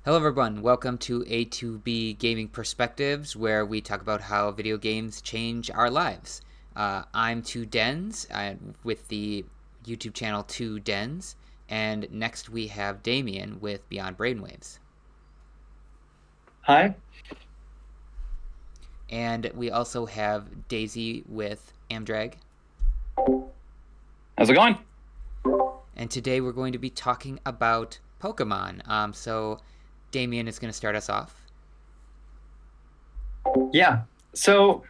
Hello, everyone. Welcome to a2b Gaming Perspectives, where we talk about how video games change our lives. I'm 2Dens with the YouTube channel 2Dens, and next we have Damian with Beyond Brainwaves. Hi. And we also have Daisy with Amdrag. How's it going? And today we're going to be talking about Pokemon. So Damian is going to start us off. Yeah. So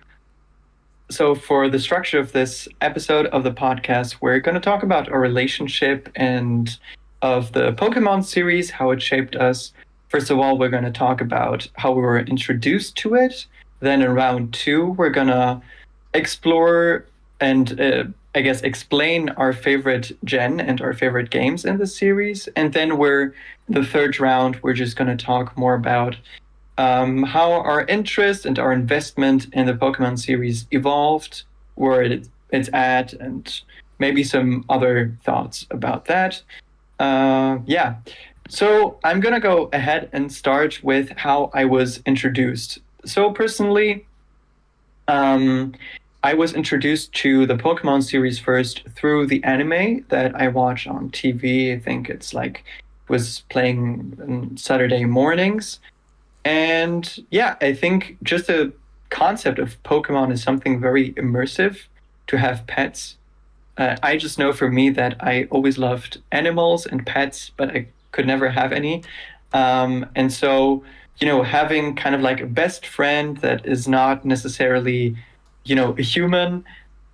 for the structure of this episode of the podcast, we're going to talk about our relationship and of the Pokemon series, how it shaped us. First of all, we're going to talk about how we were introduced to it. Then in round two, we're going to explore and explain our favorite gen and our favorite games in the series. And then the third round, we're just going to talk more about how our interest and our investment in the Pokemon series evolved, where it's at, and maybe some other thoughts about that. Yeah. So I'm going to go ahead and start with how I was introduced. So personally, I was introduced to the Pokemon series first through the anime that I watch on TV. I think was playing on Saturday mornings. And yeah, I think just the concept of Pokemon is something very immersive to have pets. I just know for me that I always loved animals and pets, but I could never have any. And so, having kind of like a best friend that is not necessarily, a human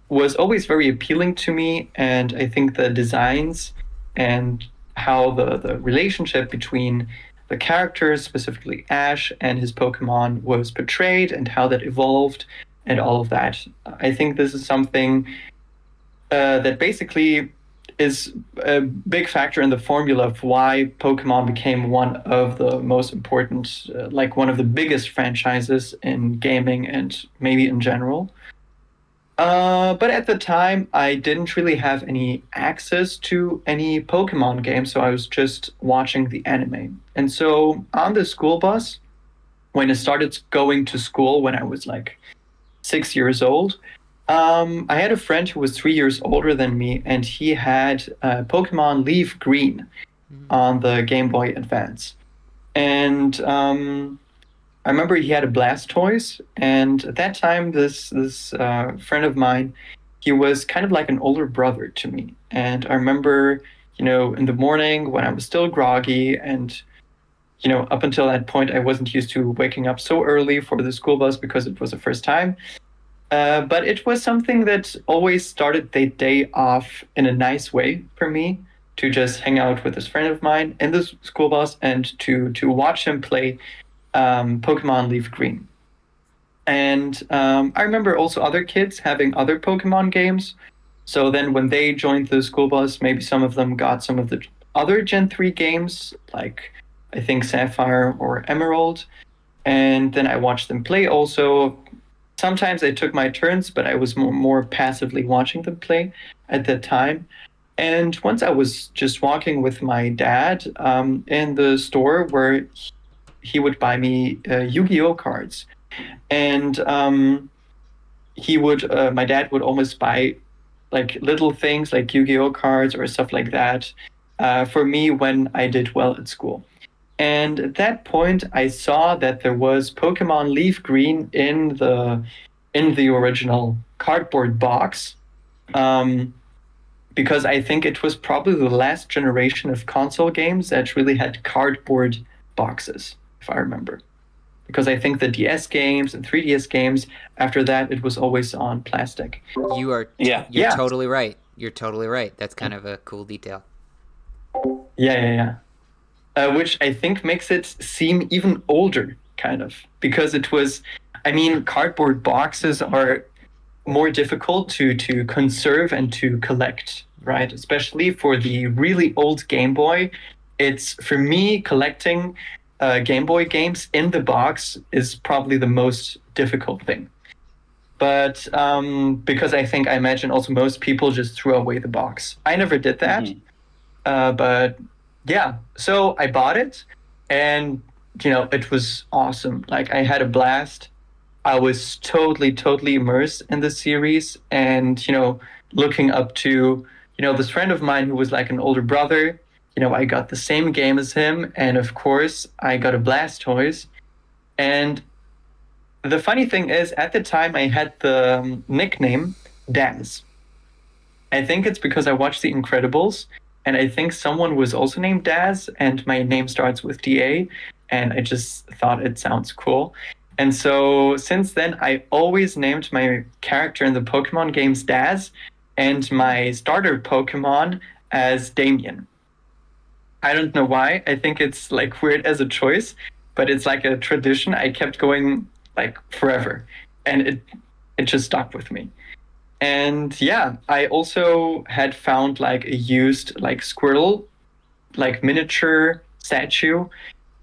was always very appealing to me. And I think the designs and how the relationship between the characters, specifically Ash and his Pokemon, was portrayed and how that evolved and all of that. I think this is something that basically is a big factor in the formula of why Pokemon became one of the most important, one of the biggest franchises in gaming and maybe in general. But at the time, I didn't really have any access to any Pokemon games, so I was just watching the anime. And so on the school bus, when I started going to school when I was like 6 years old, I had a friend who was 3 years older than me, and he had Pokemon Leaf Green on the Game Boy Advance. And I remember he had a Blastoise, and at that time, this friend of mine, he was kind of like an older brother to me. And I remember, in the morning when I was still groggy, and up until that point, I wasn't used to waking up so early for the school bus because it was the first time. But it was something that always started the day off in a nice way for me, to just hang out with this friend of mine in the school bus and to watch him play Pokemon Leaf Green. And I remember also other kids having other Pokemon games. So then when they joined the school bus, maybe some of them got some of the other Gen 3 games, like I think Sapphire or Emerald. And then I watched them play also. Sometimes I took my turns, but I was more passively watching them play at that time. And once I was just walking with my dad in the store where he would buy me Yu-Gi-Oh cards, and my dad would almost buy like little things like Yu-Gi-Oh cards or stuff like that for me when I did well at school. And at that point, I saw that there was Pokemon Leaf Green in the original cardboard box, because I think it was probably the last generation of console games that really had cardboard boxes, if I remember. Because I think the DS games and 3DS games, after that, it was always on plastic. You're totally right. You're totally right. That's kind of a cool detail. Yeah. Which I think makes it seem even older, kind of, because cardboard boxes are more difficult to conserve and to collect, right? Especially for the really old Game Boy. It's, for me, collecting Game Boy games in the box is probably the most difficult thing. But because I imagine also most people just threw away the box. I never did that. But yeah, so I bought it, and it was awesome. Like I had a blast. I was totally immersed in the series and, looking up to, this friend of mine who was like an older brother. I got the same game as him. And of course, I got a Blastoise. And the funny thing is, at the time, I had the nickname Daz. I think it's because I watched The Incredibles, and I think someone was also named Daz, and my name starts with DA, and I just thought it sounds cool. And so since then, I always named my character in the Pokemon games Daz, and my starter Pokemon as Damian. I don't know why. I think it's like weird as a choice, but it's like a tradition I kept going like forever, and it just stuck with me. And yeah, I also had found like a used like squirrel, like miniature statue,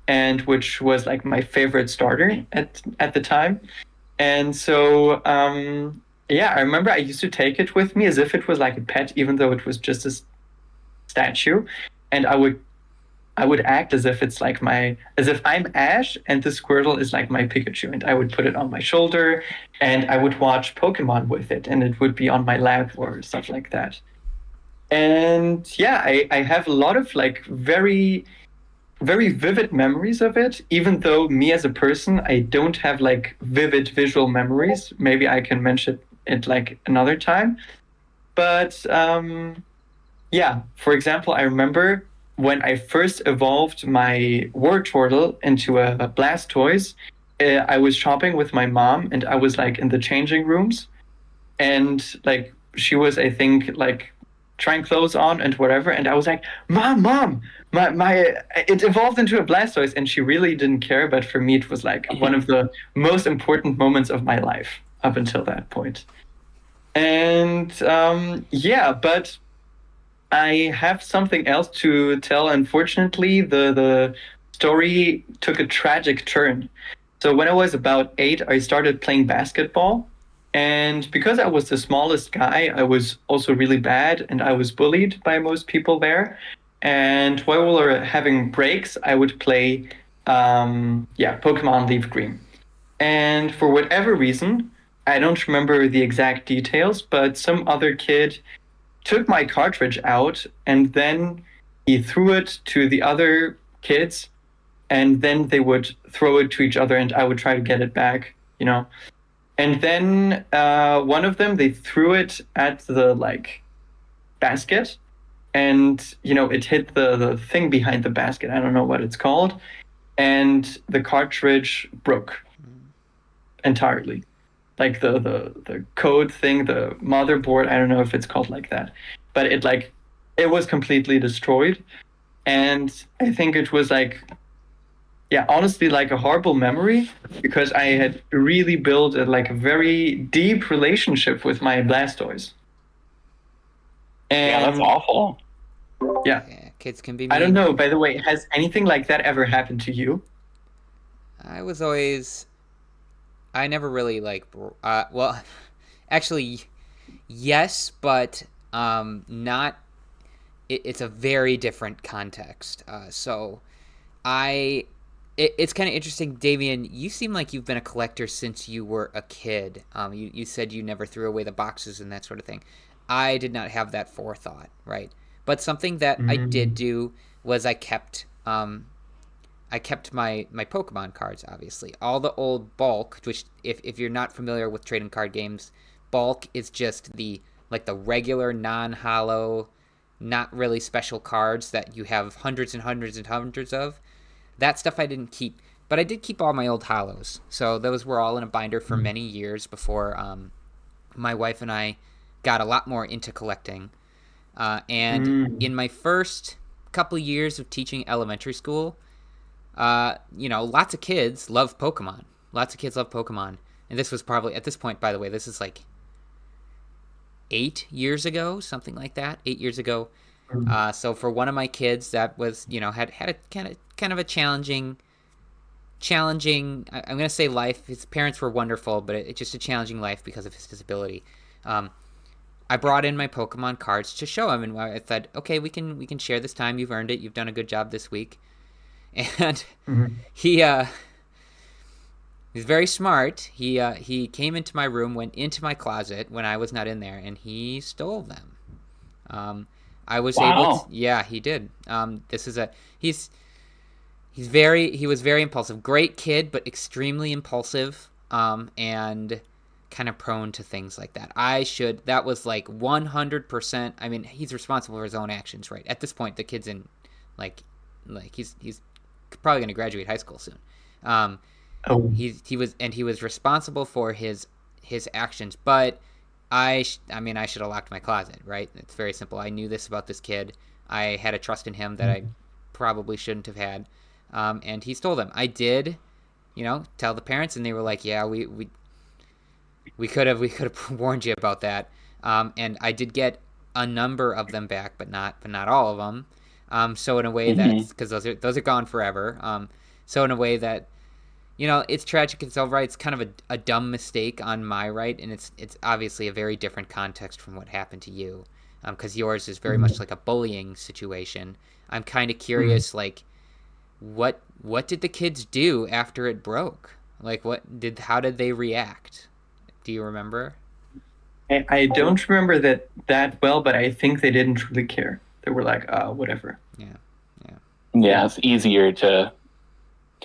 and which was like my favorite starter at the time. And so yeah, I remember I used to take it with me as if it was like a pet, even though it was just a statue. And I would act as if it's like as if I'm Ash and the Squirtle is like my Pikachu, and I would put it on my shoulder, and I would watch Pokemon with it, and it would be on my lap or stuff like that. And yeah, I have a lot of like very vivid memories of it, even though me as a person, I don't have like vivid visual memories. Maybe I can mention it like another time. But yeah, for example, I remember when I first evolved my Wartortle into a Blastoise, I was shopping with my mom and I was like in the changing rooms and like she was, I think, like trying clothes on and whatever. And I was like, Mom, it evolved into a Blastoise. And she really didn't care. But for me, it was like one of the most important moments of my life up until that point. And yeah, but I have something else to tell. Unfortunately, the story took a tragic turn. So when I was about 8, I started playing basketball. And because I was the smallest guy, I was also really bad and I was bullied by most people there. And while we were having breaks, I would play yeah, Pokemon Leaf Green. And for whatever reason, I don't remember the exact details, but some other kid took my cartridge out and then he threw it to the other kids and then they would throw it to each other and I would try to get it back. And then one of them, they threw it at the like basket and it hit the thing behind the basket. I don't know what it's called. And the cartridge broke entirely. Like the code thing, the motherboard, I don't know if it's called like that. But it was completely destroyed. And I think it was like, yeah, honestly, like a horrible memory because I had really built like a very deep relationship with my Blastoise. Yeah, that's And awful. yeah, Yeah, kids can be I don't mean. know. By the way, has anything like that ever happened to you? I was always. I never really like. Well, actually, yes, but not. It's a very different context. So I. It's kind of interesting, Damian. You seem like you've been a collector since you were a kid. You said you never threw away the boxes and that sort of thing. I did not have that forethought, right? But something that I did Mm. do was I kept my Pokemon cards, obviously. All the old bulk, which if you're not familiar with trading card games, bulk is just the regular non-hollow, not really special cards that you have hundreds and hundreds and hundreds of. That stuff I didn't keep, but I did keep all my old hollows. So those were all in a binder for Mm. many years before my wife and I got a lot more into collecting. And Mm. in my first couple years of teaching elementary school, lots of kids love Pokemon. Lots of kids love Pokemon. And this was probably, at this point, by the way, this is like 8 years ago, something like that. 8 years ago. Mm. So for one of my kids, that was, had a kind of a challenging. I'm gonna say life. His parents were wonderful, but it's just a challenging life because of his disability. Um, I brought in my Pokemon cards to show him, and I thought, okay, we can share this time. You've earned it. You've done a good job this week. And Mhm. he he's very smart. He came into my room, went into my closet when I was not in there, and he stole them. Um, I was able to. Wow. Yeah, he did. This is a he's he was very impulsive. Great kid, but extremely impulsive. And kind of prone to things like that. That was like 100%. I mean, he's responsible for his own actions, right? At this point, the kid's in like he's probably going to graduate high school soon. Um, Oh. he was responsible for his actions, but I mean, I should have locked my closet, right? It's very simple. I knew this about this kid. I had a trust in him that I Mhm. probably shouldn't have had, and he stole them. I did, tell the parents, and they were like, "Yeah, we could have warned you about that." And I did get a number of them back, but not all of them. So in a way Hmm. that's because those are gone forever. So in a way that it's tragic. It's all right. It's kind of a dumb mistake on my right, and it's obviously a very different context from what happened to you, because yours is very much Mhm. like a bullying situation. I'm kind of Mhm. curious, like what did the kids do after it broke? Like how did they react? Do you remember? I don't remember that well, but I think they didn't really care. They were like, whatever. Yeah, yeah, Yeah, Yeah. it's easier to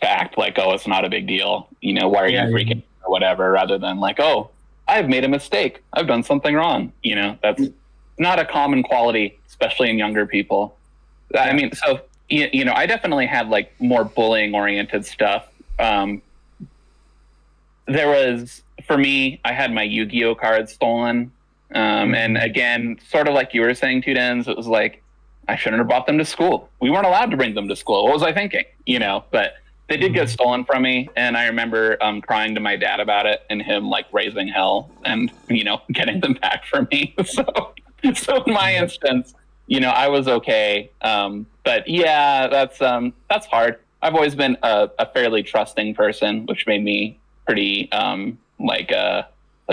act like, oh, it's not a big deal. Why are Yeah. you Yeah. freaking or whatever, rather than like, oh, I've made a mistake. I've done something wrong. That's not a common quality, especially in younger people. I Yeah. mean, so I definitely had like more bullying oriented stuff. Um, there was for me, I had my Yu-Gi-Oh cards stolen. And Mhm. again, sort of like you were saying, Two Dens, it was like I shouldn't have brought them to school. We weren't allowed to bring them to school. What was I thinking? But they did get Mhm. stolen from me, and I remember crying to my dad about it, and him like raising hell and getting them back for me. So in my Mhm. instance, I was okay. But yeah, that's hard. I've always been a fairly trusting person, which made me pretty like a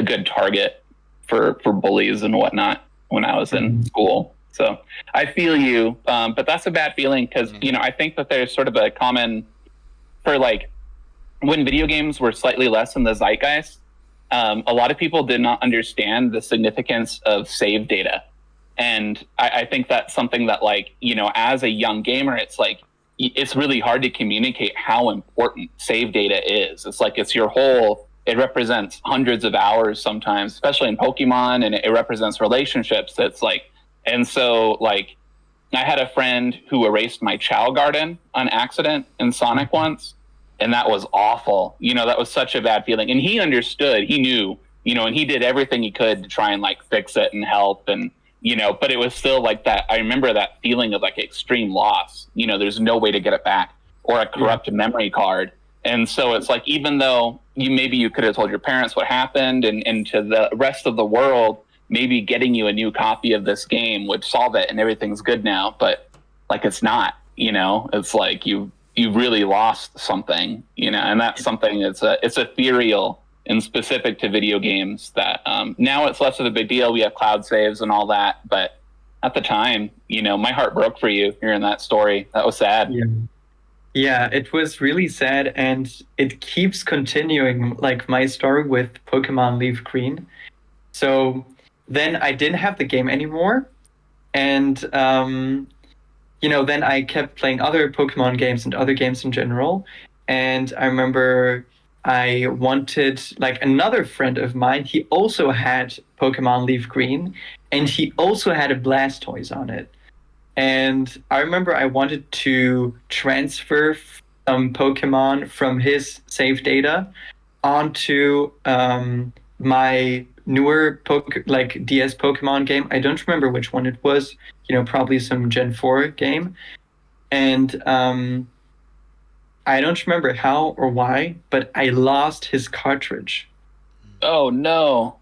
good target for bullies and whatnot when I was in Mhm. school. So I feel you, but that's a bad feeling because yeah. I think that there's sort of a common for like when video games were slightly less in the zeitgeist. A lot of people did not understand the significance of save data, and I think that's something that like as a young gamer, it's like it's really hard to communicate how important save data is. It's like it's your whole. It represents hundreds of hours sometimes, especially in Pokemon, and it represents relationships. That's like, and so like I had a friend who erased my Chow Garden on accident in Sonic Mhm. once, and that was awful. That was such a bad feeling. And he understood, he knew, and he did everything he could to try and like fix it and help. And, but it was still like that. I remember that feeling of like extreme loss. There's no way to get it back or a Yeah. corrupt memory card. And so it's like, even though you could have told your parents what happened and to the rest of the world, maybe getting you a new copy of this game would solve it and everything's good now, but like it's not. It's like you really lost something, and that's something it's ethereal and specific to video games that now it's less of a big deal. We have cloud saves and all that, but at the time, my heart broke for you hearing that story. That was sad. Yeah. Yeah, it was really sad, and it keeps continuing, like my story with Pokemon Leaf Green. So then I didn't have the game anymore, and then I kept playing other Pokemon games and other games in general. And I remember I wanted like another friend of mine. He also had Pokemon Leaf Green, and he also had a Blastoise on it. And I remember I wanted to transfer some Pokemon from his save data onto my newer like DS Pokemon game. I don't remember which one it was. Probably some Gen 4 game. And I don't remember how or why, but I lost his cartridge. Oh no.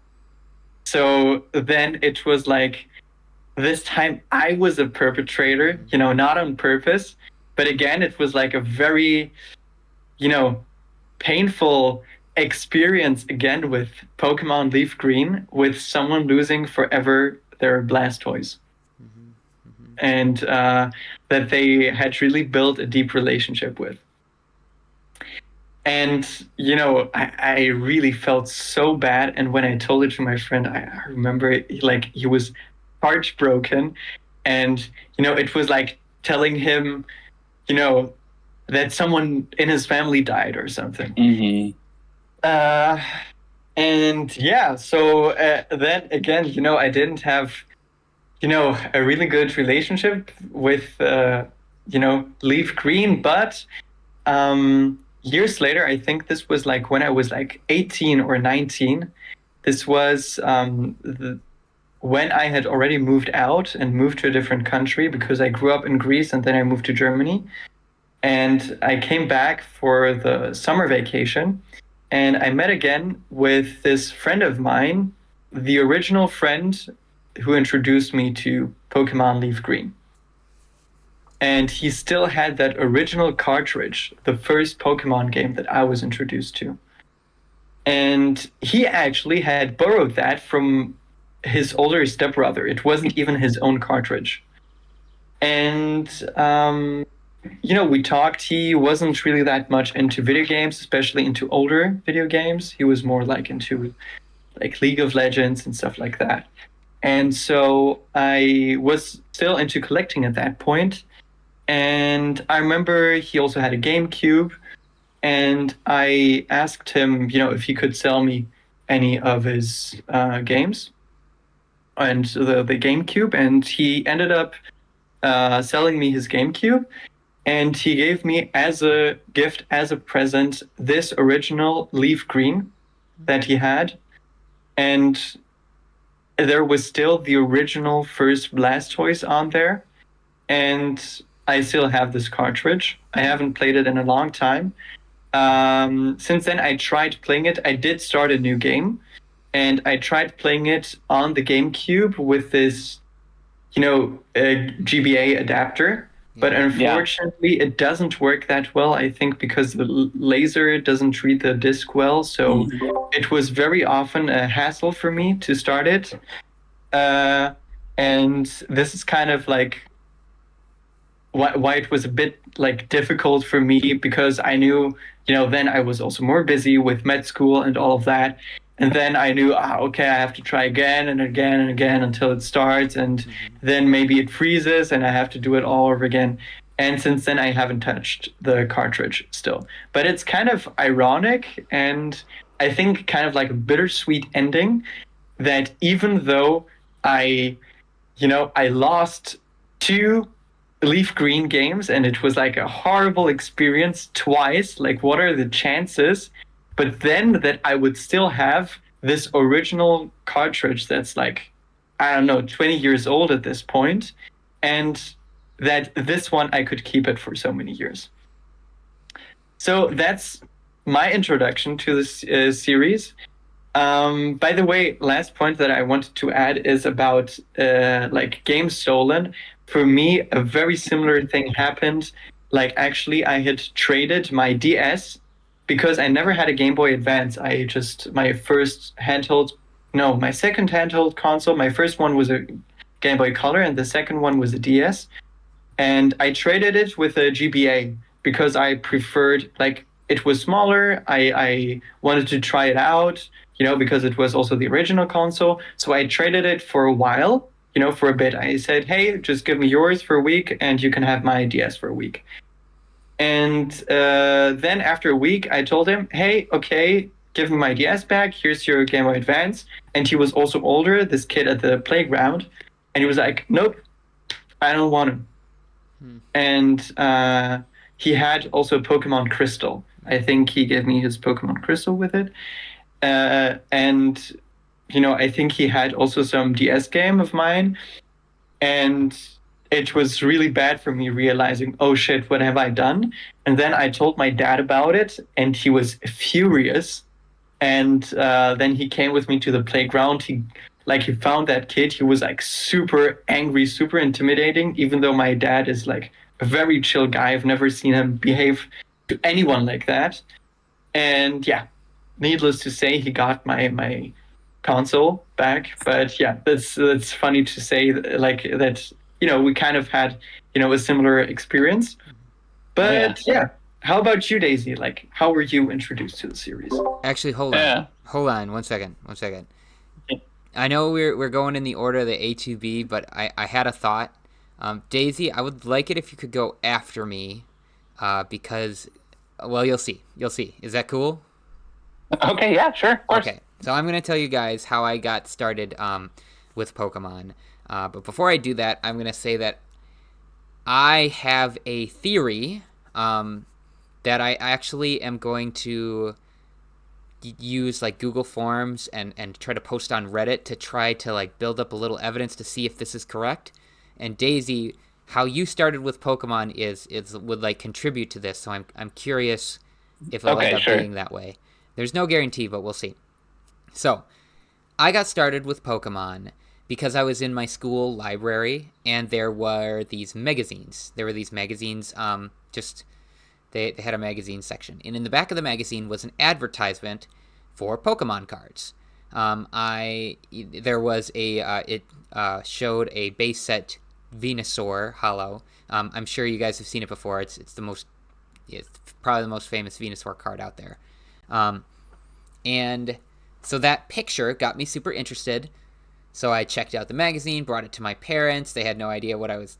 So then it was like this time I was a perpetrator, not on purpose. But again, it was like a very, you know, painful experience again with Pokemon Leaf Green, with someone losing forever their Blastoise. and that they had really built a deep relationship with. And, I really felt so bad. And when I told it to my friend, I remember he was heartbroken. And, it was like telling him, that someone in his family died or something. Mm-hmm. And yeah, so then again, I didn't have, a really good relationship with, Leaf Green. But years later, I think this was like when I was like 18 or 19. This was when I had already moved out and moved to a different country, because I grew up in Greece and then I moved to Germany. And I came back for the summer vacation, and I met again with this friend of mine, the original friend who introduced me to Pokemon Leaf Green. And he still had that original cartridge, the first Pokemon game that I was introduced to. And he actually had borrowed that from his older stepbrother. It wasn't even his own cartridge. And we talked. He wasn't really that much into video games, especially into older video games. He was more like into like League of Legends and stuff like that. And so I was still into collecting at that point. And I remember he also had a GameCube, and I asked him, if he could sell me any of his games and the GameCube. And he ended up selling me his GameCube. And he gave me as a gift, as a present, this original Leaf Green that he had. And there was still the original first Blastoise on there. And I still have this cartridge. I haven't played it in a long time. Since then, I tried playing it. I did start a new game. And I tried playing it on the GameCube with this, GBA adapter. But unfortunately, it doesn't work that well, I think, because the laser doesn't read the disc well. So it was very often a hassle for me to start it. And this is kind of like why it was a bit like difficult for me, because I knew, then I was also more busy with med school and all of that. And then I knew, okay, I have to try again and again and again until it starts. And then maybe it freezes and I have to do it all over again. And since then, I haven't touched the cartridge still. But it's kind of ironic, and I think kind of like a bittersweet ending, that even though I lost 2 Leaf Green games and it was like a horrible experience twice, like what are the chances? But then that I would still have this original cartridge that's like, 20 years old at this point, and that this one I could keep it for so many years. So that's my introduction to this series. By the way, last point that I wanted to add is about like games stolen. For me, a very similar thing happened. Like actually, I had traded my DS, because I never had a Game Boy Advance. My second handheld console. My first one was a Game Boy Color, and the second one was a DS. And I traded it with a GBA because I preferred, like, it was smaller. I wanted to try it out, because it was also the original console. So I traded it for a while, for a bit. I said, hey, just give me yours for a week and you can have my DS for a week. And then after a week, I told him, hey, okay, give me my DS back. Here's your Game Boy Advance. And he was also older, this kid at the playground. And he was like, nope, I don't want him. And he had also Pokemon Crystal. I think he gave me his Pokemon Crystal with it. And, I think he had also some DS game of mine. And it was really bad for me realizing, oh shit, what have I done? And then I told my dad about it, and he was furious. And then he came with me to the playground. He found that kid. He was like super angry, super intimidating, even though my dad is like a very chill guy. I've never seen him behave to anyone like that. And yeah, needless to say, he got my console back. But yeah, that's funny to say, like, that we kind of had, a similar experience. But yeah, how about you, Daisy? Like, how were you introduced to the series? Actually, hold on. Hold on. 1 second. 1 second. I know we're going in the order of the a2b, but I had a thought. Daisy, I would like it if you could go after me, because, well, you'll see. You'll see. Is that cool? Okay, yeah, sure, of course. Okay, so I'm going to tell you guys how I got started with Pokemon. But before I do that, I'm going to say that I have a theory that I actually am going to use like Google Forms and try to post on Reddit to try to like build up a little evidence to see if this is correct. And Daisy, how you started with Pokemon is would like contribute to this. So I'm curious if it'll end up being that way. There's no guarantee, but we'll see. So I got started with Pokemon because I was in my school library and there were these magazines. They had a magazine section, and in the back of the magazine was an advertisement for Pokemon cards. It showed a base set Venusaur Hollow. I'm sure you guys have seen it before. It's probably the most famous Venusaur card out there. And so that picture got me super interested. So I checked out the magazine, brought it to my parents. They had no idea what I was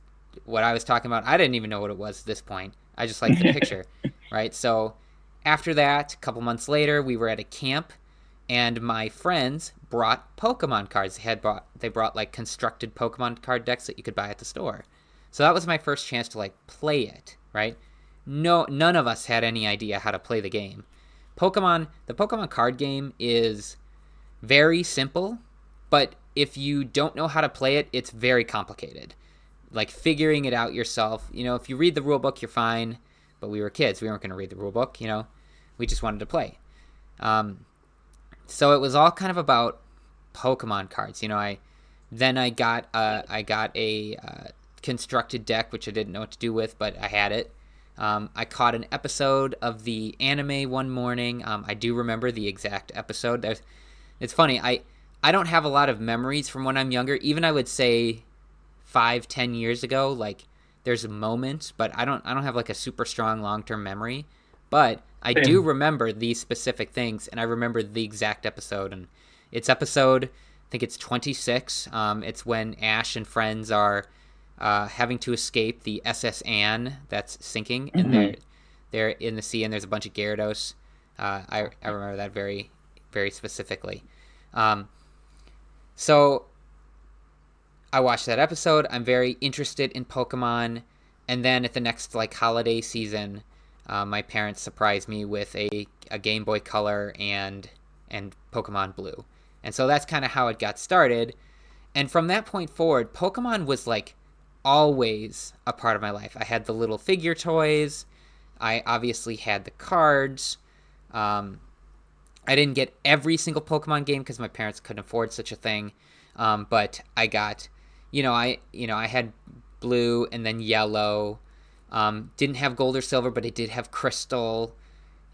talking about. I didn't even know what it was at this point. I just liked the picture, right? So after that, a couple months later, we were at a camp, and my friends brought Pokemon cards. They brought like constructed Pokemon card decks that you could buy at the store. So that was my first chance to like play it, right? No, none of us had any idea how to play the game. The Pokemon card game is very simple, but if you don't know how to play it, it's very complicated. Like figuring it out yourself. If you read the rule book, you're fine. But we were kids. We weren't going to read the rule book, We just wanted to play. So it was all kind of about Pokemon cards. I got a constructed deck, which I didn't know what to do with, but I had it. I caught an episode of the anime one morning. I do remember the exact episode. It's funny. I don't have a lot of memories from when I'm younger. Even I would say 5-10 years ago, like there's moments, but I don't have like a super strong long-term memory. But I do remember these specific things, and I remember the exact episode. And it's episode, I think it's 26. It's when Ash and friends are having to escape the SS Anne that's sinking, and they're in the sea, and there's a bunch of Gyarados. I remember that very, very specifically. So I watched that episode. I'm very interested in Pokemon. And then at the next like holiday season, my parents surprised me with a Game Boy Color and Pokemon Blue. And so that's kind of how it got started. And from that point forward, Pokemon was like always a part of my life. I had the little figure toys. I obviously had the cards. I didn't get every single Pokemon game because my parents couldn't afford such a thing. But I got, I had blue and then yellow. Didn't have gold or silver, but it did have crystal.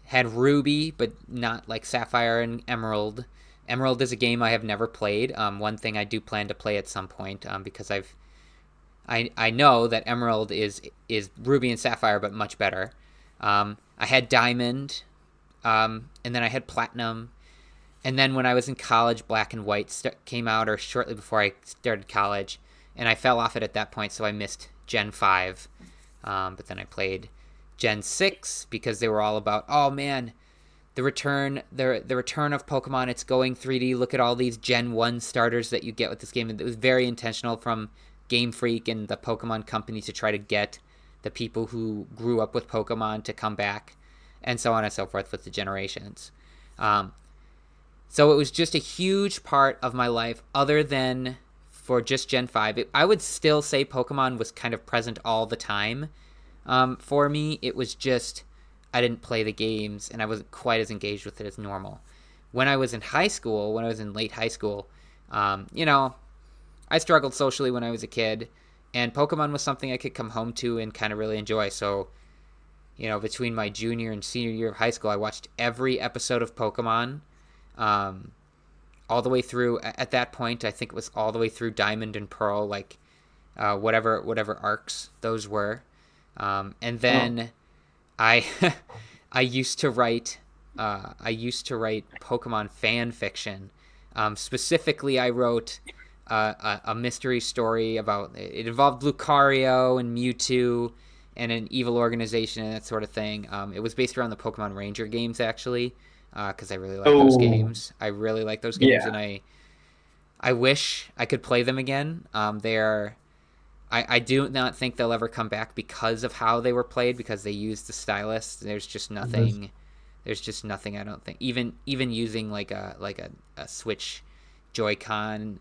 Had ruby, but not like sapphire and emerald. Emerald is a game I have never played. One thing I do plan to play at some point, because I know that emerald is ruby and sapphire, but much better. I had diamond, and then I had platinum. And then when I was in college, Black and White came out, or shortly before I started college, and I fell off it at that point, so I missed Gen 5. But then I played Gen 6 because they were all about, oh man, the return of Pokemon. It's going 3D. Look at all these Gen 1 starters that you get with this game. It was very intentional from Game Freak and the Pokemon company to try to get the people who grew up with Pokemon to come back, and so on and so forth with the generations. So it was just a huge part of my life other than for just Gen 5. I would still say Pokemon was kind of present all the time. For me, it was just I didn't play the games, and I wasn't quite as engaged with it as normal. When I was in late high school, I struggled socially when I was a kid, and Pokemon was something I could come home to and kind of really enjoy. So, between my junior and senior year of high school, I watched every episode of Pokemon, all the way through. At that point, I think it was all the way through Diamond and Pearl. Like, whatever arcs those were. And then I I used to write Pokemon fan fiction. Specifically, I wrote a mystery story about it involved Lucario and Mewtwo and an evil organization and that sort of thing. It was based around the Pokemon Ranger games, actually, because I really like those games. I really like those games, and I wish I could play them again. I do not think they'll ever come back because of how they were played, because they used the stylus. There's just nothing. There's just nothing. I don't think even using like a Switch Joy-Con,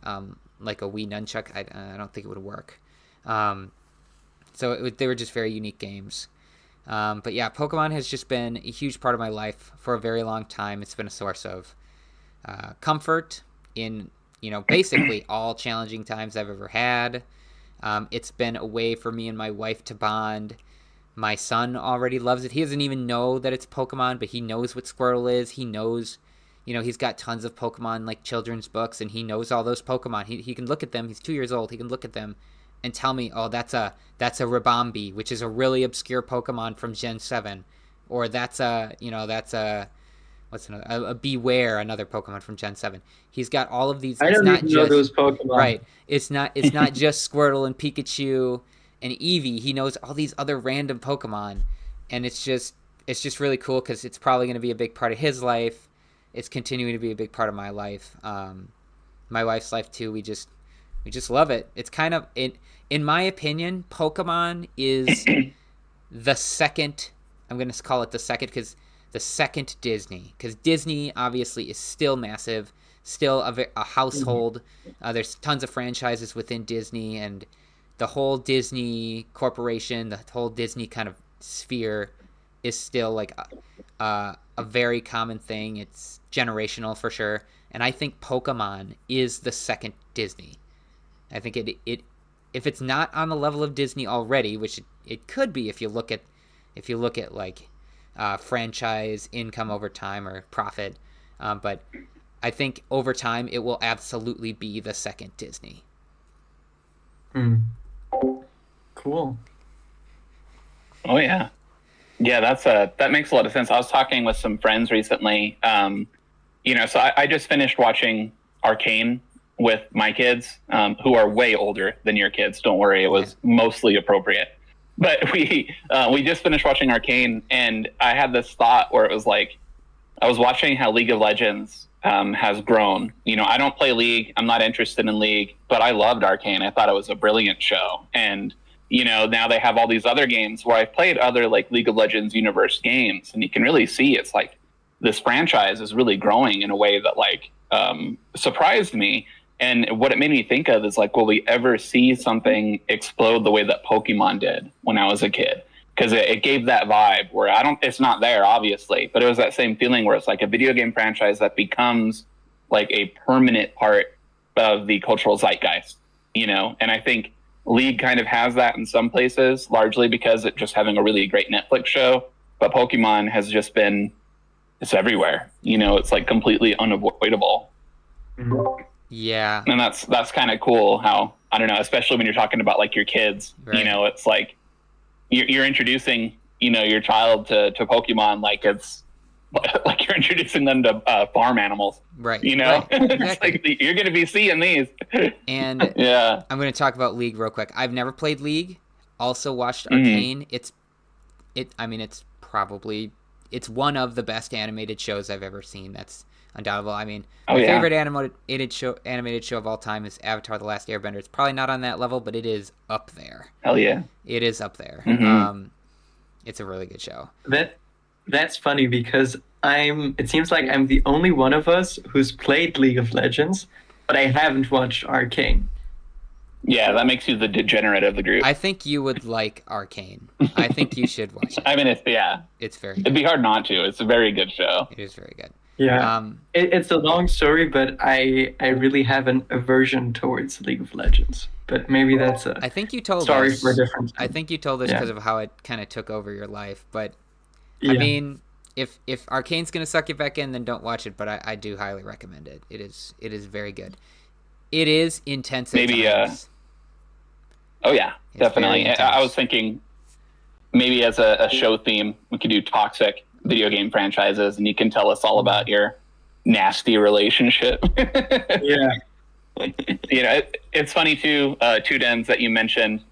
like a Wii nunchuck, I don't think it would work. So they were just very unique games. But yeah, Pokemon has just been a huge part of my life for a very long time. It's been a source of comfort in, basically all challenging times I've ever had. It's been a way for me and my wife to bond. My son already loves it. He doesn't even know that it's Pokemon, but he knows what Squirtle is. He knows, he's got tons of Pokemon, like children's books, and he knows all those Pokemon. He can look at them. He's 2 years old. He can look at them and tell me, oh, that's a Ribombee, which is a really obscure Pokemon from Gen 7. Or that's a Beware, another Pokemon from Gen 7. He's got all of these. I don't even know those Pokemon. Right. It's not just Squirtle and Pikachu and Eevee. He knows all these other random Pokemon, and it's just really cool because it's probably going to be a big part of his life. It's continuing to be a big part of my life. My wife's life too. We just love it. It's kind of, in my opinion, Pokemon is the second. I'm going to call it the second because the second Disney, because Disney obviously is still massive, still a household. There's tons of franchises within Disney, and the whole Disney corporation, the whole Disney kind of sphere is still like a very common thing. It's generational for sure. And I think Pokemon is the second Disney. I think it if it's not on the level of Disney already, which it could be if you look at like franchise income over time or profit, but I think over time it will absolutely be the second Disney. Cool. Oh yeah, that makes a lot of sense. I was talking with some friends recently. So I just finished watching Arcane with my kids, who are way older than your kids. Don't worry, it was mostly appropriate. But we just finished watching Arcane, and I had this thought where it was like, I was watching how League of Legends has grown. I don't play League. I'm not interested in League, but I loved Arcane. I thought it was a brilliant show. And, now they have all these other games where I've played other like League of Legends universe games, and you can really see it's like this franchise is really growing in a way that like surprised me. And what it made me think of is like, will we ever see something explode the way that Pokemon did when I was a kid? Because it gave that vibe where it's not there, obviously, but it was that same feeling where it's like a video game franchise that becomes like a permanent part of the cultural zeitgeist, And I think League kind of has that in some places, largely because it's just having a really great Netflix show. But Pokemon has just been, it's everywhere. It's like completely unavoidable. Yeah. And that's kind of cool how, I don't know, especially when you're talking about like your kids, right. It's like you're introducing, your child to Pokemon like it's like you're introducing them to farm animals. Right. Right. Exactly. It's like you're going to be seeing these. And yeah. I'm going to talk about League real quick. I've never played League. Also watched Arcane. It's one of the best animated shows I've ever seen. That's undoubtable. I mean, my favorite animated show of all time is Avatar: The Last Airbender. It's probably not on that level, but it is up there. Hell yeah. It is up there. It's a really good show. That's funny because it seems like I'm the only one of us who's played League of Legends, but I haven't watched Arcane. Yeah, that makes you the degenerate of the group. I think you would like Arcane. I think you should watch it. I mean, it's very good. It'd be hard not to. It's a very good show. It is very good. Yeah. It's a long story, but I really have an aversion towards League of Legends. But maybe that's I think you told story us. for a different time. I think you told us because of how it kind of took over your life. But Yeah. I mean, if Arcane's gonna suck you back in, then don't watch it. But I do highly recommend it. It is very good. It is intense at Maybe times. Oh yeah, It's definitely. very I was intense. thinking maybe as a show theme, we could do toxic video game franchises, and you can tell us all about your nasty relationship. Yeah. It's funny too, two dens that you mentioned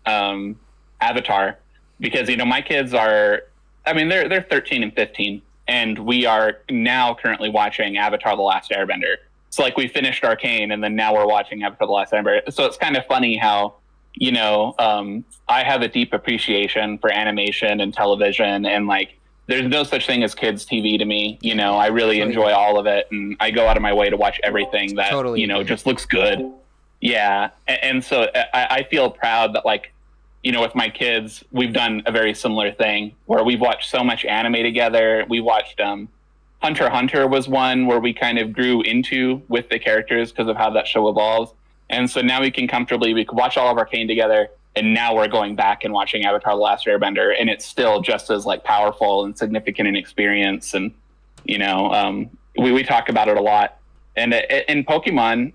Avatar, because my kids are, I mean, they're 13 and 15, and we are now currently watching Avatar: The Last Airbender. So like we finished Arcane, and then now we're watching Avatar: The Last Airbender. So it's kind of funny how I have a deep appreciation for animation and television, and like there's no such thing as kids TV to me. I really enjoy all of it, and I go out of my way to watch everything that Totally agree. just looks good. Yeah, and so I feel proud that like with my kids we've done a very similar thing where we've watched so much anime together. We watched Hunter x Hunter was one where we kind of grew into with the characters because of how that show evolves. And so now we can watch all of Arcane together, and now we're going back and watching Avatar: The Last Airbender, and it's still just as like powerful and significant in experience. And we talk about it a lot. And Pokemon,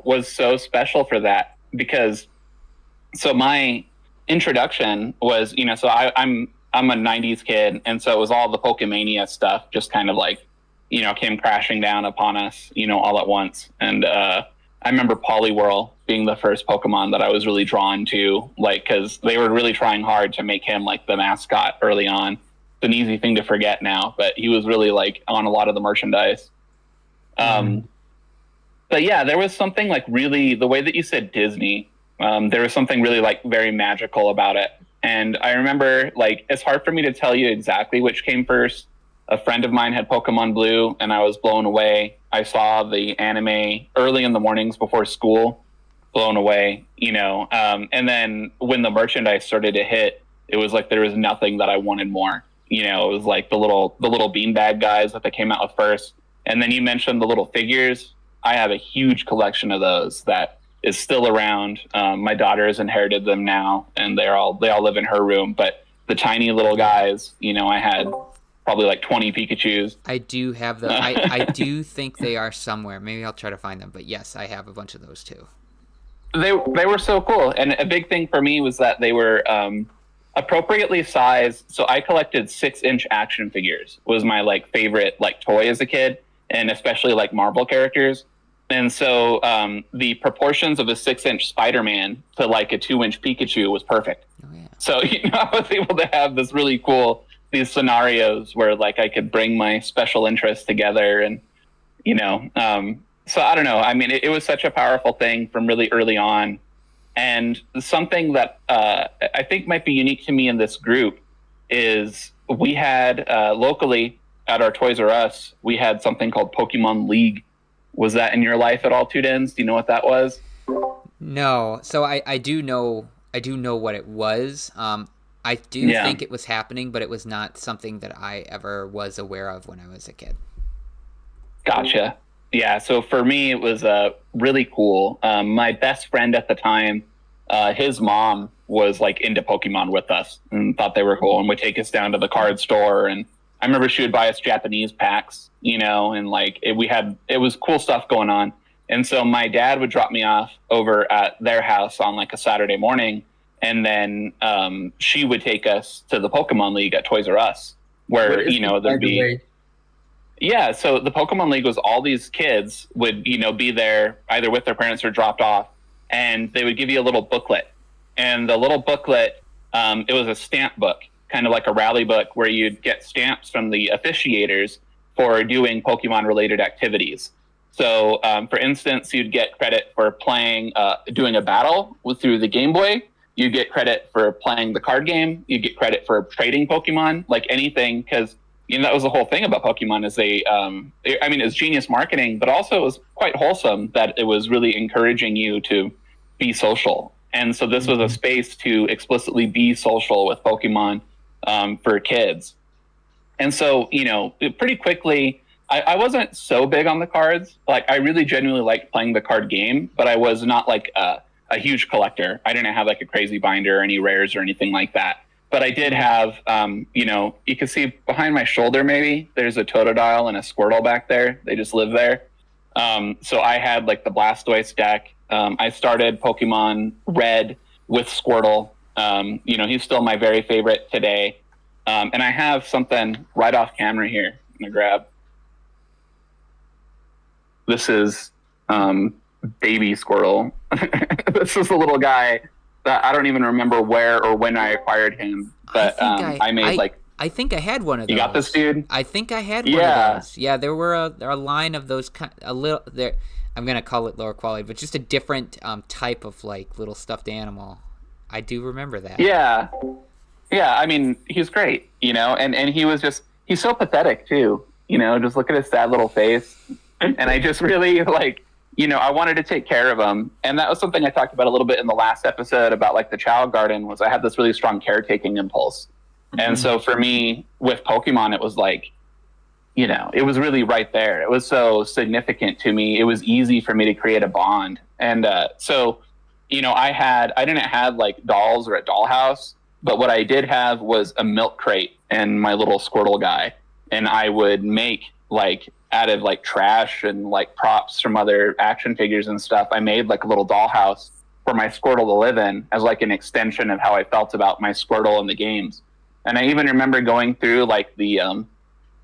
was so special for that because so my introduction was, so I'm a '90s kid, and so it was all the Pokemania stuff, just kind of like, came crashing down upon us, all at once. And I remember Poliwhirl being the first Pokemon that I was really drawn to, like, because they were really trying hard to make him like the mascot early on. It's an easy thing to forget now, but he was really like on a lot of the merchandise. But yeah, there was something like really, the way that you said Disney, there was something really like very magical about it. And I remember like, it's hard for me to tell you exactly which came first. A friend of mine had Pokemon Blue, and I was blown away. I saw the anime early in the mornings before school, blown away, and then when the merchandise started to hit, it was like there was nothing that I wanted more. It was like the little beanbag guys that they came out with first. And then you mentioned the little figures. I have a huge collection of those that is still around. My daughter has inherited them now, and they all live in her room. But the tiny little guys, I had probably like 20 Pikachus. I do have them. I do think they are somewhere. Maybe I'll try to find them. But yes, I have a bunch of those too. They were so cool, and a big thing for me was that they were appropriately sized. So I collected 6-inch action figures. Was my like favorite like toy as a kid, and especially like Marvel characters. And so the proportions of a 6-inch Spider-Man to like a 2-inch Pikachu was perfect. Oh, yeah. So I was able to have this really cool these scenarios where like I could bring my special interests together, and so I don't know. I mean, it was such a powerful thing from really early on, and something that I think might be unique to me in this group is we had locally at our Toys R Us, we had something called Pokemon League. Was that in your life at all, Two Dens? Do you know what that was? No. So I do know what it was. I do think it was happening, but it was not something that I ever was aware of when I was a kid. Gotcha. Yeah, so for me, it was really cool. My best friend at the time, his mom was like into Pokemon with us and thought they were cool, and would take us down to the card store. And I remember she would buy us Japanese packs, and like it was cool stuff going on. And so my dad would drop me off over at their house on like a Saturday morning, and then she would take us to the Pokemon League at Toys R Us, where there'd be. Yeah, so the Pokemon League was all these kids would, be there either with their parents or dropped off, and they would give you a little booklet. And the little booklet, it was a stamp book, kind of like a rally book where you'd get stamps from the officiators for doing Pokemon-related activities. So, for instance, you'd get credit for playing, doing a battle through the Game Boy. You'd get credit for playing the card game. You'd get credit for trading Pokemon, like anything, because that was the whole thing about Pokemon is it's genius marketing, but also it was quite wholesome that it was really encouraging you to be social. And so this was a space to explicitly be social with Pokemon for kids. And so, pretty quickly, I wasn't so big on the cards. Like, I really genuinely liked playing the card game, but I was not like a huge collector. I didn't have like a crazy binder or any rares or anything like that. But I did have, you can see behind my shoulder, maybe there's a Totodile and a Squirtle back there. They just live there. So I had like the Blastoise deck. I started Pokemon Red with Squirtle. He's still my very favorite today. And I have something right off camera here. I'm gonna grab. This is baby Squirtle. This is a little guy that I don't even remember where or when I acquired him, but I think I had one of those. You got this, dude? I think I had one of those. Yeah, there were a line of those a little there. I'm gonna call it lower quality, but just a different type of like little stuffed animal. I do remember that. Yeah. I mean, he's great, and he's so pathetic too. Just look at his sad little face, and I just really I wanted to take care of him, and that was something I talked about a little bit in the last episode about like the child garden. Was I had this really strong caretaking impulse. And so for me with Pokemon, it was like, it was really right there. It was so significant to me. It was easy for me to create a bond. And I didn't have like dolls or a dollhouse, but what I did have was a milk crate and my little Squirtle guy. And I would make like out of like trash and like props from other action figures and stuff. I made like a little dollhouse for my Squirtle to live in as like an extension of how I felt about my Squirtle in the games. And I even remember going through like the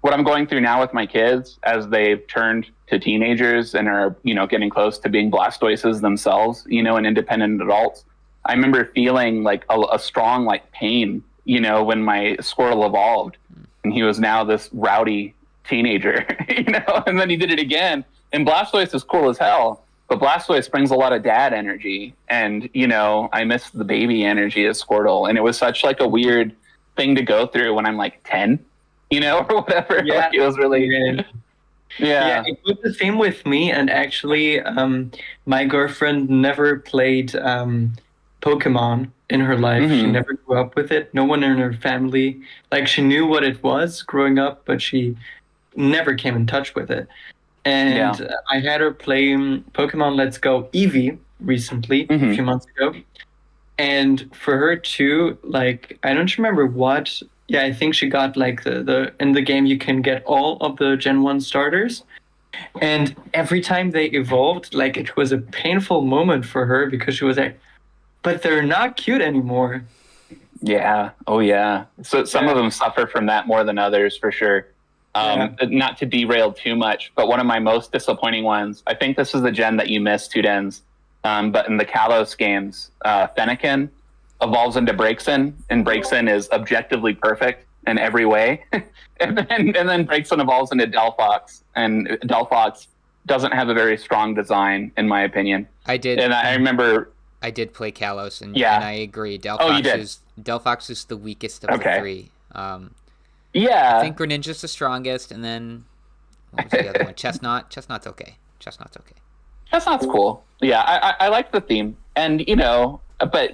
what I'm going through now with my kids as they've turned to teenagers and are, getting close to being Blastoises themselves, and independent adults. I remember feeling like a strong like pain, when my Squirtle evolved and he was now this rowdy teenager, and then he did it again. And Blastoise is cool as hell, but Blastoise brings a lot of dad energy. And, I miss the baby energy of Squirtle. And it was such like a weird thing to go through when I'm like 10, or whatever. Yeah, it was really yeah, it was the same with me. And actually my girlfriend never played Pokemon in her life. She never grew up with it. No one in her family, like, she knew what it was growing up, but she never came in touch with it. And I had her play Pokemon Let's Go Eevee recently, a few months ago. And for her too, like, I don't remember what. Yeah, I think she got like the in the game you can get all of the Gen 1 starters. And every time they evolved, like, it was a painful moment for her because she was like, but they're not cute anymore. Yeah. Oh yeah. So some of them suffer from that more than others for sure. Not to derail too much, but one of my most disappointing ones, I think this is the gen that you missed, Two Dens. But in the Kalos games, Fennekin evolves into Braixen, and Braixen is objectively perfect in every way. and then Braixen evolves into Delphox, and Delphox doesn't have a very strong design, in my opinion. I did. And I remember I did play Kalos, and I agree. Delphox is the weakest of the three. I think Greninja's the strongest, and then what was the other one? Chestnut. Chestnut's okay. Chestnut's cool. Yeah, I like the theme, and but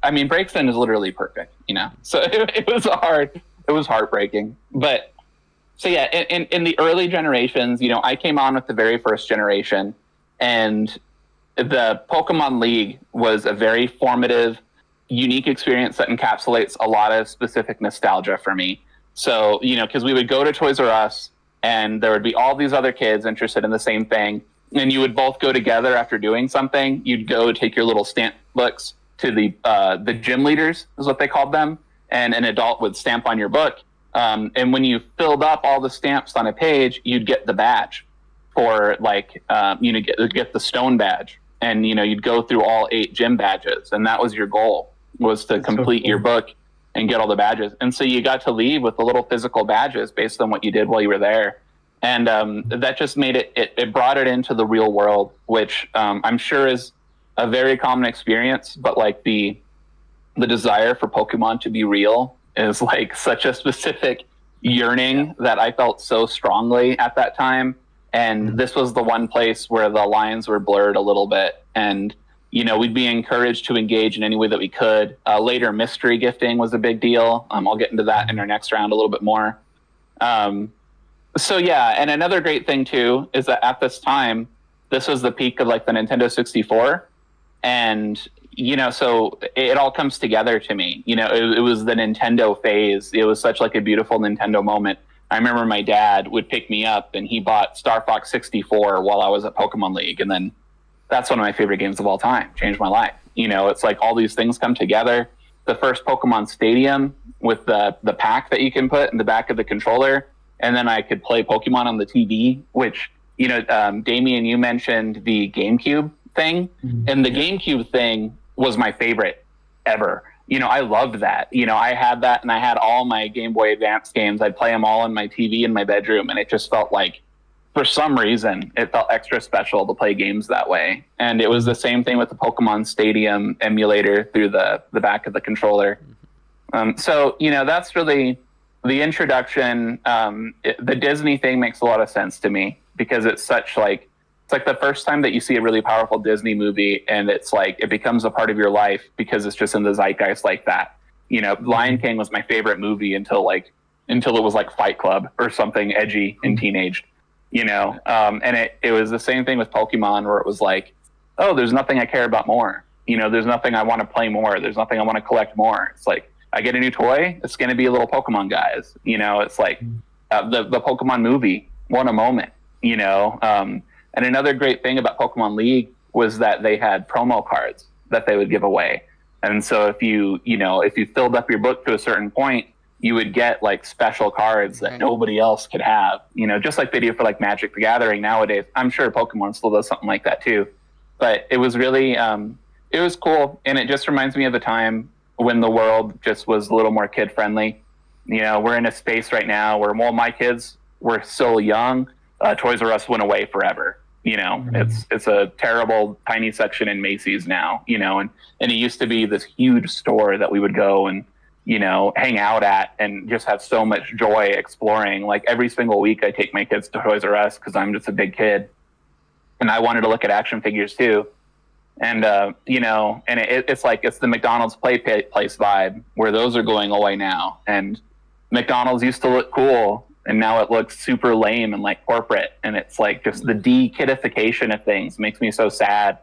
I mean, Braixen is literally perfect, So it was heartbreaking. But so yeah, in the early generations, I came on with the very first generation, and the Pokemon League was a very formative, unique experience that encapsulates a lot of specific nostalgia for me. So, because we would go to Toys R Us, and there would be all these other kids interested in the same thing, and you would both go together after doing something. You'd go take your little stamp books to the gym leaders, is what they called them, and an adult would stamp on your book. And when you filled up all the stamps on a page, you'd get the badge for get the stone badge, and you'd go through all 8 gym badges, and that was your goal, was to complete your book and get all the badges. And so you got to leave with the little physical badges based on what you did while you were there. And that just made it brought it into the real world, which I'm sure is a very common experience, but like the desire for Pokemon to be real is like such a specific yearning that I felt so strongly at that time. And this was the one place where the lines were blurred a little bit. And we'd be encouraged to engage in any way that we could. Later, mystery gifting was a big deal. I'll get into that in our next round a little bit more. So yeah, and another great thing too is that at this time, this was the peak of like the Nintendo 64. And, so it all comes together to me. It was the Nintendo phase. It was such like a beautiful Nintendo moment. I remember my dad would pick me up, and he bought Star Fox 64 while I was at Pokemon League. And then that's one of my favorite games of all time. Changed my life. It's like all these things come together. The first Pokemon Stadium with the pack that you can put in the back of the controller, and then I could play Pokemon on the TV, which, Damian, you mentioned the GameCube thing, and the GameCube thing was my favorite ever. I loved that. I had that, and I had all my Game Boy Advance games. I'd play them all on my TV in my bedroom, and it just felt like, for some reason, it felt extra special to play games that way. And it was the same thing with the Pokemon Stadium emulator through the back of the controller. So, that's really the introduction. The Disney thing makes a lot of sense to me because it's like the first time that you see a really powerful Disney movie, and it's like it becomes a part of your life because it's just in the zeitgeist like that. Lion King was my favorite movie until it was like Fight Club or something edgy and teenaged. And it was the same thing with Pokemon, where it was like, oh, there's nothing I care about more. There's nothing I want to play more. There's nothing I want to collect more. It's like, I get a new toy, it's going to be a little Pokemon guys. It's like the Pokemon movie, what a moment, And another great thing about Pokemon League was that they had promo cards that they would give away. And so if you filled up your book to a certain point, you would get like special cards that nobody else could have, just like they do for like Magic the Gathering nowadays. I'm sure Pokemon still does something like that too. But it was really, it was cool. And it just reminds me of the time when the world just was a little more kid friendly. We're in a space right now where, well, my kids were so young, Toys R Us went away forever. It's a terrible tiny section in Macy's now, and it used to be this huge store that we would go and, hang out at and just have so much joy exploring. Like every single week I take my kids to Toys R Us because I'm just a big kid and I wanted to look at action figures too. And, it's like, it's the McDonald's place vibe where those are going away now. And McDonald's used to look cool and now it looks super lame and like corporate. And it's like just the de-kidification of things makes me so sad.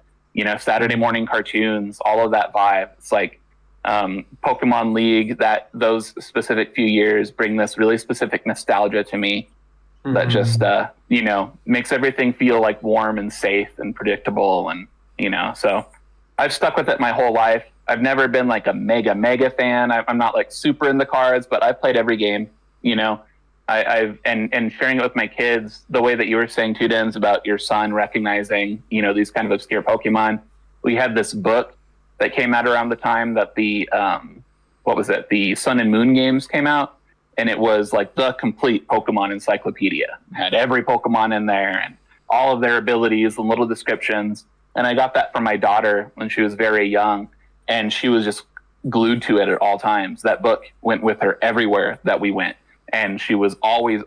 Saturday morning cartoons, all of that vibe. It's like, Pokemon League, that those specific few years bring this really specific nostalgia to me that just makes everything feel like warm and safe and predictable. And so I've stuck with it my whole life. I've never been like a mega fan. I'm not like super in the cards, but I've played every game. I've sharing it with my kids, the way that you were saying, Tudens, about your son recognizing these kind of obscure Pokemon. We had this book that came out around the time that the Sun and Moon games came out, and it was like the complete Pokemon encyclopedia. It had every Pokemon in there and all of their abilities and little descriptions. And I got that from my daughter when she was very young, and she was just glued to it at all times. That book went with her everywhere that we went, and she was always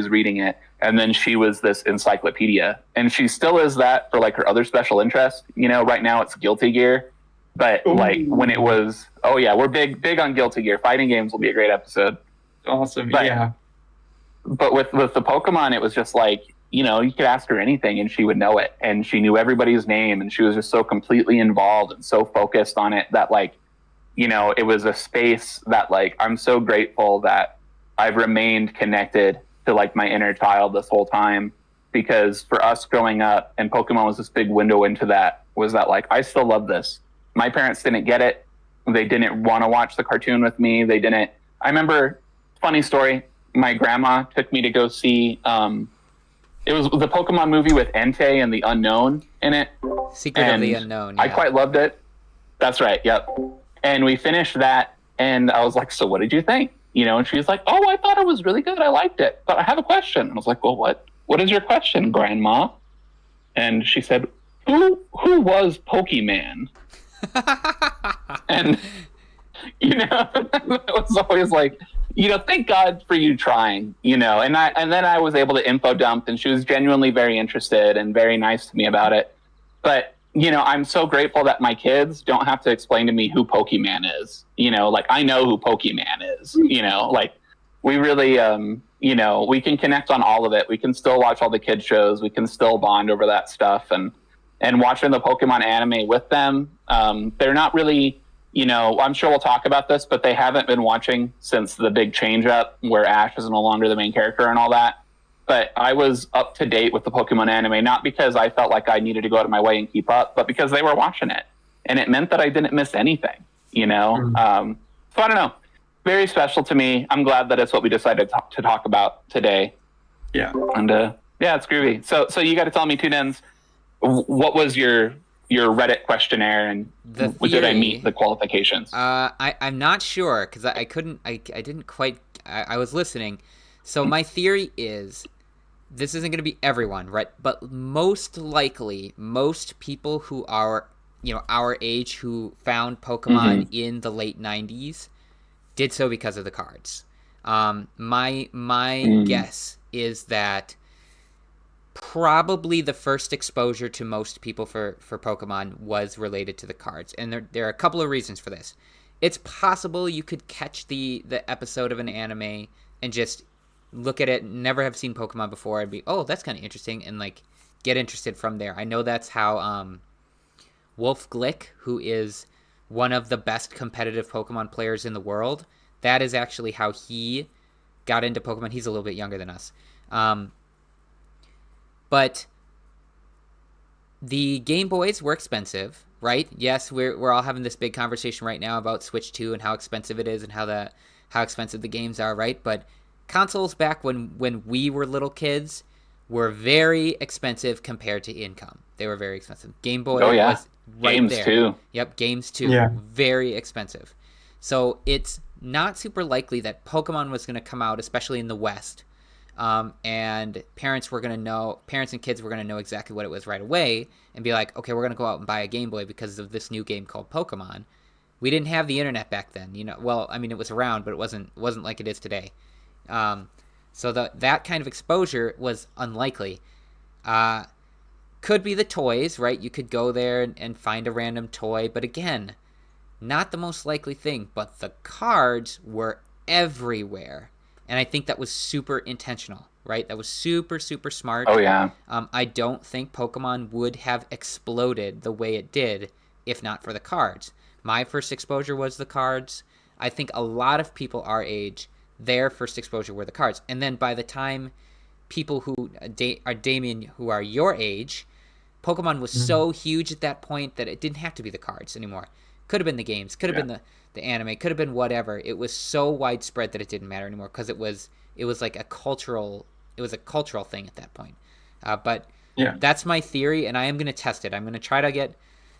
reading it. And then she was this encyclopedia, and she still is that for like her other special interest. Right now it's Guilty Gear. But like when it was, oh yeah, we're big on Guilty Gear. Fighting games will be a great episode. Awesome, but, yeah. But with the Pokemon, it was just like, you could ask her anything and she would know it. And she knew everybody's name, and she was just so completely involved and so focused on it that like, it was a space that like, I'm so grateful that I've remained connected to like my inner child this whole time. Because for us growing up, and Pokemon was this big window into that, was that like, I still love this. My parents didn't get it. They didn't want to watch the cartoon with me. They didn't. I remember, funny story, my grandma took me to go see, it was the Pokemon movie with Entei and the Unknown in it. Secret of the Unknown. Yeah. I quite loved it. That's right, yep. And we finished that, and I was like, so what did you think? And she was like, oh, I thought it was really good. I liked it. But I have a question. And I was like, well, what is your question, Grandma? And she said, who was Pokemon? And it was always like, thank God for you trying, and then I was able to info dump, and she was genuinely very interested and very nice to me about it. But I'm so grateful that my kids don't have to explain to me who Pokemon is. Like I know who Pokemon is. Like we really we can connect on all of it. We can still watch all the kids shows. We can still bond over that stuff, and watching the Pokemon anime with them. They're not really, I'm sure we'll talk about this, but they haven't been watching since the big change up where Ash is no longer the main character and all that. But I was up to date with the Pokemon anime, not because I felt like I needed to go out of my way and keep up, but because they were watching it. and it meant that I didn't miss anything, you know? So I don't know. Very special to me. I'm glad that it's what we decided to talk about today. Yeah. And yeah, it's groovy. So you got to tell me, Two Dens, what was your Reddit questionnaire, and did I meet the qualifications? I'm not sure because I didn't quite. I was listening. So my theory is this isn't going to be everyone, right? But most likely, most people who are, our age who found Pokemon in the late 90s did so because of the cards. My guess is that probably the first exposure to most people for Pokemon was related to the cards. And there are a couple of reasons for this. It's possible you could catch the episode of an anime and just look at it, never have seen Pokemon before, and be, oh, that's kind of interesting, and like get interested from there. I know that's how Wolf Glick, who is one of the best competitive Pokemon players in the world, that is actually how he got into Pokemon. He's a little bit younger than us. But the Game Boys were expensive, right? Yes, we're all having this big conversation right now about Switch 2 and how expensive it is and how expensive the games are, right? But consoles back when we were little kids were very expensive compared to income. They were very expensive. Game Boy was right games there. Too. Yep, games too. Yeah. Very expensive. So it's not super likely that Pokemon was going to come out, especially in the West, and parents and kids were going to know exactly what it was right away and be like, okay, we're going to go out and buy a Game Boy because of this new game called Pokemon. We didn't have the internet back then, Well, I mean, it was around, but it wasn't like it is today. So that kind of exposure was unlikely. Could be the toys, right? You could go there and find a random toy, but again, not the most likely thing. But the cards were everywhere, and I think that was super intentional, right? That was super, super smart. Oh, yeah. I don't think Pokemon would have exploded the way it did if not for the cards. My first exposure was the cards. I think a lot of people our age, their first exposure were the cards. And then by the time people who are Damian, who are your age, Pokemon was so huge at that point that it didn't have to be the cards anymore. Could have been the games, could have been the anime, could have been whatever. It was so widespread that it didn't matter anymore because it was like a cultural thing at that point. But that's my theory, and I am going to test it. I'm going to try to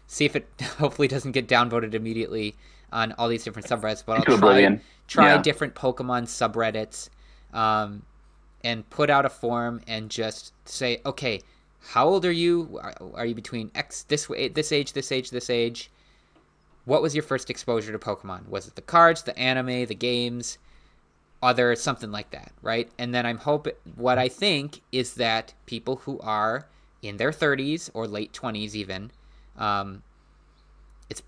see if it hopefully doesn't get downvoted immediately on all these different subreddits, but I'll try different Pokemon subreddits, and put out a forum and just say, okay, how old are you? Are you between this age? What was your first exposure to Pokemon? Was it the cards, the anime, the games, other something like that, right? And then what I think is that people who are in their 30s or late 20s even, it's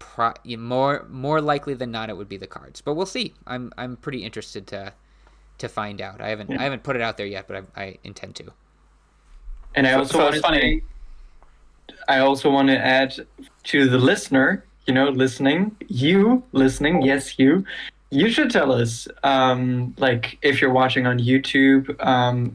more likely than not it would be the cards. But we'll see. I'm pretty interested to find out. I haven't put it out there yet, but I intend to. And I also want to add to the listener, listening, yes, you should tell us, like if you're watching on YouTube,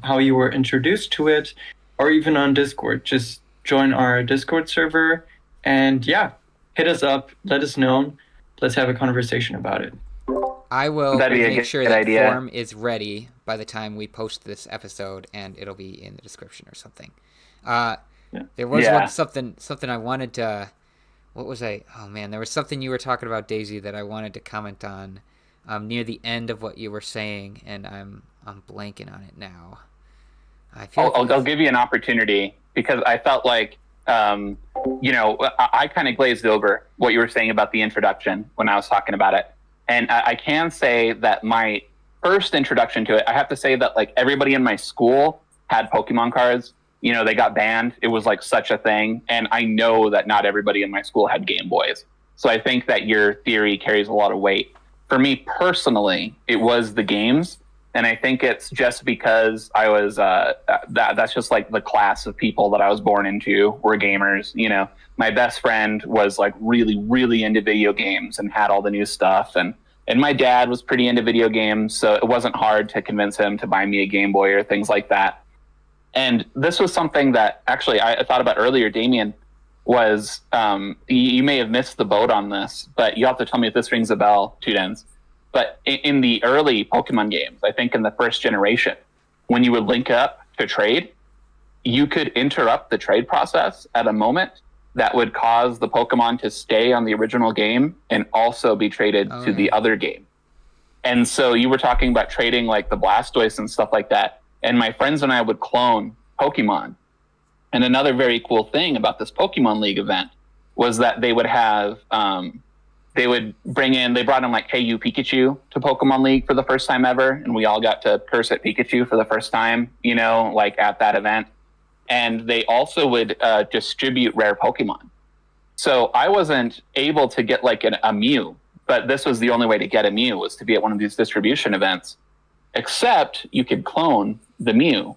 how you were introduced to it, or even on Discord. Just join our Discord server and hit us up, let us know. Let's have a conversation about it. I will make sure that form is ready by the time we post this episode, and it'll be in the description or something. There was something I wanted to. What was I? Oh man, there was something you were talking about, Daisy, that I wanted to comment on near the end of what you were saying, and I'm blanking on it now. I'll give you an opportunity because I felt like I kind of glazed over what you were saying about the introduction when I was talking about it. And I can say that my first introduction to it, I have to say that like everybody in my school had Pokemon cards. They got banned. It was like such a thing. And I know that not everybody in my school had Game Boys. So I think that your theory carries a lot of weight. For me personally, it was the games. And I think it's just because I was, that's just like the class of people that I was born into were gamers. My best friend was like really, really into video games and had all the new stuff. And my dad was pretty into video games. So it wasn't hard to convince him to buy me a Game Boy or things like that. And this was something that actually I thought about earlier, Damian. was you may have missed the boat on this, but you have to tell me if this rings a bell, Tudens. But in the early Pokemon games, I think in the first generation, when you would link up to trade, you could interrupt the trade process at a moment that would cause the Pokemon to stay on the original game and also be traded to the other game. And so you were talking about trading like the Blastoise and stuff like that. And my friends and I would clone Pokemon. And another very cool thing about this Pokemon League event was that they would have, they brought in like Hey You Pikachu to Pokemon League for the first time ever. And we all got to curse at Pikachu for the first time, you know, like at that event. And they also would distribute rare Pokemon. So I wasn't able to get like a Mew, but this was the only way to get a Mew, was to be at one of these distribution events, except you could clone the Mew.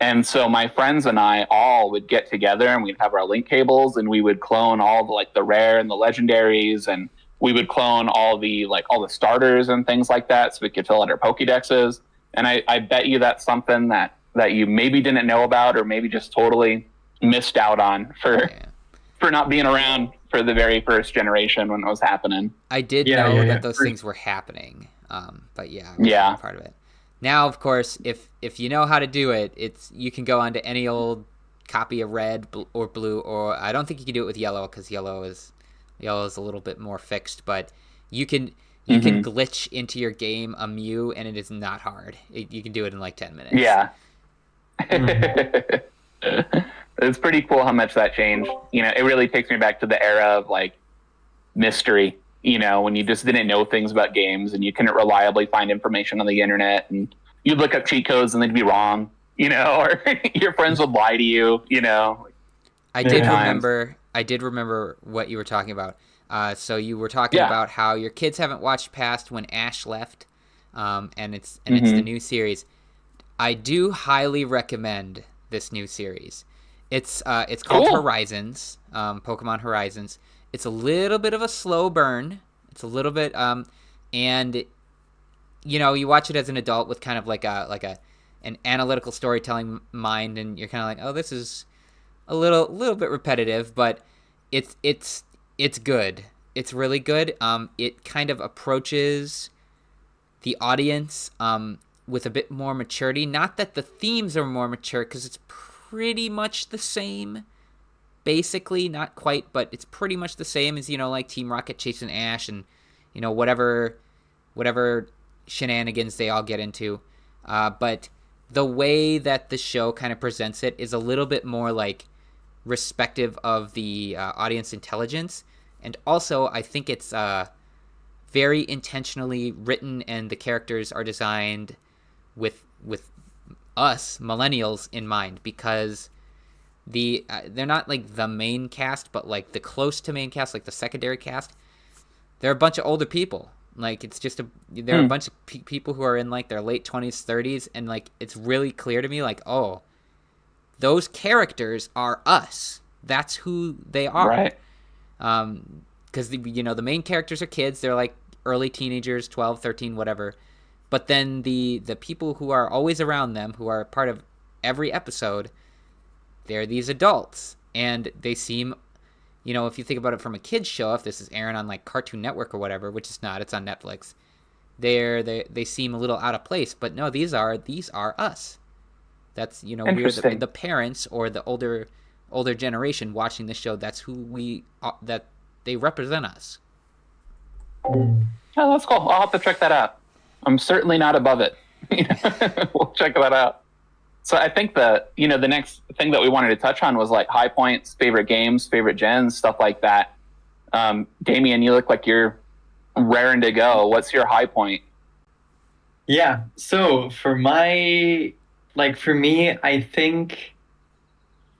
And so my friends and I all would get together and we'd have our link cables and we would clone all the like the rare and the legendaries, and we would clone all the starters and things like that so we could fill out our Pokédexes. And I bet you that's something that you maybe didn't know about, or maybe just totally missed out on for not being around for the very first generation when it was happening. I did know that those things were happening, but I wasn't part of it. Now, of course, if you know how to do it, you can go onto any old copy of Red or Blue, or I don't think you can do it with Yellow, because Yellow is a little bit more fixed, but you can glitch into your game a Mew, and it is not hard. You can do it in like 10 minutes. Yeah. It's pretty cool how much that changed. You know, it really takes me back to the era of like mystery, you know, when you just didn't know things about games and you couldn't reliably find information on the internet, and you'd look up cheat codes and they'd be wrong, you know, or your friends would lie to you, you know. I did remember what you were talking about. So you were talking about how your kids haven't watched past when Ash left, and it's the new series. I do highly recommend this new series. It's called Horizons, Pokemon Horizons. It's a little bit of a slow burn. It's a little bit, and you know, you watch it as an adult with kind of like an analytical storytelling mind, and you're kind of like, oh, this is a little bit repetitive, but it's good. It's really good. It kind of approaches the audience with a bit more maturity. Not that the themes are more mature, because it's pretty much the same. Basically, not quite, but it's pretty much the same as, you know, like Team Rocket chasing Ash, and, you know, whatever shenanigans they all get into. But the way that the show kind of presents it is a little bit more like respective of the audience intelligence, and also I think it's very intentionally written, and the characters are designed with us millennials in mind, because they're not like the main cast, but like the close to main cast, like the secondary cast, they're a bunch of older people. Like, it's just they're a bunch of people who are in like their late 20s, 30s, and like it's really clear to me, like, oh, those characters are us. That's who they are. Right. Because you know, the main characters are kids. They're like early teenagers, 12, 13, whatever. But then the people who are always around them, who are part of every episode, they're these adults, and they seem, you know, if you think about it from a kid's show, if this is airing on like Cartoon Network or whatever, which it's not, it's on Netflix, they seem a little out of place. But no, these are us. That's, you know, we're the parents or the older generation watching the show. That's who that they represent us. Oh, that's cool. I'll have to check that out. I'm certainly not above it. We'll check that out. So I think the next thing that we wanted to touch on was like high points, favorite games, favorite gens, stuff like that. Damian, you look like you're raring to go. What's your high point? Yeah. So for me, I think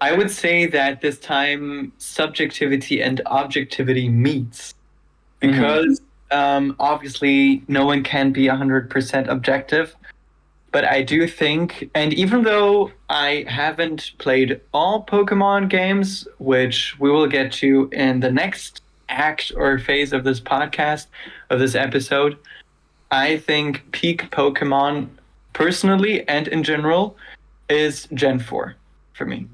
I would say that this time subjectivity and objectivity meets, because obviously no one can be 100% objective. But I do think, and even though I haven't played all Pokemon games, which we will get to in the next act or phase of this podcast, of this episode, I think peak Pokemon, personally and in general, is Gen 4 for me.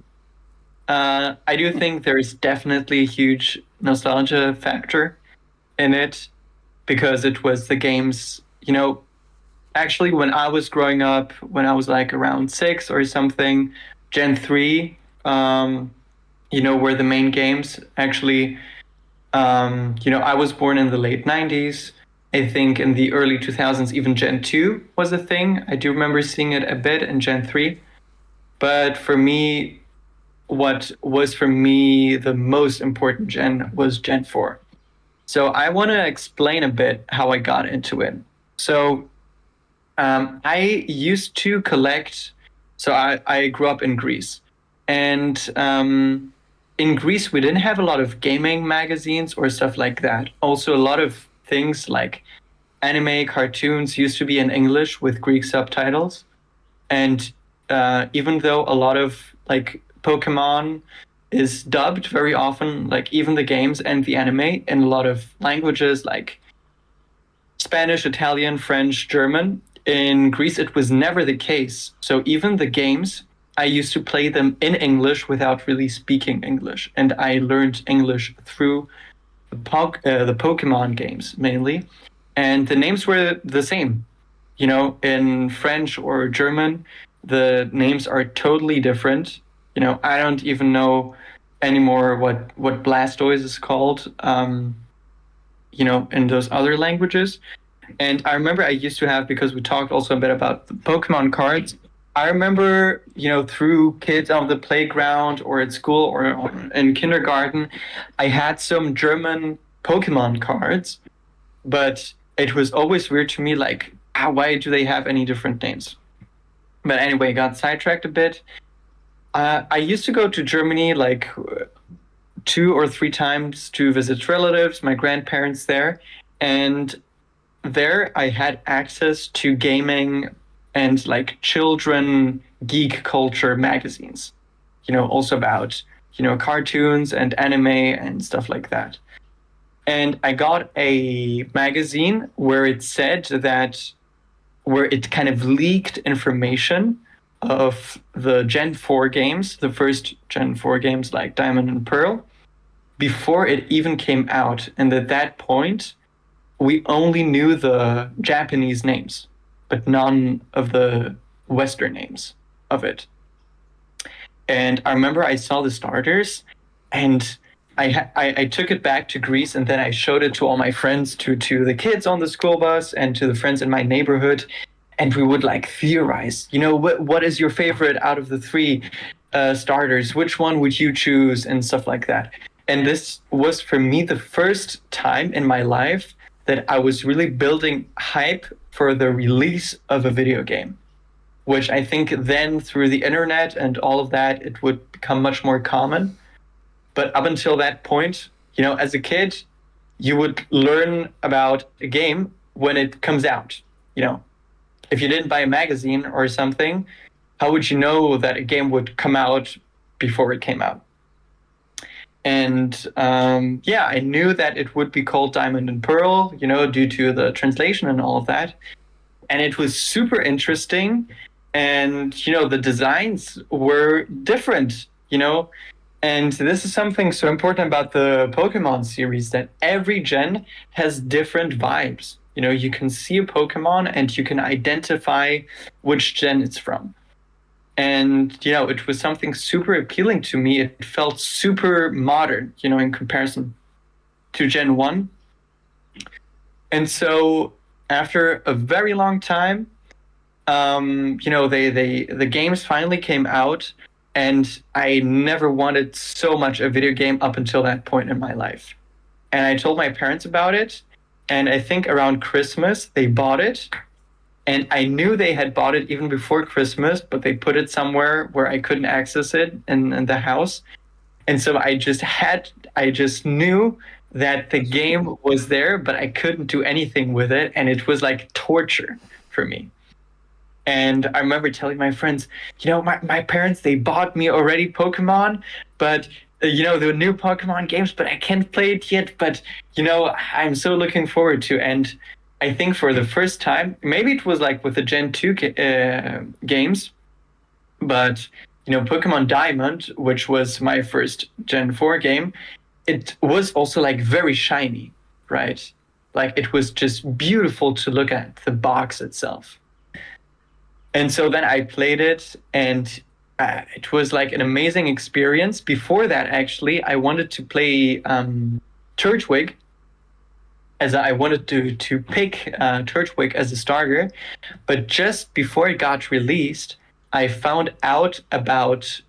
I do think there's definitely a huge nostalgia factor in it because it was the games, actually when I was growing up, when I was like around 6 or something, Gen 3, were the main games. Actually, I was born in the late 90s. I think in the early 2000s, even Gen 2 was a thing. I do remember seeing it a bit in Gen 3. But for me, what was for me the most important gen was Gen 4. So I want to explain a bit how I got into it. So I used to collect, so I grew up in Greece. And in Greece, we didn't have a lot of gaming magazines or stuff like that. Also, a lot of things like anime, cartoons used to be in English with Greek subtitles. And even though a lot of like Pokemon is dubbed very often, like even the games and the anime in a lot of languages like Spanish, Italian, French, German. In Greece, it was never the case. So even the games, I used to play them in English without really speaking English. And I learned English through the Pokemon games mainly. And the names were the same. In French or German, the names are totally different. I don't even know anymore what Blastoise is called, in those other languages. And I remember I used to have, because we talked also a bit about the Pokemon cards. I remember, through kids on the playground or at school or in kindergarten, I had some German Pokemon cards, but it was always weird to me, like, why do they have any different names? But anyway, got sidetracked a bit. I used to go to Germany like 2 or 3 times to visit relatives, my grandparents there. And there I had access to gaming and like children geek culture magazines, also about, cartoons and anime and stuff like that. And I got a magazine where it said that, where it kind of leaked information of the Gen 4 games, the first Gen 4 games like Diamond and Pearl, before it even came out. And at that point, we only knew the Japanese names, but none of the Western names of it. And I remember I saw the starters, and I took it back to Greece, and then I showed it to all my friends, to the kids on the school bus, and to the friends in my neighborhood, and we would like theorize. What is your favorite out of the 3 starters? Which one would you choose, and stuff like that. And this was for me the first time in my life that I was really building hype for the release of a video game, which I think then through the internet and all of that, it would become much more common. But up until that point, as a kid, you would learn about a game when it comes out. If you didn't buy a magazine or something, how would you know that a game would come out before it came out? And I knew that it would be called Diamond and Pearl, due to the translation and all of that. And it was super interesting. And, the designs were different, And this is something so important about the Pokemon series, that every gen has different vibes. You can see a Pokemon and you can identify which gen it's from. And, it was something super appealing to me. It felt super modern, in comparison to Gen 1. And so after a very long time, the games finally came out, and I never wanted so much a video game up until that point in my life. And I told my parents about it, and I think around Christmas they bought it. And I knew they had bought it even before Christmas, but they put it somewhere where I couldn't access it in the house. And so I just knew that the game was there, but I couldn't do anything with it. And it was like torture for me. And I remember telling my friends, my parents, they bought me already Pokemon, but, the new Pokemon games, but I can't play it yet. But, I'm so looking forward to. And I think for the first time, maybe it was like with the Gen 2 games, but Pokemon Diamond, which was my first Gen 4 game, it was also like very shiny, right? Like it was just beautiful to look at, the box itself. And so then I played it, and it was like an amazing experience. Before that, actually, I wanted to play Turtwig, as I wanted to pick Turtwig as a starter. But just before it got released, I found out about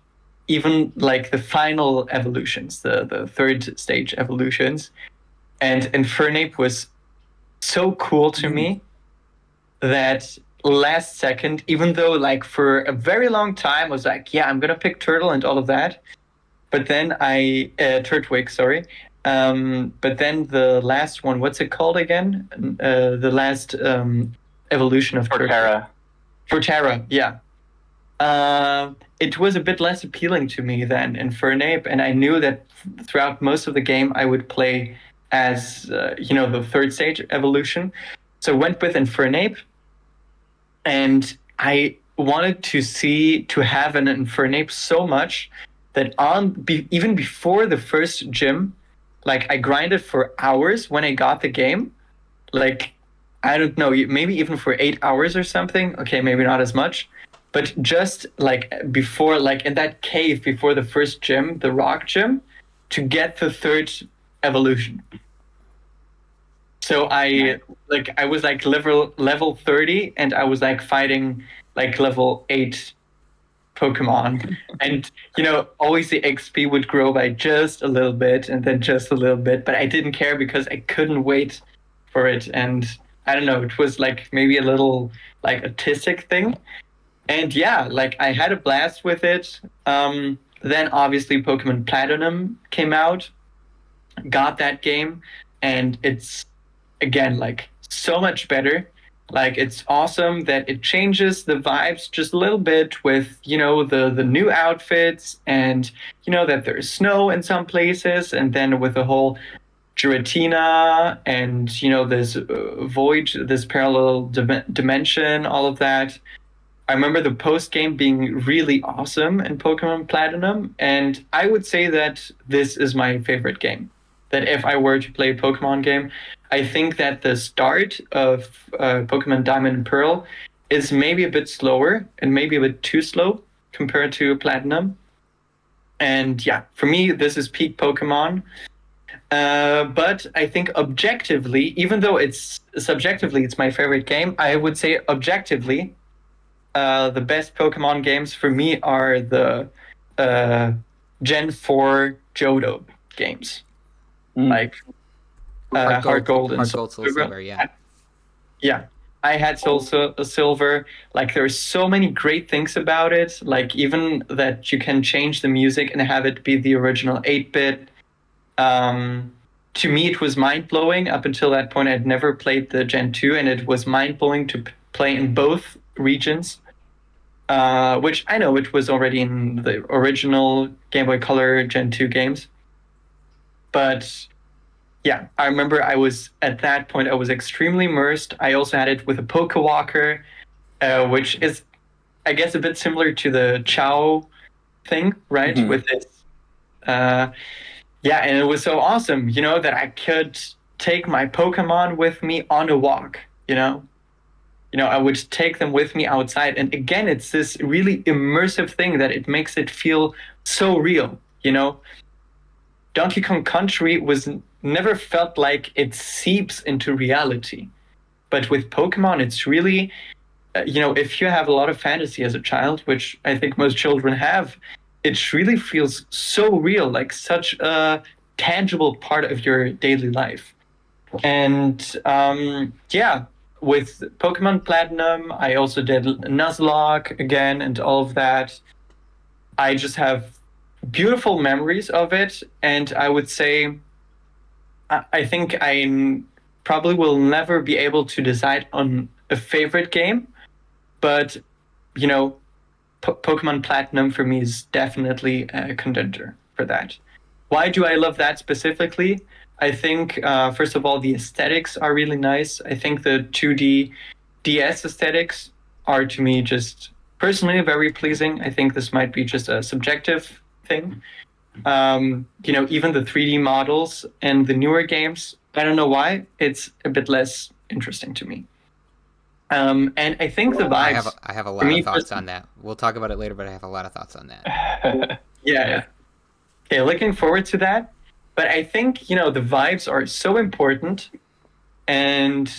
even like the final evolutions, the third stage evolutions. And Infernape was so cool to me that last second, even though like for a very long time I was like, yeah, I'm gonna pick Turtle and all of that. But then Turtwig, sorry. But then the last one, what's it called again? The last evolution of Turtle. Torterra, yeah. It was a bit less appealing to me than Infernape, and I knew that throughout most of the game I would play as the third stage evolution. So I went with Infernape, and I wanted to have an Infernape so much that even before the first gym, like I grinded for hours when I got the game. Like, I don't know, maybe even for 8 hours or something. Okay, maybe not as much. But just like before, like in that cave before the first gym, the rock gym, to get the third evolution. So I was like level 30, and I was like fighting like level 8 Pokemon. And always the XP would grow by just a little bit and then just a little bit, but I didn't care because I couldn't wait for it. And I don't know, it was like maybe a little like autistic thing. And yeah, like I had a blast with it. Then obviously Pokemon Platinum came out, got that game, and it's again like so much better. Like it's awesome that it changes the vibes just a little bit with the new outfits, and that there's snow in some places, and then with the whole Giratina and this void, this parallel dimension, all of that. I remember the post game being really awesome in Pokemon Platinum, and I would say that this is my favorite game. That if I were to play a Pokemon game, I think that the start of Pokemon Diamond and Pearl is maybe a bit slower and maybe a bit too slow compared to Platinum. And yeah, for me, this is peak Pokemon. But I think objectively, even though it's my favorite game, I would say objectively, the best Pokemon games for me are the Gen 4 Johto games. Like Heart Gold and Soul Silver. Yeah. Yeah. I had Soul Silver. Like there's so many great things about it. Like even that you can change the music and have it be the original 8-bit. To me, it was mind-blowing. Up until that point, I'd never played the Gen 2, and it was mind-blowing to play in both regions. Which I know it was already in the original Game Boy Color Gen 2 games. But yeah, I remember at that point, I was extremely immersed. I also had it with a Pokewalker, which is, I guess, a bit similar to the Chow thing, right? Mm-hmm. With this. Yeah, and it was so awesome, that I could take my Pokemon with me on a walk, I would take them with me outside. And again, it's this really immersive thing that it makes it feel so real, Donkey Kong Country never felt like it seeps into reality. But with Pokemon, it's really, if you have a lot of fantasy as a child, which I think most children have, it really feels so real, like such a tangible part of your daily life. And yeah, with Pokemon Platinum, I also did Nuzlocke again and all of that. I just have beautiful memories of it. And I would say, I think I probably will never be able to decide on a favorite game. But, Pokemon Platinum for me is definitely a contender for that. Why do I love that specifically? I think, first of all, the aesthetics are really nice. I think the 2D DS aesthetics are, to me, just personally very pleasing. I think this might be just a subjective thing. Even the 3D models in the newer games, I don't know why, it's a bit less interesting to me. And I think the vibes. I have a lot of thoughts on that. We'll talk about it later, but I have a lot of thoughts on that. Yeah. Okay, looking forward to that. But I think, the vibes are so important. And,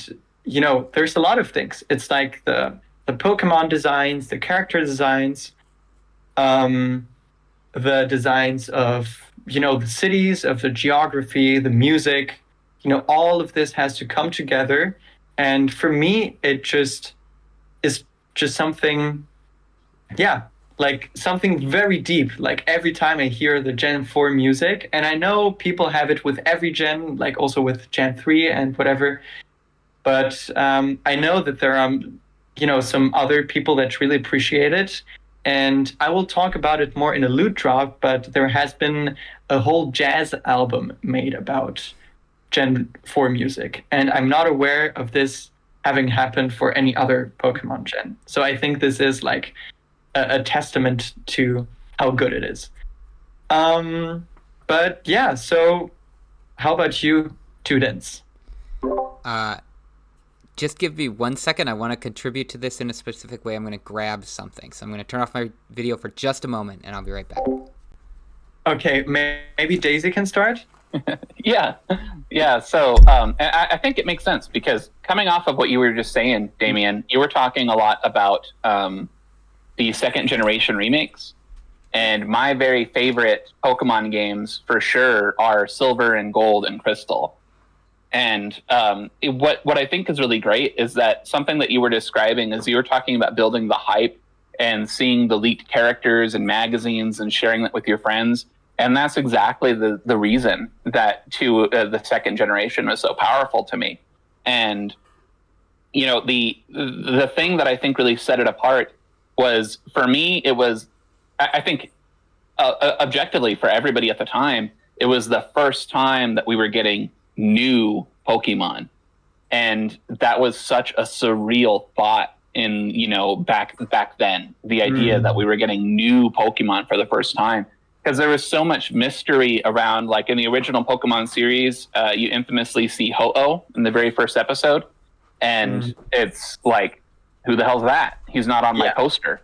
there's a lot of things. It's like the Pokemon designs, the character designs, the designs of, the cities, of the geography, the music, all of this has to come together. And for me, it just is just something, like something very deep. Like every time I hear the Gen 4 music, and I know people have it with every gen, like also with Gen 3 and whatever. But I know that there are, some other people that really appreciate it. And I will talk about it more in a loot drop, but there has been a whole jazz album made about Gen 4 music. And I'm not aware of this having happened for any other Pokemon gen. So I think this is like a testament to how good it is. But yeah, so how about you, Tudens? Just give me 1 second. I want to contribute to this in a specific way. I'm going to grab something. So I'm going to turn off my video for just a moment, and I'll be right back. Okay, maybe Daisy can start? Yeah. So I think it makes sense because coming off of what you were just saying, Damian, you were talking a lot about the second generation remakes. And my very favorite Pokemon games for sure are Silver and Gold and Crystal. And what I think is really great is that something that you were describing is you were talking about building the hype and seeing the leaked characters and magazines and sharing that with your friends. And that's exactly the reason that the second generation was so powerful to me. And, the thing that I think really set it apart was, for me, it was, I think, objectively for everybody at the time, it was the first time that we were getting new Pokemon. And that was such a surreal thought in, back then, the idea that we were getting new Pokemon for the first time. Because there was so much mystery around, like in the original Pokemon series, you infamously see Ho-Oh in the very first episode. And it's like, who the hell's that? He's not on my poster,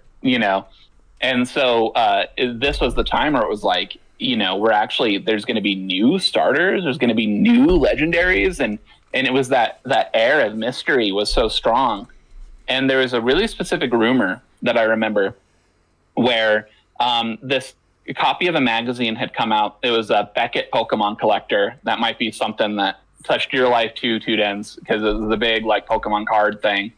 And so this was the time where it was like, there's going to be new starters, there's going to be new legendaries. And it was that air of mystery was so strong. And there was a really specific rumor that I remember where this copy of a magazine had come out. It was a Beckett Pokemon Collector. That might be something that touched your life too, Tudens, because it was the big like Pokemon card thing.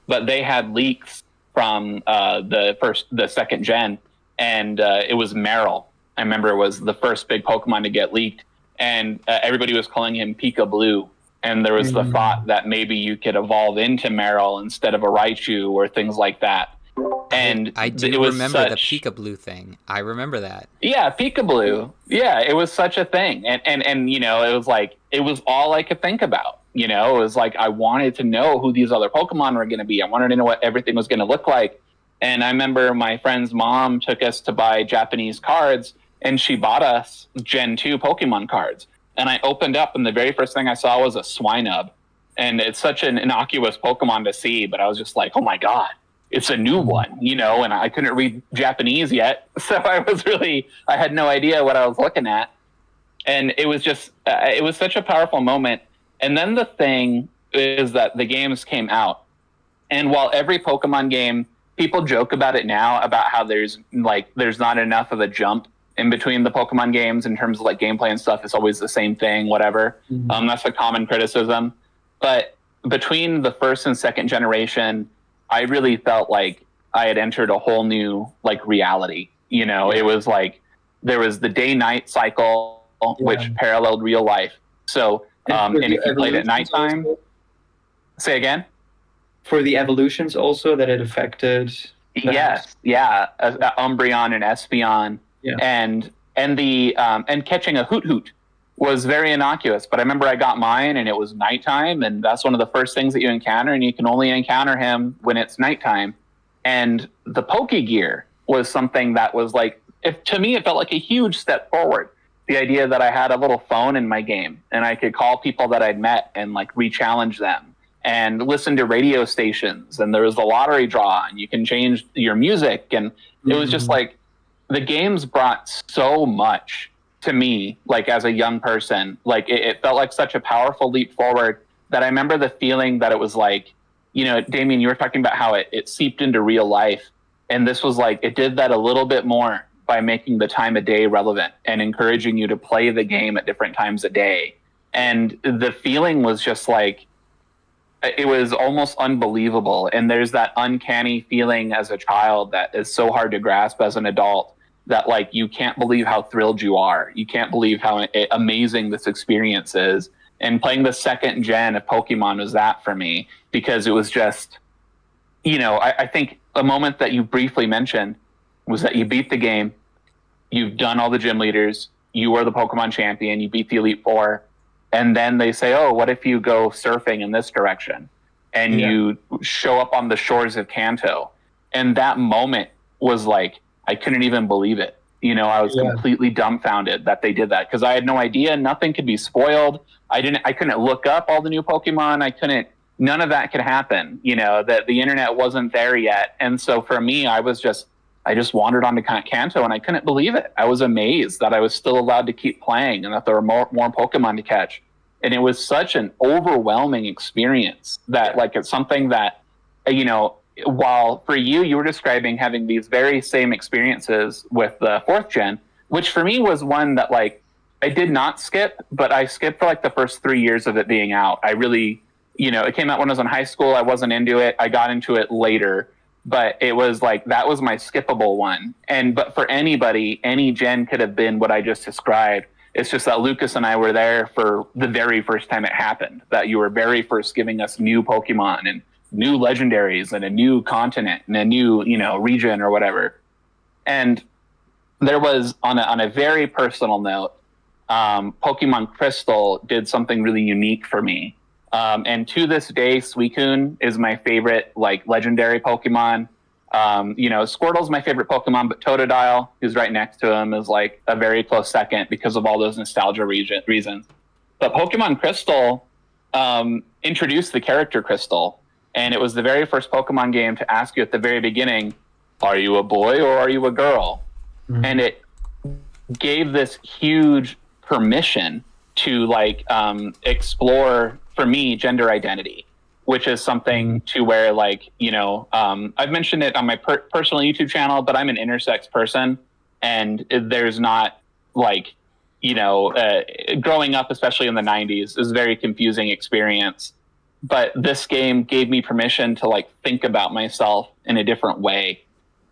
But they had leaks from the second gen, and it was Meryl. I remember it was the first big Pokemon to get leaked, and everybody was calling him Pika Blue. And there was the thought that maybe you could evolve into Meryl instead of a Raichu or things like that. And I do remember the Pika Blue thing. I remember that. Yeah, Pika Blue. Yeah, it was such a thing. And it was like, it was all I could think about. It was like I wanted to know who these other Pokemon were going to be. I wanted to know what everything was going to look like. And I remember my friend's mom took us to buy Japanese cards, and she bought us Gen 2 Pokemon cards. And I opened up, and the very first thing I saw was a Swinub. And it's such an innocuous Pokemon to see, but I was just like, oh my God, it's a new one, and I couldn't read Japanese yet. So I had no idea what I was looking at. And it was just, it was such a powerful moment. And then the thing is that the games came out. And while every Pokemon game, people joke about it now, about how there's not enough of a jump in between the Pokemon games in terms of like gameplay and stuff. It's always the same thing, whatever. That's a common criticism. But between the first and second generation, I really felt like I had entered a whole new like reality. It was like there was the day-night cycle, which paralleled real life. So, and if you played at nighttime, say again. For the evolutions also that it affected. Yes, Umbreon and Espeon, and catching a Hoot was very innocuous. But I remember I got mine, and it was nighttime, and that's one of the first things that you encounter, and you can only encounter him when it's nighttime. And the Pokegear was something that was like, to me, it felt like a huge step forward. The idea that I had a little phone in my game and I could call people that I'd met and like re-challenge them and listen to radio stations. And there was the lottery draw and you can change your music. And it was just like, the games brought so much to me, like as a young person. Like it felt like such a powerful leap forward that I remember the feeling that it was like, you know, Damian, you were talking about how it seeped into real life. And this was like, it did that a little bit more by making the time of day relevant and encouraging you to play the game at different times a day. And the feeling was just like, it was almost unbelievable. And there's that uncanny feeling as a child that is so hard to grasp as an adult, that like, you can't believe how thrilled you are. You can't believe how amazing this experience is. And playing the second gen of Pokemon was that for me, because it was just, you know, I think a moment that you briefly mentioned was that you beat the game, you've done all the gym leaders, you are the Pokemon champion, you beat the Elite Four, and then they say, oh, what if you go surfing in this direction? And you show up on the shores of Kanto. And that moment was like, I couldn't even believe it. You know, I was completely dumbfounded that they did that, because I had no idea. Nothing could be spoiled. I couldn't look up all the new Pokemon. None of that could happen. You know, that the internet wasn't there yet. And so for me, I just wandered onto Kanto and I couldn't believe it. I was amazed that I was still allowed to keep playing and that there were more Pokemon to catch. And it was such an overwhelming experience that like, it's something that, you know, while for you were describing having these very same experiences with the fourth gen, which for me was one that like, I did not skip, but I skipped for like the first 3 years of it being out. I really, you know, it came out when I was in high school. I wasn't into it. I got into it later. But it was like, that was my skippable one. But for anybody, any gen could have been what I just described. It's just that Lucas and I were there for the very first time it happened, that you were very first giving us new Pokemon and new legendaries and a new continent and a new, you know, region or whatever. And there was, on a very personal note, Pokemon Crystal did something really unique for me. And to this day, Suicune is my favorite, like, legendary Pokemon. You know, Squirtle's my favorite Pokemon, but Totodile, who's right next to him, is like a very close second because of all those nostalgia reasons. But Pokemon Crystal introduced the character Crystal, and it was the very first Pokemon game to ask you at the very beginning, are you a boy or are you a girl? Mm-hmm. And it gave this huge permission to like explore, for me, gender identity, which is something to where, like, you know, I've mentioned it on my personal YouTube channel, but I'm an intersex person, and there's not, like, you know, growing up, especially in the 90s, is a very confusing experience. But this game gave me permission to, like, think about myself in a different way.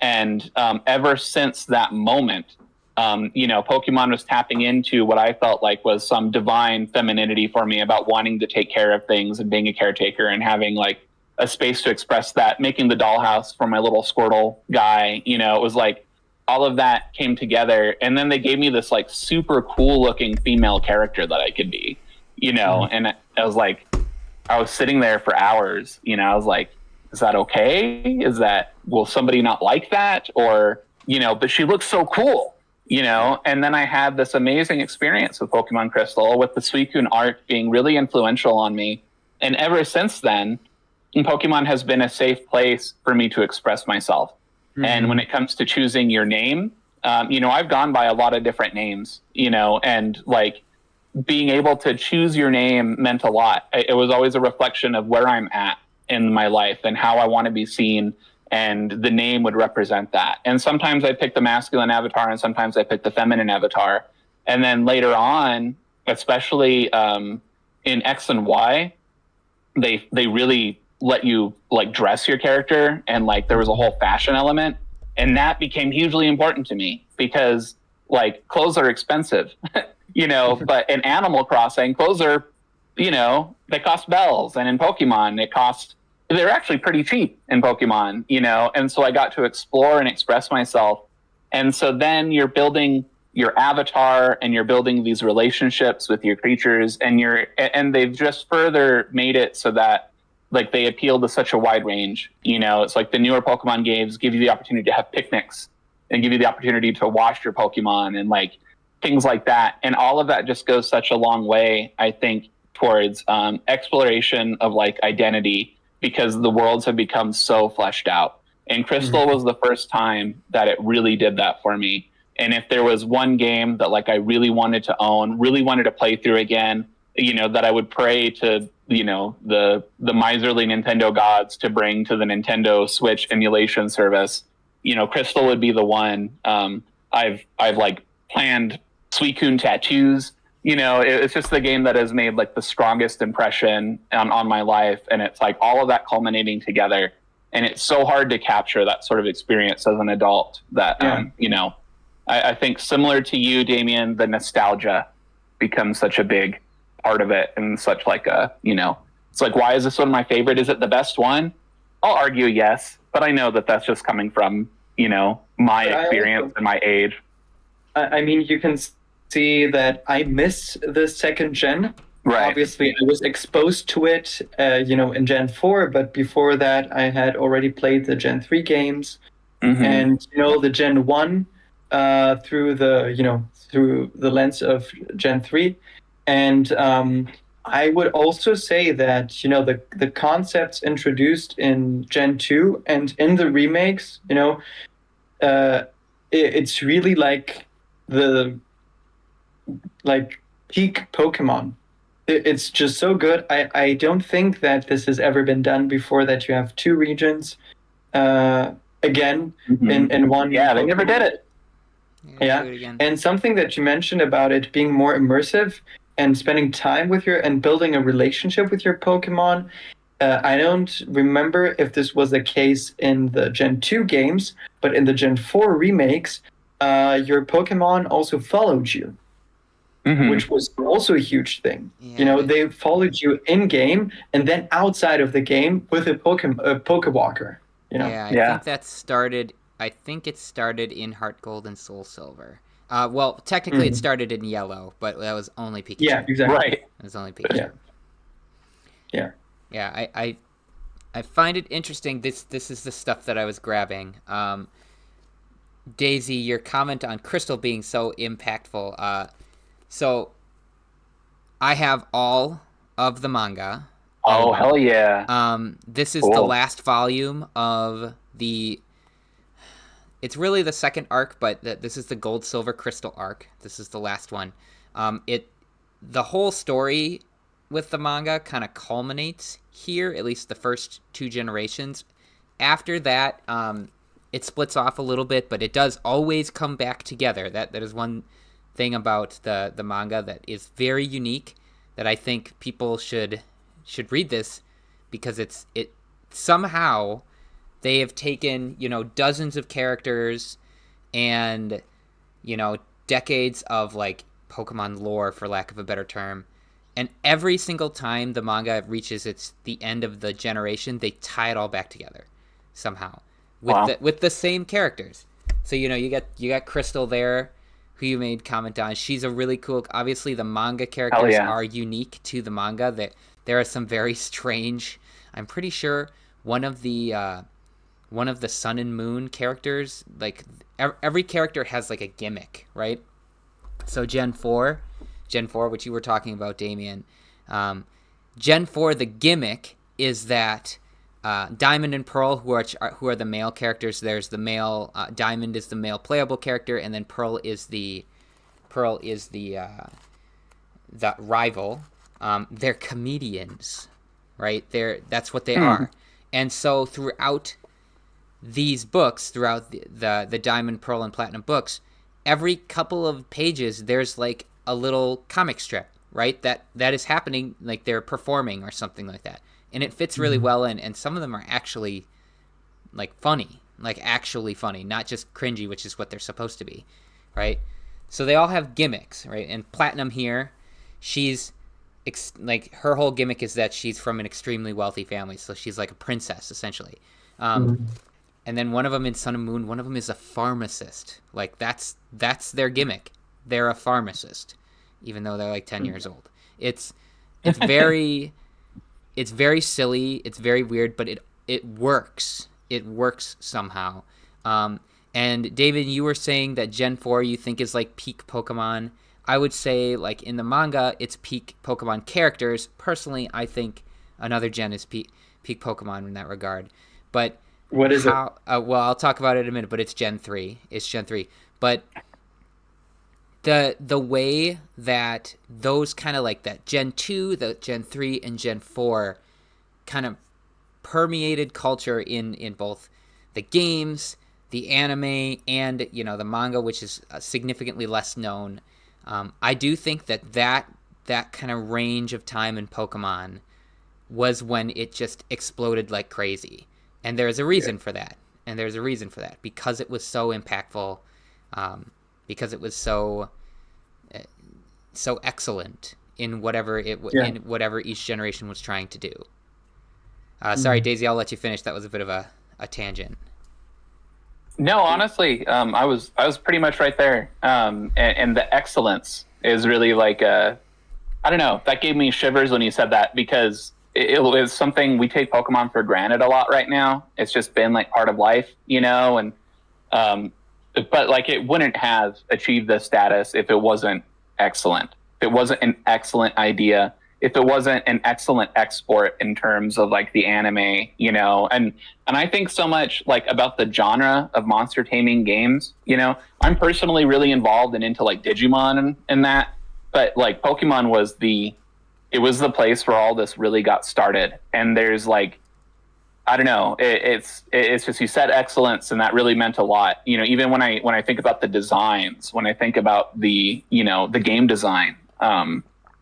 And ever since that moment, you know, Pokemon was tapping into what I felt like was some divine femininity for me about wanting to take care of things and being a caretaker and having like a space to express that, making the dollhouse for my little Squirtle guy. You know, it was like all of that came together. And then they gave me this like super cool looking female character that I could be, you know, and I was like, I was sitting there for hours, you know, I was like, is that okay? Will somebody not like that? Or, you know, but she looks so cool. You know, and then I had this amazing experience with Pokemon Crystal, with the Suicune art being really influential on me. And ever since then, Pokemon has been a safe place for me to express myself. Mm-hmm. And when it comes to choosing your name, you know, I've gone by a lot of different names, you know, and like being able to choose your name meant a lot. It was always a reflection of where I'm at in my life and how I want to be seen. And the name would represent that. And sometimes I pick the masculine avatar and sometimes I pick the feminine avatar. And then later on, especially in X and Y, they really let you like dress your character, and like there was a whole fashion element. And that became hugely important to me because like clothes are expensive, you know, but in Animal Crossing, clothes are, you know, they cost bells. And in Pokemon, they're actually pretty cheap in Pokemon, you know? And so I got to explore and express myself. And so then you're building your avatar and you're building these relationships with your creatures, and they've just further made it so that like they appeal to such a wide range. It's like the newer Pokemon games give you the opportunity to have picnics and give you the opportunity to wash your Pokemon and like things like that. And all of that just goes such a long way, I think, towards exploration of like identity, because the worlds have become so fleshed out. And Crystal was the first time that it really did that for me. And if there was one game that like I really wanted to own, really wanted to play through again, that I would pray to, the miserly Nintendo gods to bring to the Nintendo Switch emulation service, Crystal would be the one. I've like planned Suicune tattoos. It's just the game that has made like the strongest impression on my life, and it's like all of that culminating together. And it's so hard to capture that sort of experience as an adult that, I think similar to you, Damian, the nostalgia becomes such a big part of it, and such like it's like, why is this one my favorite? Is it the best one? I'll argue yes, but I know that that's just coming from, my experience and my age. I mean, you can see that I miss the second gen. Right. Obviously, I was exposed to it, in Gen 4, but before that, I had already played the Gen 3 games, and the Gen 1 through the lens of Gen 3, and I would also say that the concepts introduced in Gen 2 and in the remakes, it's really like the peak Pokemon. It's just so good. I don't think that this has ever been done before, that you have two regions again in one. Yeah, they never did it. Yeah. And something that you mentioned about it being more immersive and spending time with and building a relationship with your Pokemon. I don't remember if this was the case in the Gen 2 games, but in the Gen 4 remakes, your Pokemon also followed you. Which was also a huge thing. Yeah. They followed you in game and then outside of the game with a Pokewalker. I think it started in Heart Gold and Soul Silver. Well, technically it started in Yellow, but that was only Pikachu. Yeah, exactly. Right. It was only Pikachu. Yeah. Yeah, I find it interesting. This is the stuff that I was grabbing. Daisy, your comment on Crystal being so impactful. So, I have all of the manga. Oh, hell yeah. This is the last volume of the... It's really the second arc, but this is the Gold, Silver, Crystal arc. This is the last one. The whole story with the manga kind of culminates here, at least the first two generations. After that, it splits off a little bit, but it does always come back together. That is one thing about the manga that is very unique, that I think people should read this, because it somehow they have taken dozens of characters and decades of like Pokemon lore, for lack of a better term, and every single time the manga reaches the end of the generation, they tie it all back together somehow with the same characters. So you got Crystal there, who you made comment on. She's a really cool... Obviously, the manga characters are unique to the manga. That there are some very strange... I'm pretty sure one of the Sun and Moon characters, like every character has like a gimmick, right? So Gen 4, which you were talking about, Damian. Gen 4, the gimmick is that Diamond and Pearl, who are the male characters. There's the male Diamond is the male playable character, and then Pearl is the rival. They're comedians, right? That's what they are. And so throughout these books, throughout the Diamond, Pearl, and Platinum books, every couple of pages there's like a little comic strip, right? That is happening, like they're performing or something like that. And it fits really well in, and some of them are actually like funny, not just cringy, which is what they're supposed to be, right? So they all have gimmicks, right? And Platinum here, she's like, her whole gimmick is that she's from an extremely wealthy family, so she's like a princess essentially. And then one of them in Sun and Moon, one of them is a pharmacist. Like that's their gimmick. They're a pharmacist, even though they're like 10 years old. It's very it's very silly, it's very weird, but it works. It works somehow. And David, you were saying that Gen 4 you think is like peak Pokemon. I would say, like, in the manga, it's peak Pokemon characters. Personally, I think another gen is peak Pokemon in that regard. But what is it? Well, I'll talk about it in a minute, but it's Gen 3. It's Gen 3. But the way that those kind of like that Gen 2, the Gen 3, and Gen 4 kind of permeated culture in both the games, the anime, and, you know, the manga, which is significantly less known. I do think that kind of range of time in Pokemon was when it just exploded like crazy. And there's a reason for that. And there's a reason for that. Because it was so impactful. Because it was so excellent in whatever in whatever each generation was trying to do. Sorry, Daisy, I'll let you finish. That was a bit of a tangent. No, honestly, I was pretty much right there. And the excellence is really like I don't know. That gave me shivers when you said that, because it was something we take Pokemon for granted a lot right now. It's just been like part of life, you know. And but like it wouldn't have achieved this status if it wasn't excellent. If it wasn't an excellent idea. If it wasn't an excellent export in terms of like the anime, you know. And I think so much like about the genre of monster taming games, you know. I'm personally really involved and into like Digimon and that, but like Pokemon was the place where all this really got started. And there's like, I don't know, it's just, you said excellence, and that really meant a lot, you know. Even when I think about the designs, when I think about the, you know, the game design,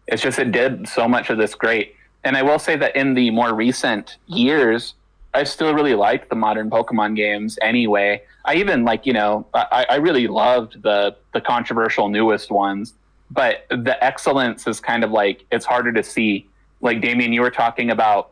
it's just, it did so much of this great. And I will say that in the more recent years, I still really liked the modern Pokemon games anyway. I even like, you know, I really loved the controversial newest ones, but the excellence is kind of like, it's harder to see. Like, Damian, you were talking about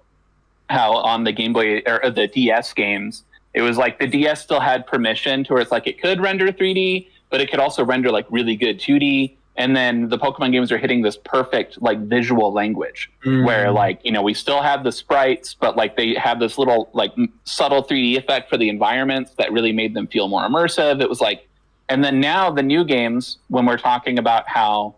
how on the Game Boy or the DS games, it was like the DS still had permission to where it's like it could render 3D, but it could also render like really good 2D. And then the Pokemon games are hitting this perfect like visual language where like, you know, we still have the sprites, but like they have this little like subtle 3D effect for the environments that really made them feel more immersive. It was like, and then now the new games, when we're talking about how,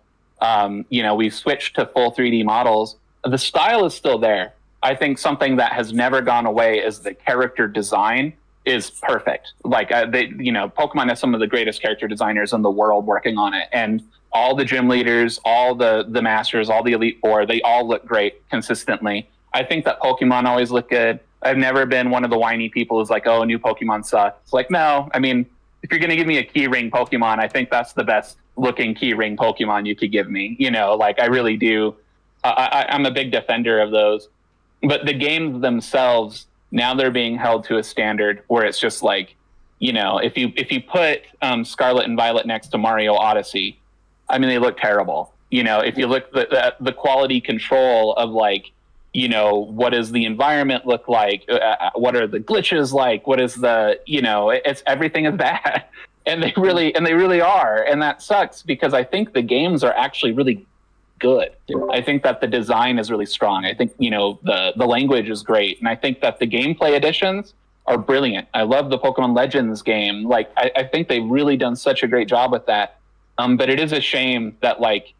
you know, we've switched to full 3D models, the style is still there. I think something that has never gone away is the character design is perfect. Like they, you know, Pokemon has some of the greatest character designers in the world working on it. And all the gym leaders, all the masters, all the Elite Four, they all look great consistently. I think that Pokemon always look good. I've never been one of the whiny people who's like, oh, new Pokemon suck. It's like, no, I mean, if you're going to give me a key ring Pokemon, I think that's the best looking key ring Pokemon you could give me. You know, like I really do. I'm a big defender of those. But the games themselves, now they're being held to a standard where it's just like, you know, if you put Scarlet and Violet next to Mario Odyssey, I mean, they look terrible. You know, if you look at the quality control of like, you know, what does the environment look like? What are the glitches like? What is the, you know, it's everything is bad. And they really are. And that sucks because I think the games are actually really good. I think that the design is really strong. I think, you know, the language is great. And I think that the gameplay additions are brilliant. I love the Pokemon Legends game. Like, I think they've really done such a great job with that. But it is a shame that, like,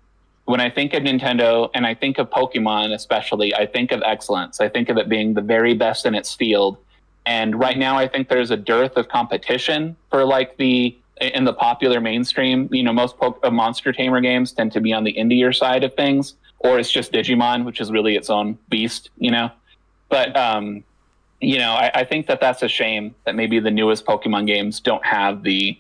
when I think of Nintendo and I think of Pokemon especially, I think of excellence. I think of it being the very best in its field. And right now I think there's a dearth of competition for, like, in the popular mainstream. You know, most monster tamer games tend to be on the indier side of things, or it's just Digimon, which is really its own beast, you know. But, you know, I think that that's a shame that maybe the newest Pokemon games don't have the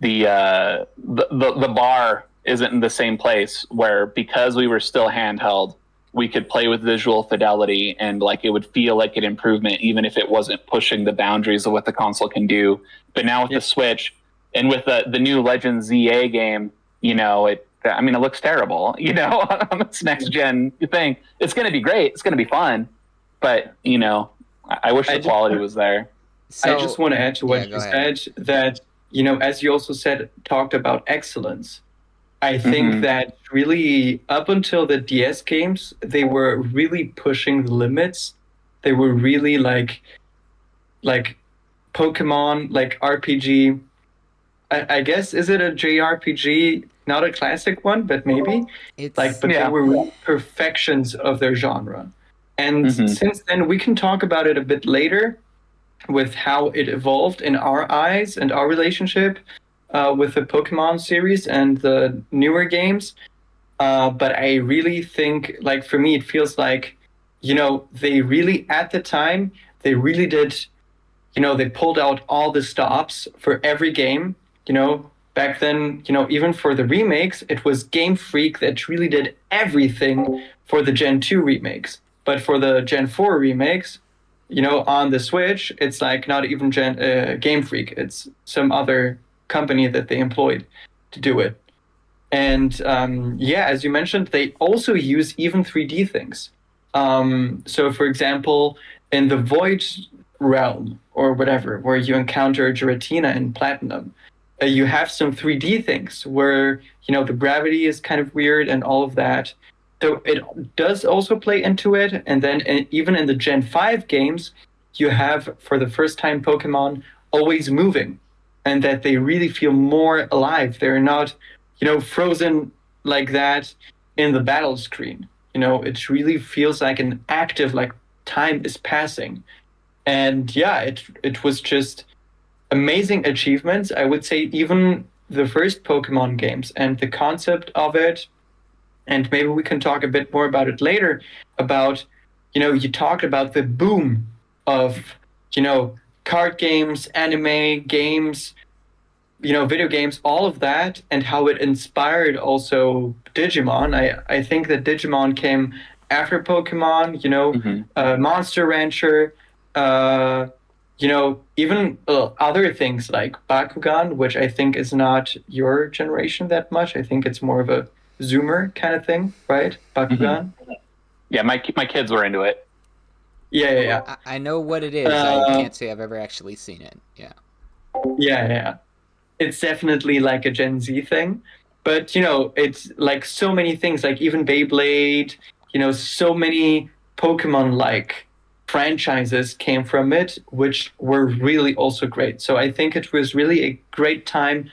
bar isn't in the same place where, because we were still handheld, we could play with visual fidelity and like it would feel like an improvement even if it wasn't pushing the boundaries of what the console can do. But now with the Switch and with the new Legends ZA game, you know, it looks terrible, you know, on this next gen thing. It's going to be great. It's going to be fun. But, you know, I wish the quality was there. So, I just want to add to what you said that, you know, as you also talked about excellence. I think that really up until the DS games, they were really pushing the limits. They were really like Pokemon, like RPG. I guess is it a JRPG? Not a classic one, but maybe. It's But they Yeah. were perfections of their genre. And since then, we can talk about it a bit later with how it evolved in our eyes and our relationship with the Pokemon series and the newer games. But I really think, like, for me, it feels like, they really, at the time, they really did, they pulled out all the stops for every game. Back then, even for the remakes, it was Game Freak that really did everything for the Gen 2 remakes. But for the Gen 4 remakes, on the Switch, it's like not even Game Freak. It's some other company that they employed to do it. And yeah, as you mentioned, they also use even 3D things. So, for example, in the Void realm or whatever, where you encounter Giratina in Platinum, you have some 3D things where, the gravity is kind of weird and all of that. So it does also play into it. And then even in the Gen 5 games, you have, for the first time, Pokemon always moving and that they really feel more alive. They're not, frozen like that in the battle screen. It really feels like an active, like time is passing. And yeah, it was just amazing achievements. I would say even the first Pokemon games and the concept of it, and maybe we can talk a bit more about it later, about, you talked about the boom of, card games, anime, games, video games, all of that, and how it inspired also Digimon. I think that Digimon came after Pokemon, Monster Rancher, even other things like Bakugan, which I think is not your generation that much. I think it's more of a Zoomer kind of thing, right? Bakugan. Yeah, my kids were into it. Yeah. I know what it is. I can't say I've ever actually seen it. Yeah. Yeah. It's definitely like a Gen Z thing. But, it's like so many things, like even Beyblade, so many Pokemon-like franchises came from it, which were really also great. So I think it was really a great time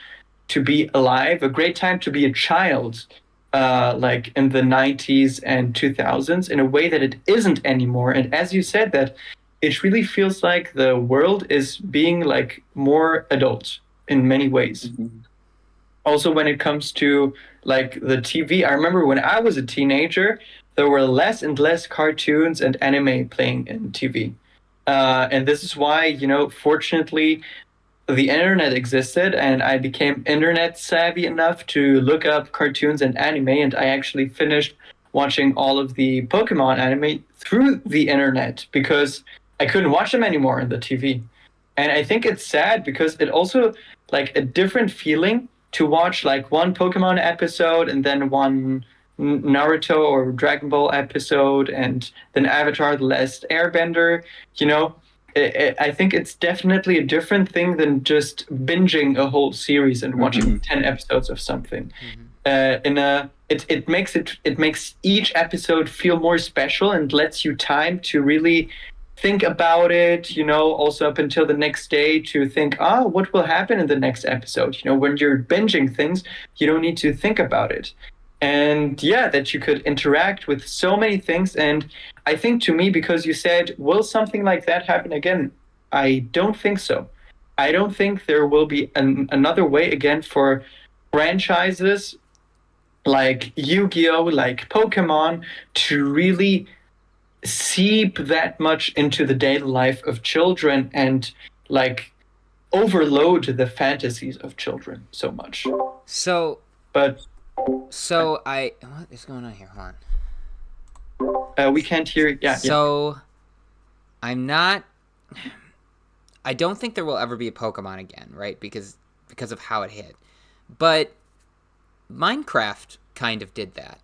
to be alive, a great time to be a child, like in the 90s and 2000s, in a way that it isn't anymore. And as you said, that it really feels like the world is being like more adult in many ways. Also, when it comes to like the TV, I remember when I was a teenager, there were less and less cartoons and anime playing in TV. And this is why, fortunately, the internet existed and I became internet savvy enough to look up cartoons and anime. And I actually finished watching all of the Pokemon anime through the internet because I couldn't watch them anymore on the TV. And I think it's sad because it also like a different feeling to watch like one Pokemon episode and then one Naruto or Dragon Ball episode and then Avatar: The Last Airbender. I think it's definitely a different thing than just binging a whole series and watching 10 episodes of something. It makes each episode feel more special and lets you time to really think about it, also up until the next day to think, what will happen in the next episode? When you're binging things, you don't need to think about it. And yeah, that you could interact with so many things. And I think to me, because you said, will something like that happen again? I don't think so. I don't think there will be another way again for franchises like Yu-Gi-Oh, like Pokemon, to really seep that much into the daily life of children and like overload the fantasies of children so much. So what is going on here? Hold on. We can't hear it. Yeah. So I don't think there will ever be a Pokemon again, right? Because of how it hit. But Minecraft kind of did that.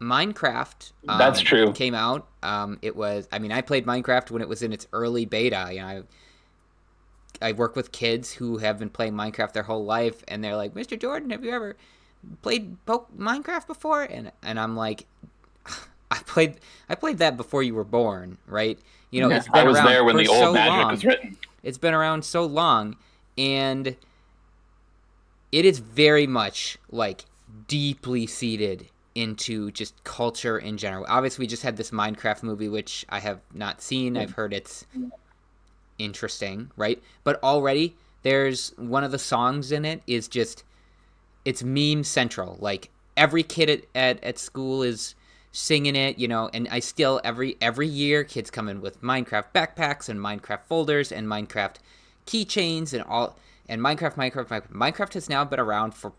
Minecraft That's true. Came out. I played Minecraft when it was in its early beta. I work with kids who have been playing Minecraft their whole life, and they're like, Mr. Jordan, have you ever played Minecraft before?" And I'm like, I played that before you were born, right? You know, Yeah. it's been I was around there when for the old so magic long. was written. It's been around so long, and it is very much like deeply seated into just culture in general. Obviously, we just had this Minecraft movie, which I have not seen. I've heard it's interesting, right? But already there's one of the songs in it is just, it's meme central. Like every kid at school is singing it, you know, and I still every year kids come in with Minecraft backpacks and Minecraft folders and Minecraft keychains and all, and Minecraft has now been around for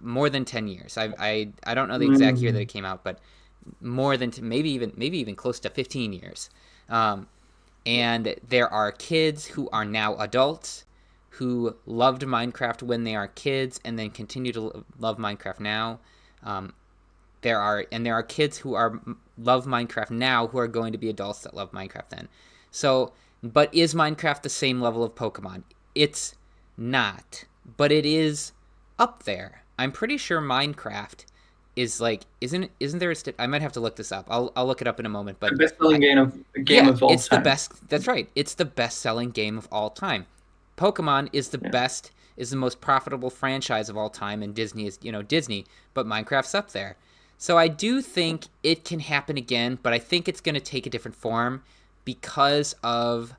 more than 10 years. I don't know the exact year that it came out, but more than maybe even close to 15 years. And there are kids who are now adults who loved Minecraft when they are kids and then continue to love Minecraft now. There are kids who love Minecraft now who are going to be adults that love Minecraft then. So, but is Minecraft the same level of Pokemon? It's not, but it is up there. I'm pretty sure Minecraft is like, isn't there I might have to look this up. I'll look it up in a moment, but The best-selling game of all it's time. the best. That's right. It's the best-selling game of all time. Pokemon is the most profitable franchise of all time, and Disney is, Disney, but Minecraft's up there. So I do think it can happen again, but I think it's going to take a different form because of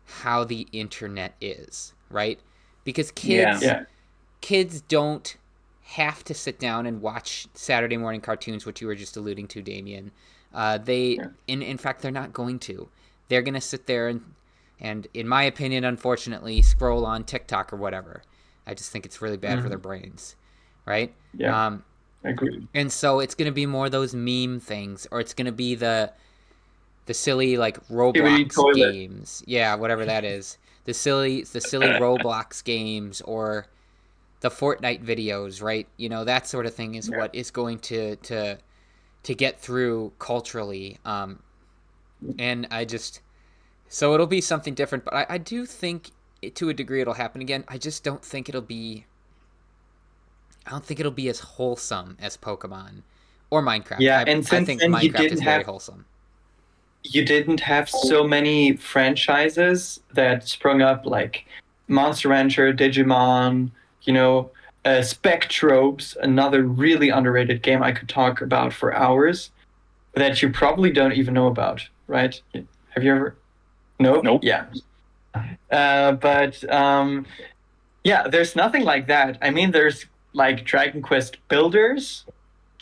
how the internet is, right? Because kids don't have to sit down and watch Saturday morning cartoons, which you were just alluding to, Damian. In fact, they're not going to. They're going to sit there and, in my opinion, unfortunately, scroll on TikTok or whatever. I just think it's really bad for their brains, right? Yeah, agreed. And so it's going to be more those meme things, or it's going to be the silly like Roblox games. Yeah, whatever that is. The silly Roblox games or the Fortnite videos, right? That sort of thing is what is going to get through culturally. And so it'll be something different, but I do think to a degree it'll happen again. I just don't think it'll be as wholesome as Pokemon or Minecraft. Yeah, I think Minecraft is very wholesome. You didn't have so many franchises that sprung up, like Monster Rancher, Digimon, Spectrobes, another really underrated game I could talk about for hours that you probably don't even know about, right? Have you ever? Nope. Yeah. Yeah, there's nothing like that. I mean, there's like Dragon Quest Builders,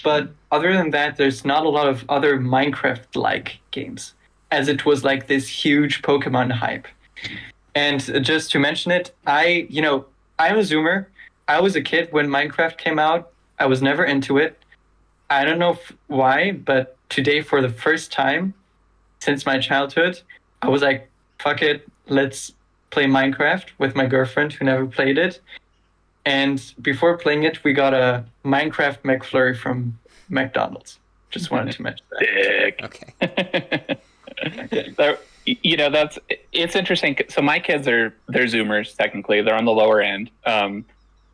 but other than that, there's not a lot of other Minecraft-like games, as it was like this huge Pokemon hype. And just to mention it, I'm a Zoomer. I was a kid when Minecraft came out. I was never into it. I don't know why, but today, for the first time since my childhood, I was like, fuck it, let's play Minecraft with my girlfriend who never played it. And before playing it, we got a Minecraft McFlurry from McDonald's. Just wanted to mention that. Okay. It's interesting. So my kids they're Zoomers, technically. They're on the lower end.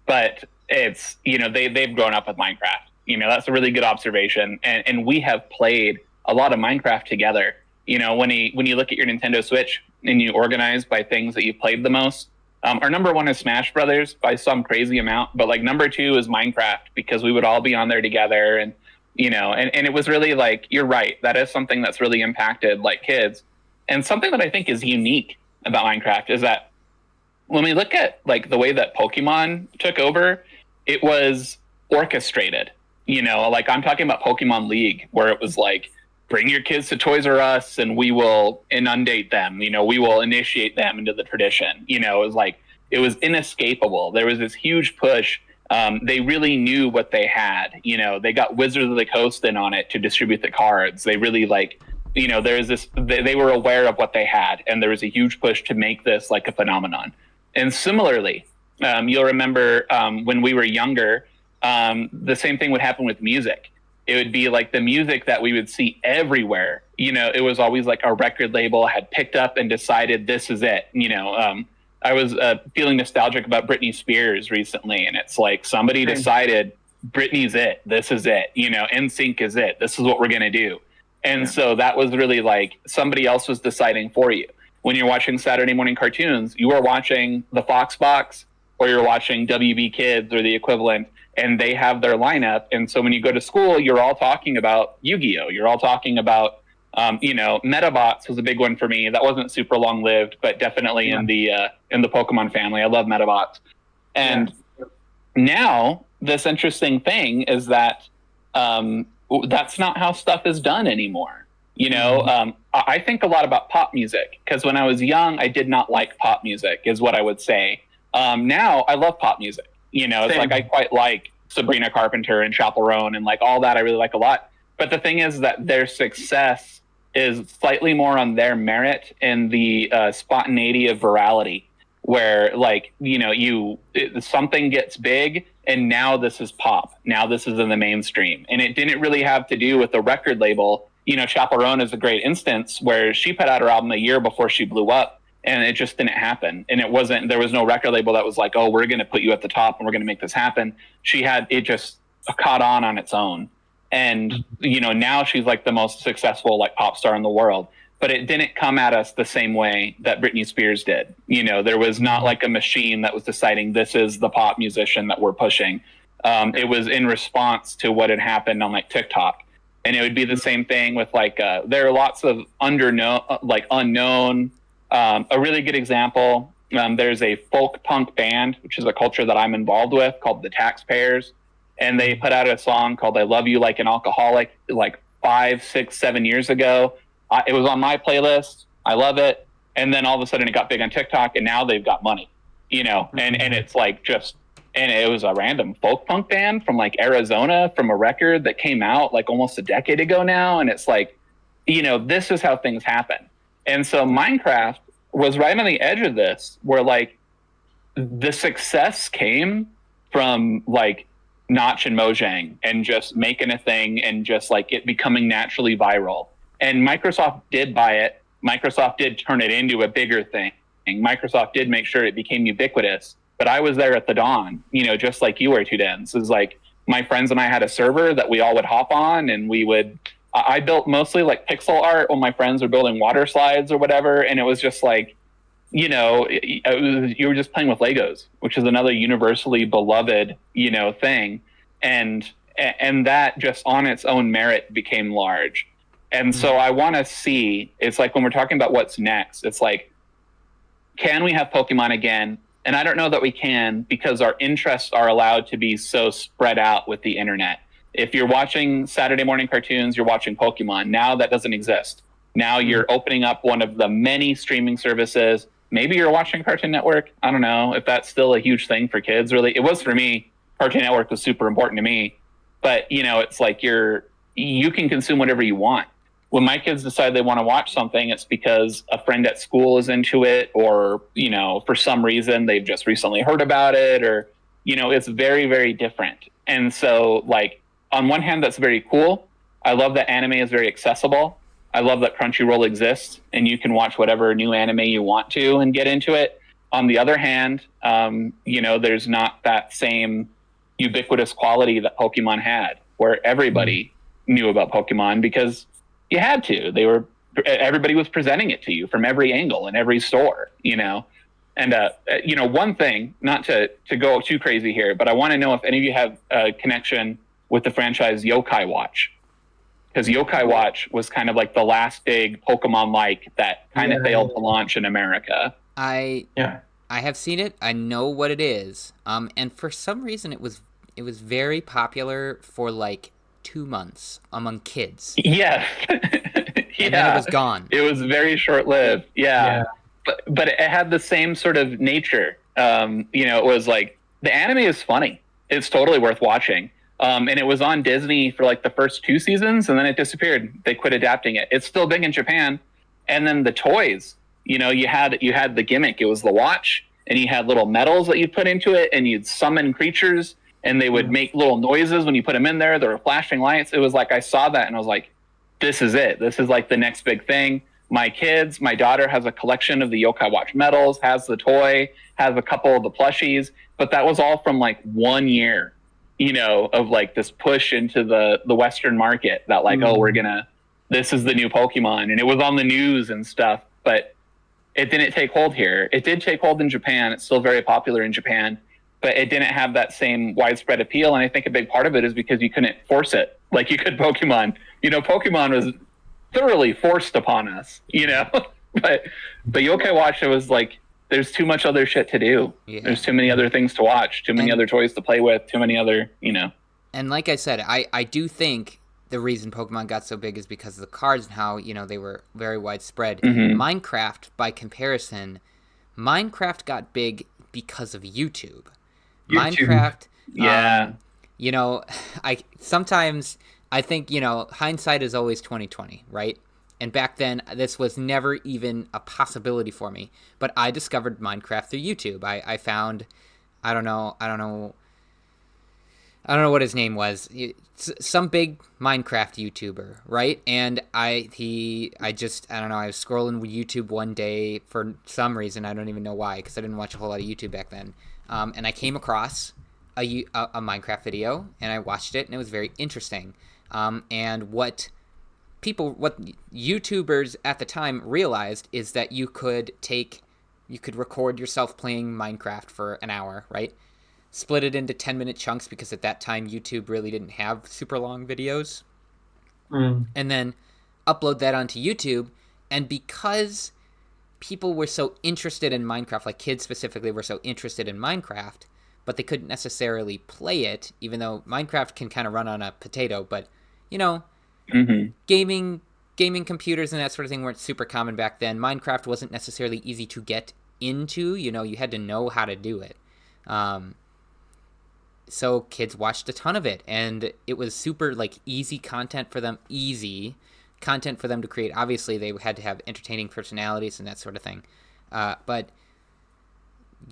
But it's, they've grown up with Minecraft. That's a really good observation. And we have played a lot of Minecraft together. When you look at your Nintendo Switch and you organize by things that you've played the most, our number one is Smash Brothers by some crazy amount, but like number two is Minecraft, because we would all be on there together, and and it was really like, you're right, that is something that's really impacted like kids. And something that I think is unique about Minecraft is that when we look at like the way that Pokemon took over, it was orchestrated. Like I'm talking about Pokemon League, where it was like, bring your kids to Toys R Us and we will inundate them. We will initiate them into the tradition. It was inescapable. There was this huge push. They really knew what they had. They got Wizards of the Coast in on it to distribute the cards. They really there's this, they were aware of what they had, and there was a huge push to make this like a phenomenon. And similarly, you'll remember when we were younger, the same thing would happen with music. It would be like the music that we would see everywhere. It was always like a record label had picked up and decided this is it. I was feeling nostalgic about Britney Spears recently, and it's like somebody decided Britney's it. This is it. NSYNC is it. This is what we're gonna do. And so that was really like somebody else was deciding for you. When you're watching Saturday morning cartoons, you are watching the Fox Box or you're watching WB Kids or the equivalent, and they have their lineup. And so when you go to school, you're all talking about Yu-Gi-Oh! You're all talking about, Metabots was a big one for me. That wasn't super long lived, but definitely in the Pokemon family. I love Metabots. And now this interesting thing is that that's not how stuff is done anymore. I think a lot about pop music because when I was young, I did not like pop music, is what I would say. Now I love pop music. It's like I quite like Sabrina Carpenter and Chaperone and like all that. I really like a lot. But the thing is that their success is slightly more on their merit in the spontaneity of virality, where like something gets big and now this is pop. Now this is in the mainstream, and it didn't really have to do with the record label. Chaperone is a great instance where she put out her album a year before she blew up, and it just didn't happen. And there was no record label that was like, oh, we're going to put you at the top and we're going to make this happen. It just caught on its own. And, now she's like the most successful like pop star in the world, but it didn't come at us the same way that Britney Spears did. There was not like a machine that was deciding this is the pop musician that we're pushing. It was in response to what had happened on like TikTok. And it would be the same thing with like, there are lots of unknown, a really good example. There's a folk punk band, which is a culture that I'm involved with, called the Taxpayers. And they put out a song called I Love You Like an Alcoholic like 5, 6, 7 years ago. It was on my playlist. I love it. And then all of a sudden it got big on TikTok, and now they've got money, and it's like and it was a random folk punk band from like Arizona from a record that came out like almost a decade ago now. And it's like, this is how things happen. And so Minecraft was right on the edge of this, where like the success came from like Notch and Mojang and just making a thing and just like it becoming naturally viral. And Microsoft did buy it. Microsoft did turn it into a bigger thing. Microsoft did make sure it became ubiquitous. But I was there at the dawn, just like you were, Two Dens. It was like my friends and I had a server that we all would hop on, and I built mostly like pixel art when my friends were building water slides or whatever. And it was just like, you were just playing with Legos, which is another universally beloved, thing. And that just on its own merit became large. And so I want to see, it's like when we're talking about what's next, it's like, can we have Pokemon again? And I don't know that we can, because our interests are allowed to be so spread out with the internet. If you're watching Saturday morning cartoons, you're watching Pokemon. Now that doesn't exist. Now you're opening up one of the many streaming services. Maybe you're watching Cartoon Network. I don't know if that's still a huge thing for kids, really. It was for me. Cartoon Network was super important to me. But, it's like you can consume whatever you want. When my kids decide they want to watch something, it's because a friend at school is into it, or, for some reason they've just recently heard about it, or, it's very, very different. And so, like, on one hand, that's very cool. I love that anime is very accessible. I love that Crunchyroll exists and you can watch whatever new anime you want to and get into it. On the other hand, there's not that same ubiquitous quality that Pokemon had, where everybody knew about Pokemon because you had to. Everybody was presenting it to you from every angle in every store, And, one thing, not to go too crazy here, but I want to know if any of you have a connection with the franchise Yokai Watch. Because Yokai Watch was kind of like the last big Pokemon-like that kind of failed to launch in America. I have seen it. I know what it is. And for some reason, it was very popular for like 2 months among kids. Yeah. And then it was gone. It was very short-lived. Yeah. But it had the same sort of nature. It was like, the anime is funny. It's totally worth watching. And it was on Disney for like the first 2 seasons, and then it disappeared. They quit adapting it. It's still big in Japan. And then the toys, you had the gimmick. It was the watch, and you had little medals that you put into it, and you'd summon creatures, and they would make little noises when you put them in there. There were flashing lights. It was like, I saw that, and I was like, this is it. This is like the next big thing. My daughter has a collection of the Yokai Watch medals, has the toy, has a couple of the plushies, but that was all from like 1 year, of like this push into the Western market that like, this is the new Pokemon, and it was on the news and stuff, but it didn't take hold here. It did take hold in Japan. It's still very popular in Japan, but it didn't have that same widespread appeal. And I think a big part of it is because you couldn't force it like you could Pokemon. Pokemon was thoroughly forced upon us, but Yokai Watch, it was like, there's too much other shit to do. Yeah. There's too many other things to watch, too many other toys to play with, too many other, And like I said, I do think the reason Pokemon got so big is because of the cards and how, they were very widespread. Mm-hmm. Minecraft, by comparison, Minecraft got big because of YouTube. Minecraft, yeah. I think, hindsight is always 20/20, right? And back then, this was never even a possibility for me. But I discovered Minecraft through YouTube. I found, I don't know what his name was. Some big Minecraft YouTuber, right? And I was scrolling with YouTube one day for some reason. I don't even know why, because I didn't watch a whole lot of YouTube back then. And I came across a Minecraft video, and I watched it, and it was very interesting. And what YouTubers at the time realized is that you could record yourself playing Minecraft for an hour, right? Split it into 10-minute chunks, because at that time YouTube really didn't have super long videos. And then upload that onto YouTube. And because people were so interested in Minecraft, like kids specifically were so interested in Minecraft, but they couldn't necessarily play it, even though Minecraft can kind of run on a potato, but gaming computers and that sort of thing weren't super common back then. Minecraft wasn't necessarily easy to get into. You had to know how to do it. So kids watched a ton of it, and it was super easy content for them to create. Obviously, they had to have entertaining personalities and that sort of thing. But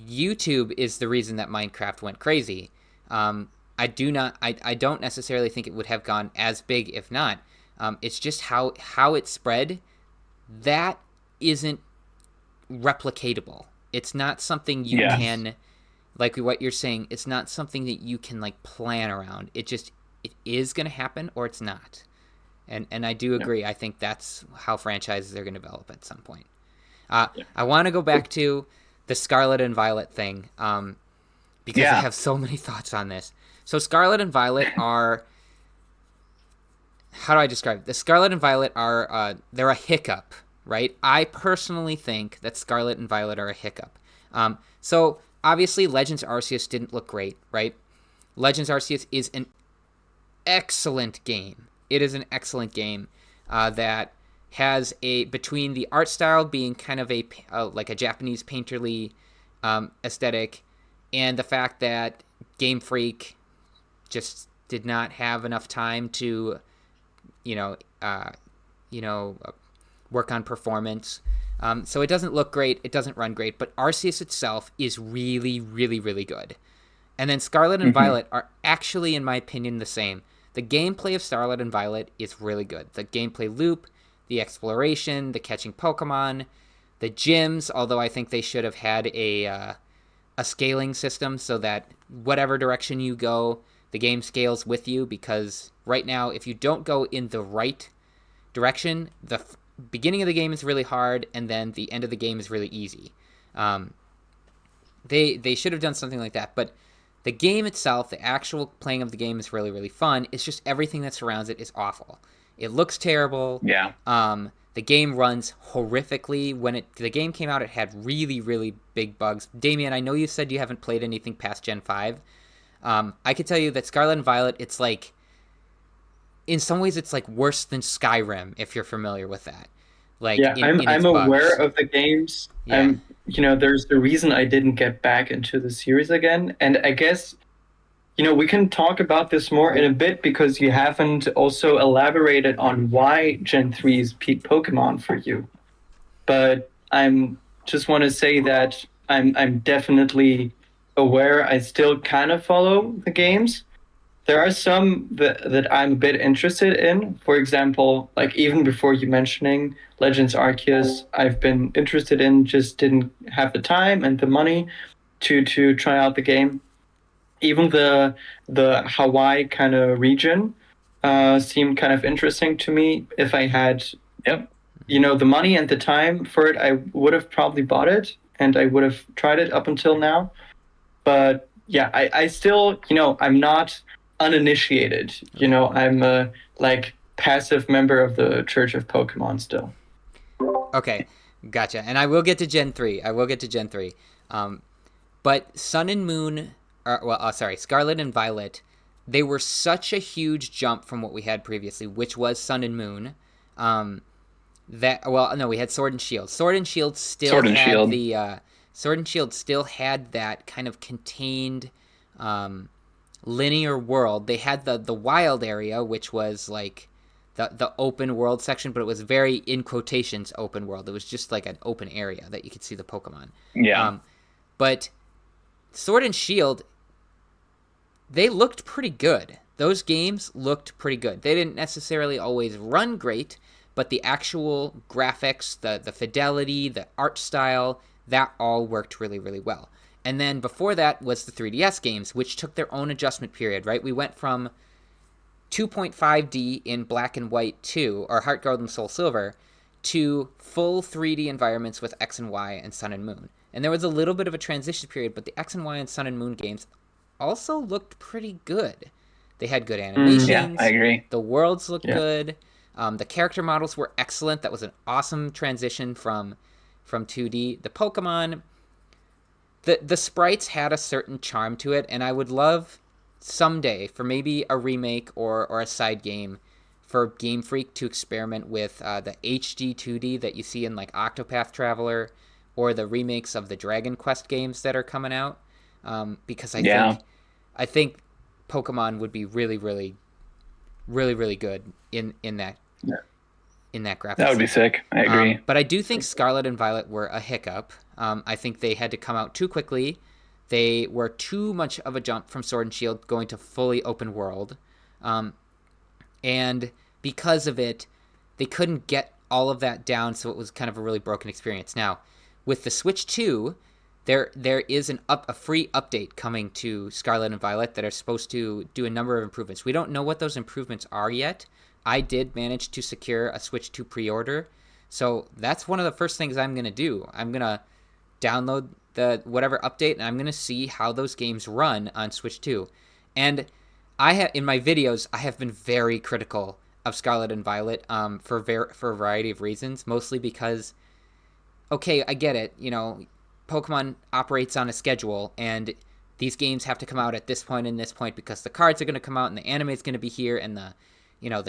YouTube is the reason that Minecraft went crazy. I don't necessarily think it would have gone as big if not. It's just how it spread. That isn't replicatable. It's not something you can, like what you're saying, it's not something that you can plan around. It is going to happen, or it's not. And I do agree. I think that's how franchises are going to develop at some point. I want to go back to the Scarlet and Violet thing, because I have so many thoughts on this. So Scarlet and Violet are, how do I describe it? The Scarlet and Violet are, they're a hiccup, right? I personally think that Scarlet and Violet are a hiccup. So obviously Legends Arceus didn't look great, right? Legends Arceus is an excellent game. It is an excellent game that has between the art style being kind of like a Japanese painterly aesthetic, and the fact that Game Freak just did not have enough time to, work on performance. So it doesn't look great. It doesn't run great. But Arceus itself is really, really, really good. And then Scarlet and Violet are actually, in my opinion, the same. The gameplay of Scarlet and Violet is really good. The gameplay loop, the exploration, the catching Pokemon, the gyms, although I think they should have had a scaling system so that whatever direction you go, the game scales with you, because right now, if you don't go in the right direction, the beginning of the game is really hard, and then the end of the game is really easy. They should have done something like that, but the game itself, the actual playing of the game is really, really fun. It's just everything that surrounds it is awful. It looks terrible. Yeah. The game runs horrifically. When the game came out, it had really, really big bugs. Damian, I know you said you haven't played anything past Gen 5. I could tell you that Scarlet and Violet, it's in some ways, it's worse than Skyrim, if you're familiar with that. I'm aware of the games. Yeah. There's the reason I didn't get back into the series again. And I guess, we can talk about this more in a bit, because you haven't also elaborated on why Gen 3 is peak Pokemon for you. But just want to say that I'm definitely aware. I still kind of follow the games. There are some that I'm a bit interested in. For example, like even before you mentioning Legends Arceus, I've been interested in, just didn't have the time and the money to try out the game. Even the Hawaii kind of region seemed kind of interesting to me. If I had, Yep. the money and the time for it, I would have probably bought it and I would have tried it up until now. But yeah, I still, I'm not uninitiated. I'm a like passive member of the Church of Pokemon still. Okay, gotcha. And I will get to Gen 3. But Sun and Moon, Scarlet and Violet, they were such a huge jump from what we had previously, which was Sun and Moon. We had Sword and Shield. Sword and Shield still had that kind of contained linear world. They had the wild area, which was like the open world section, but it was very, in quotations, open world. It was just like an open area that you could see the Pokemon. Yeah. But Sword and Shield, they looked pretty good. Those games looked pretty good. They didn't necessarily always run great, but the actual graphics, the fidelity, the art style, that all worked really, really well. And then before that was the 3DS games, which took their own adjustment period, right? We went from 2.5D in Black and White 2, or Heart Gold and Soul Silver, to full 3D environments with X and Y and Sun and Moon. And there was a little bit of a transition period, but the X and Y and Sun and Moon games also looked pretty good. They had good animations. Yeah, I agree. The worlds looked good. The character models were excellent. That was an awesome transition from 2D. The Pokemon, the sprites had a certain charm to it, and I would love someday for maybe a remake or a side game for Game Freak to experiment with the HD 2D that you see in like Octopath Traveler, or the remakes of the Dragon Quest games that are coming out, because I think Pokemon would be really, really, really, really good in that graphics. That would be sick. I agree. But I do think Scarlet and Violet were a hiccup. I think they had to come out too quickly. They were too much of a jump from Sword and Shield going to fully open world. And because of it, they couldn't get all of that down, so it was kind of a really broken experience. Now, with the Switch 2, there is a free update coming to Scarlet and Violet that are supposed to do a number of improvements. We don't know what those improvements are yet. I did manage to secure a Switch 2 pre-order, so that's one of the first things I'm going to do. I'm going to download the whatever update, and I'm going to see how those games run on Switch 2. And in my videos, I have been very critical of Scarlet and Violet for a variety of reasons, mostly because, okay, I get it, Pokemon operates on a schedule, and these games have to come out at this point and this point because the cards are going to come out and the anime is going to be here and the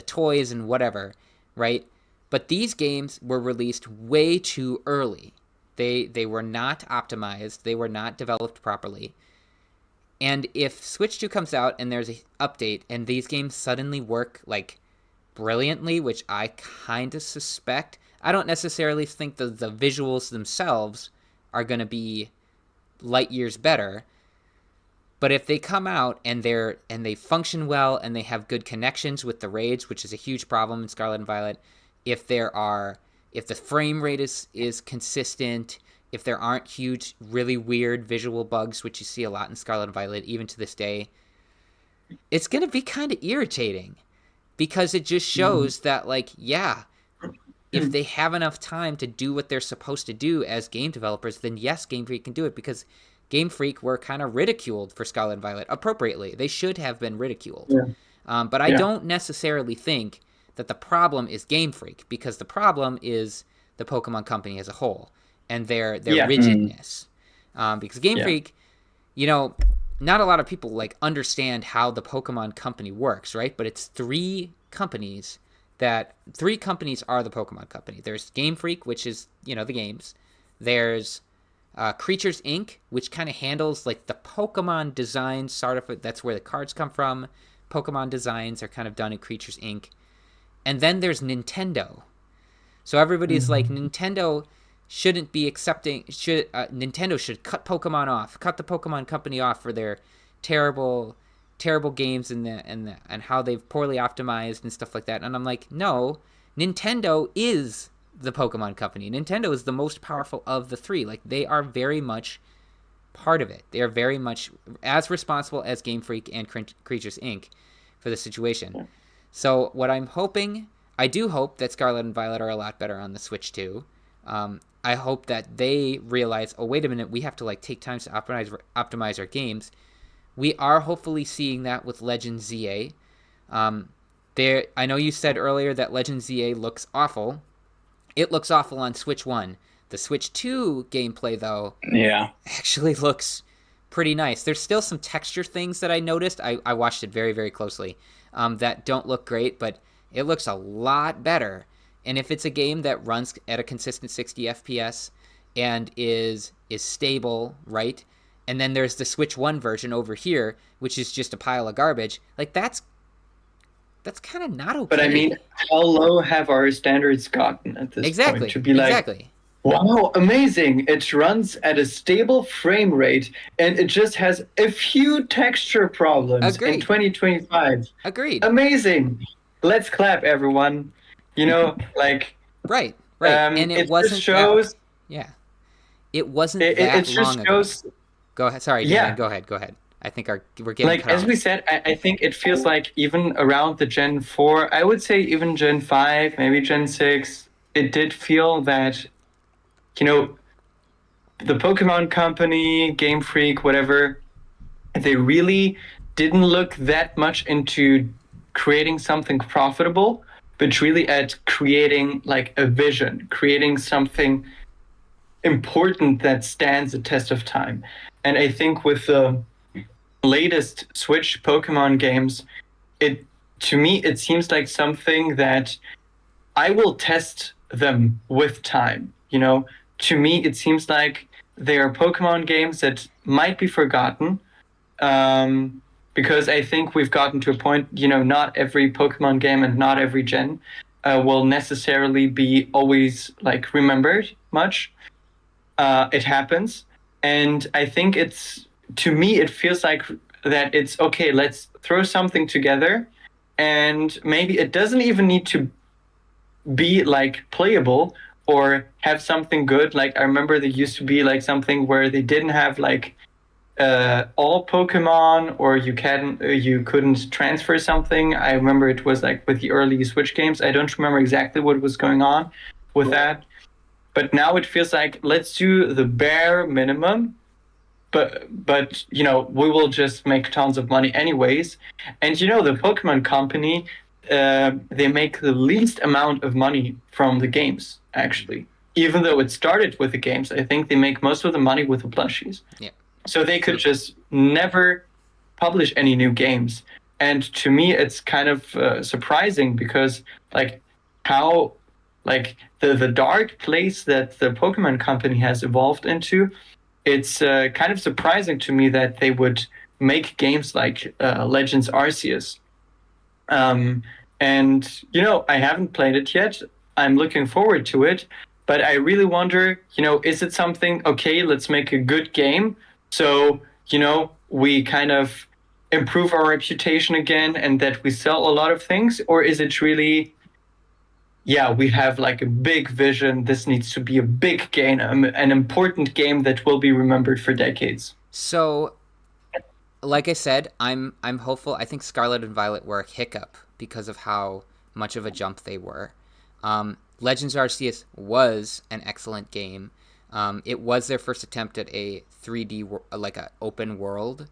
toys and whatever, right? But these games were released way too early. They were not optimized. They were not developed properly. And if Switch 2 comes out and there's an update and these games suddenly work like brilliantly, which I kind of suspect, I don't necessarily think the visuals themselves are going to be light years better. But if they come out and they function well and they have good connections with the raids, which is a huge problem in Scarlet and Violet, if the frame rate is consistent, if there aren't huge, really weird visual bugs, which you see a lot in Scarlet and Violet even to this day, it's going to be kind of irritating because it just shows that, like, yeah, if they have enough time to do what they're supposed to do as game developers, then yes, Game Freak can do it, because Game Freak were kind of ridiculed for Scarlet and Violet appropriately. They should have been ridiculed. Yeah. But I don't necessarily think that the problem is Game Freak, because the problem is the Pokemon Company as a whole and their rigidness. Because Game Freak, not a lot of people like understand how the Pokemon Company works, right? But it's three companies are the Pokemon Company. There's Game Freak, which is, the games. There's Creatures Inc., which kind of handles like the Pokemon designs, sort of. That's where the cards come from. Pokemon designs are kind of done at Creatures Inc. And then there's Nintendo. So everybody's like, Nintendo shouldn't be accepting. Nintendo should cut the Pokemon Company off for their terrible terrible games and how they've poorly optimized and stuff like that. And I'm like, no, Nintendo is the Pokemon company. Nintendo is the most powerful of the three. Like, they are very much part of it. They are very much as responsible as Game Freak and Creatures Inc. for the situation. Yeah. So what I'm hoping, I do hope that Scarlet and Violet are a lot better on the Switch too. I hope that they realize, oh, wait a minute, we have to like take time to optimize our games. We are hopefully seeing that with Legend ZA. I know you said earlier that Legend ZA looks awful. It looks awful on Switch 1. The Switch 2 gameplay, though, actually looks pretty nice. There's still some texture things that I noticed. I watched it very, very closely that don't look great, but it looks a lot better. And if it's a game that runs at a consistent 60 FPS and is stable, right? And then there's the Switch 1 version over here, which is just a pile of garbage. Like, that's kind of not okay. But I mean, how low have our standards gotten at this point? To be like, wow, amazing. It runs at a stable frame rate, and it just has a few texture problems in 2025. Agreed. Amazing. Let's clap, everyone. You know, like... Right. And it wasn't... Just shows... It wasn't that long ago. Go ahead. Sorry, Dan, go ahead. I think we're getting like, as we said, I think it feels like even around the Gen 4, I would say even Gen 5, maybe Gen 6, it did feel that, you know, the Pokemon Company, Game Freak, whatever, they really didn't look that much into creating something profitable, but really at creating like a vision, creating something important that stands the test of time. And I think with the latest Switch Pokemon games, to me it seems like something that I will test them with time. You know, to me it seems like they are Pokemon games that might be forgotten, because I think we've gotten to a point, you know, not every Pokemon game and not every gen will necessarily be always like remembered much. It happens, and I think to me, it feels like that it's okay, let's throw something together, and maybe it doesn't even need to be like playable or have something good. Like, I remember there used to be like something where they didn't have like all Pokemon, or you couldn't transfer something. I remember it was like with the early Switch games. I don't remember exactly what was going on with that. But now it feels like, let's do the bare minimum, but you know, we will just make tons of money anyways. And you know, the Pokemon Company, they make the least amount of money from the games, actually. Even though it started with the games, I think they make most of the money with the plushies. Yeah. So they could just never publish any new games. And to me, it's kind of surprising, because like how... like the dark place that the Pokemon Company has evolved into, it's kind of surprising to me that they would make games like Legends Arceus. And, you know, I haven't played it yet. I'm looking forward to it. But I really wonder, you know, is it something, okay, let's make a good game, so, you know, we kind of improve our reputation again and that we sell a lot of things? Or is it really... yeah, we have like a big vision. This needs to be a big game, an important game that will be remembered for decades. So, like I said, I'm hopeful. I think Scarlet and Violet were a hiccup because of how much of a jump they were. Legends Arceus was an excellent game. It was their first attempt at a 3D, like a open world.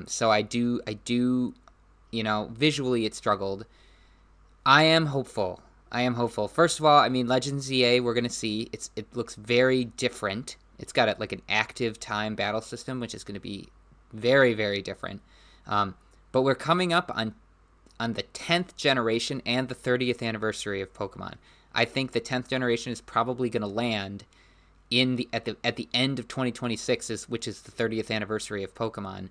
So I do, you know, visually it struggled. I am hopeful. First of all, I mean, Legends ZA, we're going to see. It looks very different. It's got like an active time battle system, which is going to be very, very different. But we're coming up on the 10th generation and the 30th anniversary of Pokemon. I think the 10th generation is probably going to land at the end of 2026, which is the 30th anniversary of Pokemon.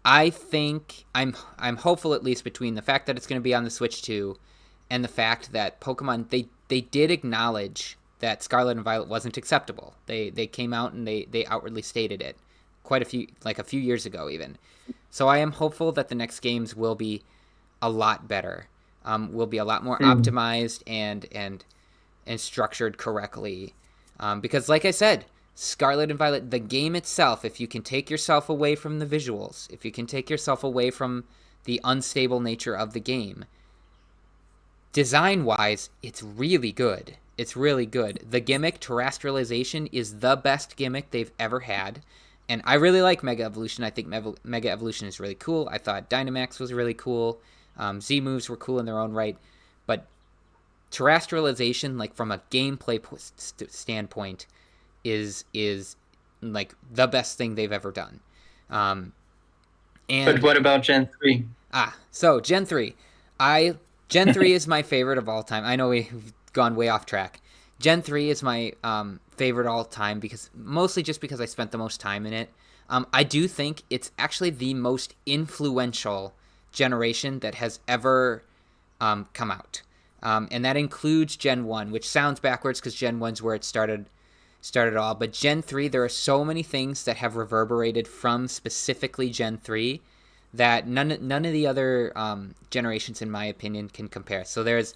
I think I'm hopeful, at least between the fact that it's going to be on the Switch 2 and the fact that Pokemon, they did acknowledge that Scarlet and Violet wasn't acceptable. They came out and they outwardly stated it. quite a few years ago even. So I am hopeful that the next games will be a lot better, will be a lot more optimized and structured correctly. Because like I said, Scarlet and Violet, the game itself, if you can take yourself away from the visuals, if you can take yourself away from the unstable nature of the game, design-wise, it's really good. It's really good. The gimmick, terrestrialization, is the best gimmick they've ever had. And I really like Mega Evolution. I think Mega Evolution is really cool. I thought Dynamax was really cool. Z moves were cool in their own right. But terrestrialization, like from a gameplay standpoint, is like the best thing they've ever done. And but what about Gen 3? So Gen 3. Gen 3 is my favorite of all time. I know we've gone way off track. Gen 3 is my favorite all time mostly just because I spent the most time in it. I do think it's actually the most influential generation that has ever come out. And that includes Gen 1, which sounds backwards because Gen 1's where it started all. But Gen 3, there are so many things that have reverberated from specifically Gen 3 that none of the other generations, in my opinion, can compare. So there's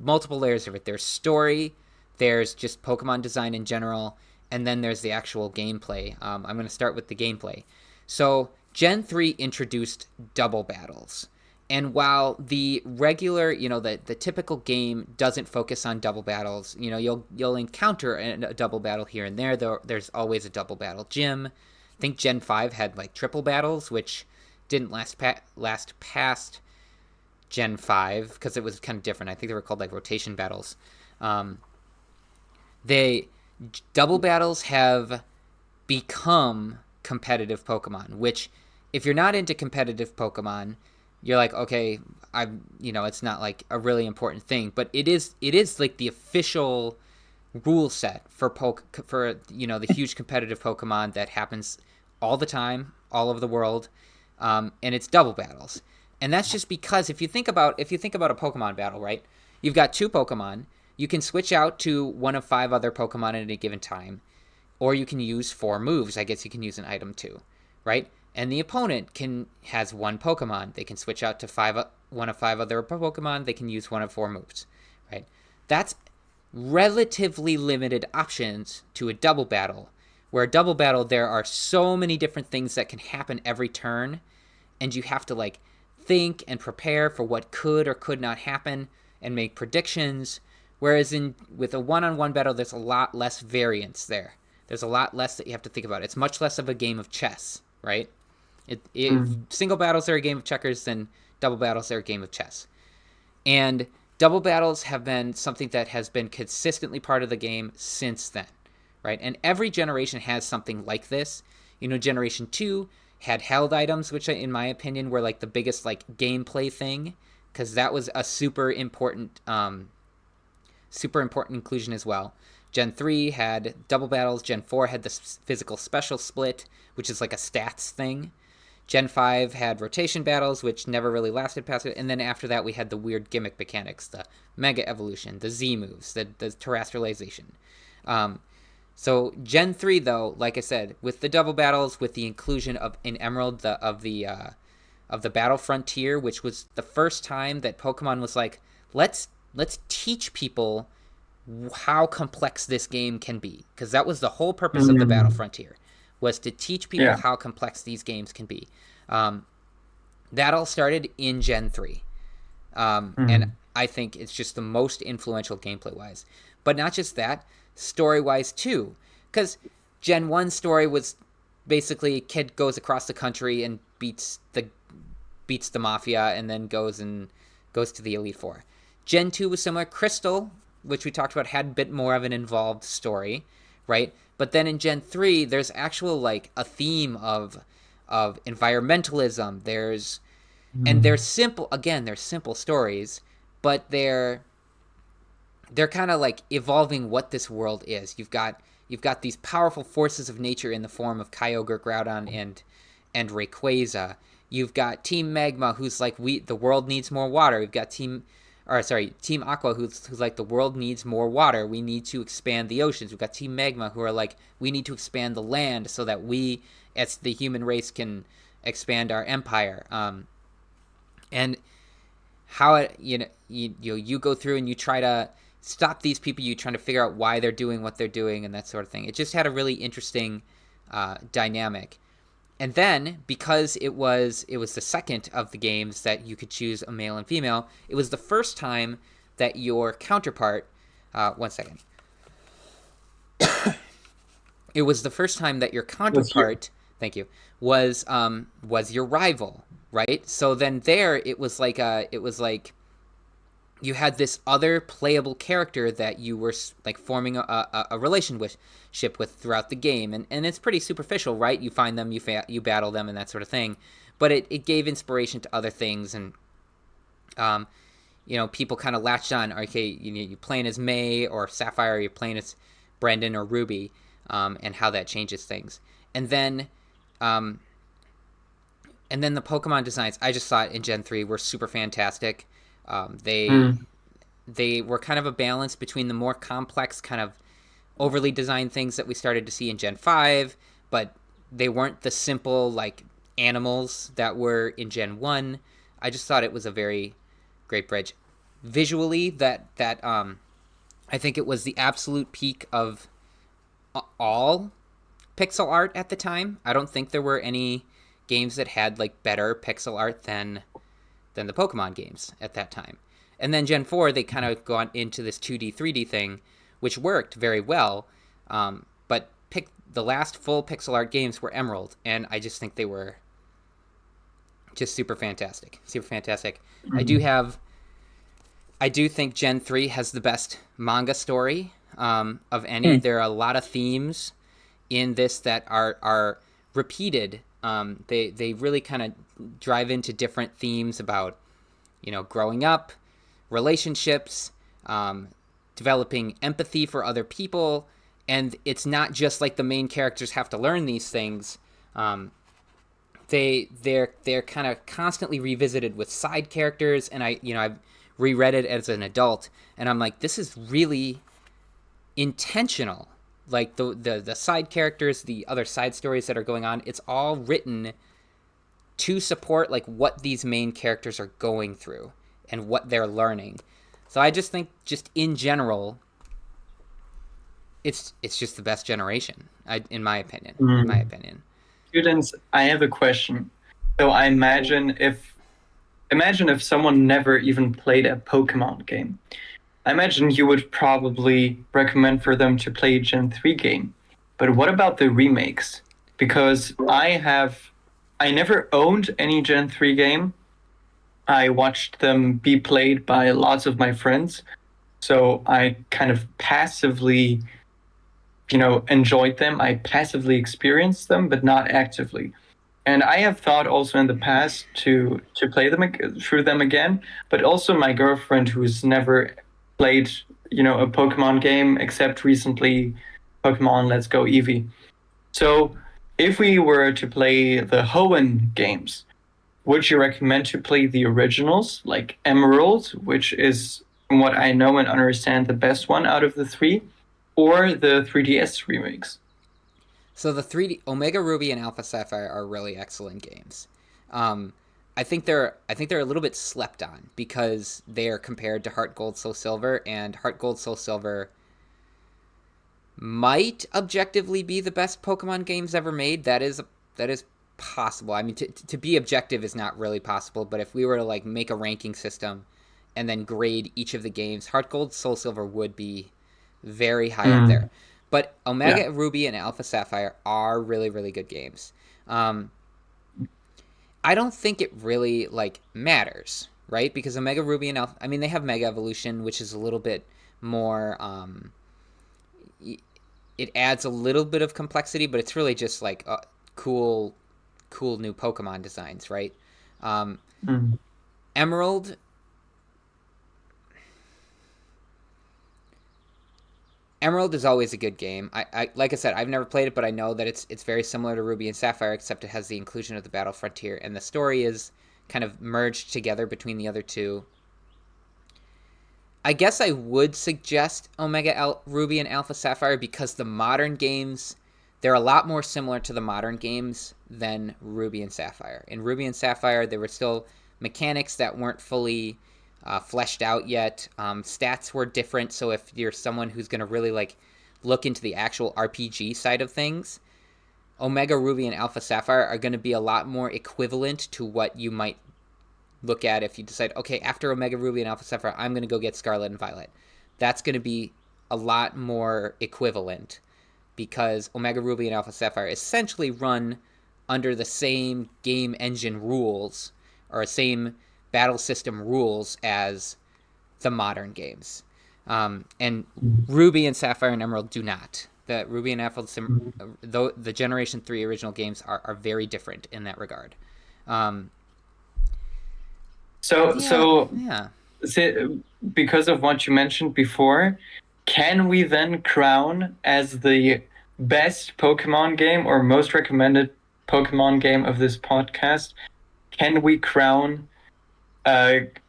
multiple layers of it. There's story, there's just Pokemon design in general, and then there's the actual gameplay. I'm going to start with the gameplay. So Gen 3 introduced double battles. And while the regular, the typical game doesn't focus on double battles, you'll encounter a double battle here and there. There's always a double battle gym. I think Gen 5 had like triple battles, which didn't last past Gen 5 because it was kind of different. I think they were called like rotation battles. Double battles have become competitive Pokemon, which if you're not into competitive Pokemon, you're like, okay, it's not like a really important thing, but it is like the official rule set for the huge competitive Pokemon that happens all the time, all over the world. And it's double battles. And that's just because if you think about a Pokemon battle, right? You've got two Pokemon. You can switch out to one of 5 other Pokemon at a given time. Or you can use 4 moves. I guess you can use an item too, right? And the opponent has 1 Pokemon. They can switch out to one of 5 other Pokemon. They can use one of 4 moves, right? That's relatively limited options to a double battle. Where a double battle, there are so many different things that can happen every turn, and you have to like think and prepare for what could or could not happen and make predictions. Whereas with a one-on-one battle, there's a lot less variance there. There's a lot less that you have to think about. It's much less of a game of chess, right? Single battles are a game of checkers, then double battles are a game of chess. And double battles have been something that has been consistently part of the game since then, right? And every generation has something like this. Generation 2 had held items, which in my opinion were like the biggest like gameplay thing, because that was a super important inclusion as well. Gen 3 had double battles. Gen 4 had the physical special split, which is like a stats thing. Gen 5 had rotation battles, which never really lasted past it. And then after that, we had the weird gimmick mechanics, the Mega Evolution, the Z moves, the terrestrialization. So Gen 3, though, like I said, with the double battles, with the inclusion of in Emerald of the Battle Frontier, which was the first time that Pokemon was like, let's teach people how complex this game can be, because that was the whole purpose of the Battle Frontier, was to teach people how complex these games can be. That all started in Gen 3. And I think it's just the most influential gameplay-wise. But not just that, story-wise too. Because Gen 1 story was basically a kid goes across the country and beats the Mafia and then goes to the Elite Four. Gen 2 was similar. Crystal, which we talked about, had a bit more of an involved story, right? But then in Gen 3, there's actual like a theme of environmentalism. And they're simple. Again, they're simple stories, but they're kind of like evolving what this world is. You've got these powerful forces of nature in the form of Kyogre, Groudon, and Rayquaza. You've got Team Magma, who's like, the world needs more water. We've got Team or sorry, Team Aqua, who's like, the world needs more water. We need to expand the oceans. We've got Team Magma, who are like, we need to expand the land so that we, as the human race, can expand our empire. And how it, you go through and you try to stop these people. You try to figure out why they're doing what they're doing and that sort of thing. It just had a really interesting dynamic. And then, because it was the second of the games that you could choose a male and female, it was the first time that your counterpart, one second. It was the first time that your counterpart, thank you, was your rival, right? So then there, it was like you had this other playable character that you were like forming a relationship with throughout the game, and it's pretty superficial, right? You find them, you battle them, and that sort of thing, but it gave inspiration to other things, and people kind of latched on. Okay, you're playing as May or Sapphire, or you're playing as Brendan or Ruby, and how that changes things, and then the Pokemon designs, I just thought in Gen 3 were super fantastic. They were kind of a balance between the more complex, kind of overly designed things that we started to see in Gen 5, but they weren't the simple like animals that were in Gen 1. I just thought it was a very great bridge. Visually, that I think it was the absolute peak of all pixel art at the time. I don't think there were any games that had like better pixel art than the Pokemon games at that time. And then Gen 4, they kind of gone into this 2D, 3D thing, which worked very well. But the last full pixel art games were Emerald, and I just think they were just super fantastic. Super fantastic. Mm-hmm. I do think Gen 3 has the best manga story of any. There are a lot of themes in this that are repeated. They really kind of drive into different themes about, growing up, relationships, developing empathy for other people, and it's not just like the main characters have to learn these things. They're kind of constantly revisited with side characters, and I've reread it as an adult, and I'm like, this is really intentional. Like the side characters, the other side stories that are going on, it's all written to support like what these main characters are going through and what they're learning. So I just think, just in general, it's just the best generation, in my opinion. In my opinion. Students, I have a question. So I imagine if someone never even played a Pokemon game, I imagine you would probably recommend for them to play a Gen 3 game. But what about the remakes? Because I never owned any Gen 3 game. I watched them be played by lots of my friends. So I kind of passively, enjoyed them. I passively experienced them, but not actively. And I have thought also in the past to play them through them again. But also my girlfriend, who's never played, a Pokemon game except recently Pokemon Let's Go Eevee. So if we were to play the Hoenn games, would you recommend to play the originals, like Emerald, which is, from what I know and understand, the best one out of the three, or the 3DS remakes? So the 3D Omega Ruby and Alpha Sapphire are really excellent games. I think they're a little bit slept on because they are compared to Heart Gold Soul Silver, and Heart Gold Soul Silver might objectively be the best Pokemon games ever made. That is possible. I mean, to be objective is not really possible, but if we were to like make a ranking system and then grade each of the games, Heart Gold Soul Silver would be very high up there. But Omega Ruby and Alpha Sapphire are really, really good games. I don't think it really like matters, right? Because Omega Ruby and Alpha, I mean, they have Mega Evolution, which is a little bit more, it adds a little bit of complexity, but it's really just like cool new Pokemon designs, right? Emerald is always a good game. I like I said, I've never played it, but I know that it's very similar to Ruby and Sapphire, except it has the inclusion of the Battle Frontier, and the story is kind of merged together between the other two. I guess I would suggest Ruby and Alpha Sapphire because the modern games, they're a lot more similar to the modern games than Ruby and Sapphire. In Ruby and Sapphire, there were still mechanics that weren't fully fleshed out yet. Stats were different, so if you're someone who's going to really like look into the actual RPG side of things, Omega Ruby and Alpha Sapphire are going to be a lot more equivalent to what you might look at if you decide, okay, after Omega Ruby and Alpha Sapphire, I'm going to go get Scarlet and Violet. That's going to be a lot more equivalent because Omega Ruby and Alpha Sapphire essentially run under the same game engine rules or same battle system rules as the modern games. And Ruby and Sapphire and Emerald do not. The Ruby and Apple, the Generation 3 original games are very different in that regard. So, yeah. Because of what you mentioned before, can we then crown as the best Pokemon game or most recommended Pokemon game of this podcast? Can we crown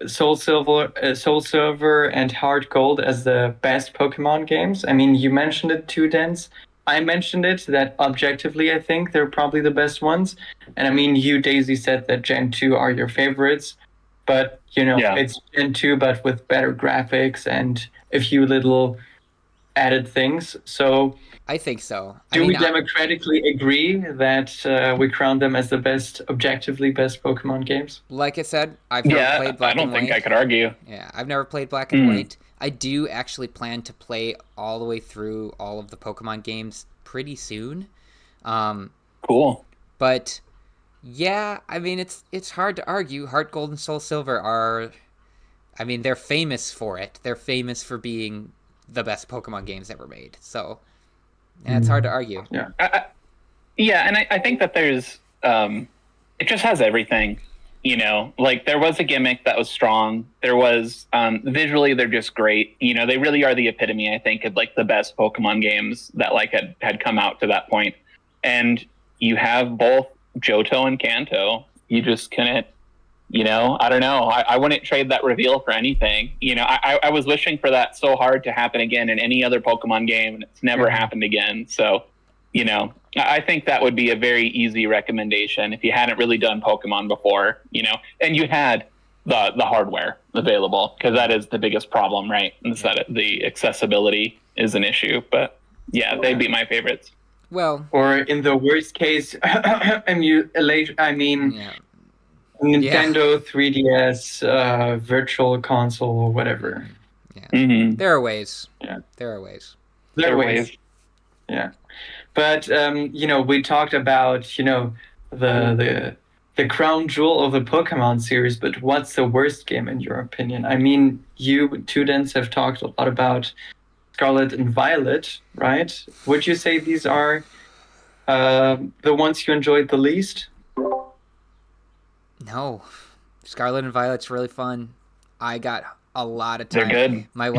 Soul Silver and Heart Gold as the best Pokemon games? I mean, you mentioned it too, Dens. I mentioned it, that objectively I think they're probably the best ones. And I mean, you, Daisy, said that Gen 2 are your favorites. But, it's Gen 2, but with better graphics and a few little added things. So I think so. Do we democratically agree that we crown them as the objectively best Pokemon games? Like I said, I've never played Black and White. I don't think I could argue. Yeah, I've never played Black and White. I do actually plan to play all the way through all of the Pokemon games pretty soon. Cool. But yeah, I mean, it's hard to argue. Heart Gold and Soul Silver are, I mean, they're famous for it. They're famous for being the best Pokemon games ever made. So, yeah, it's hard to argue. Yeah. And I think that there's, it just has everything, like there was a gimmick that was strong. There was, visually, they're just great. They really are the epitome, I think, of like the best Pokemon games that like had come out to that point. And you have both Johto and Kanto. You just couldn't, I don't know. I wouldn't trade that reveal for anything. I was wishing for that so hard to happen again in any other Pokemon game, and it's never happened again. So, I think that would be a very easy recommendation if you hadn't really done Pokemon before, and you had the hardware available, because that is the biggest problem, right? Is that the accessibility is an issue. But yeah, they'd be my favorites. Well, or in the worst case, Nintendo 3DS, Virtual Console, or whatever. Yeah, there are ways. Yeah, there are ways. There are ways. Yeah, but we talked about the crown jewel of the Pokemon series. But what's the worst game in your opinion? I mean, you two Dens have talked a lot about Scarlet and Violet, right? Would you say these are the ones you enjoyed the least? No. Scarlet and Violet's really fun. I got a lot of time. They're good. My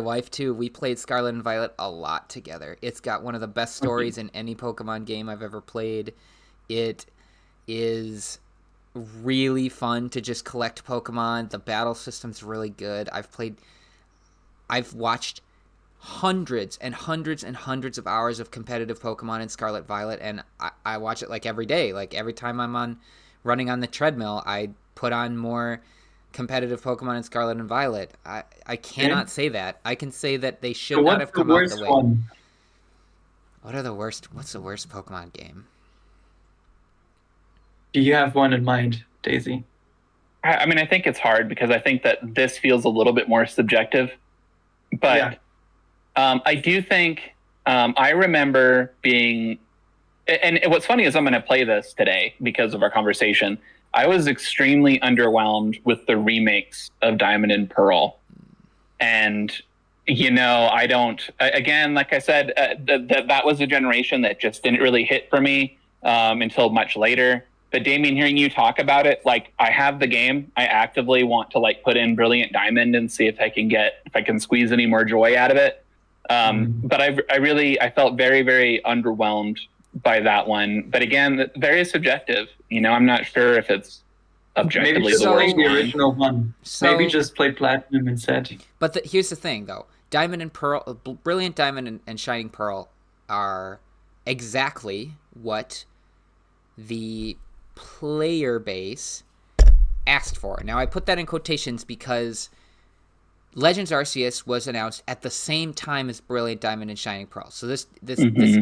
wife too. We played Scarlet and Violet a lot together. It's got one of the best stories in any Pokemon game I've ever played. It is really fun to just collect Pokemon. The battle system's really good. I've watched hundreds and hundreds and hundreds of hours of competitive Pokemon in Scarlet Violet, and I watch it like every day. Like every time I'm running on the treadmill, I put on more competitive Pokemon in Scarlet and Violet. I cannot say that. I can say that they should not have come out the way. What's the worst Pokemon game? Do you have one in mind, Daisy? I mean, I think it's hard because I think that this feels a little bit more subjective. But I do think I remember being, and what's funny is I'm going to play this today because of our conversation. I was extremely underwhelmed with the remakes of Diamond and Pearl. And, again, like I said, that was a generation that just didn't really hit for me until much later. But Damian, hearing you talk about it, like I have the game. I actively want to like put in Brilliant Diamond and see if I can squeeze any more joy out of it. But I felt very, very underwhelmed by that one. But again, very subjective. I'm not sure if it's objectively Maybe just the play worst the one. original one. Maybe just play Platinum instead. But here's the thing, though. Diamond and Pearl, Brilliant Diamond and Shining Pearl are exactly what the player base asked for. Now, I put that in quotations because Legends Arceus was announced at the same time as Brilliant Diamond and Shining Pearl. So this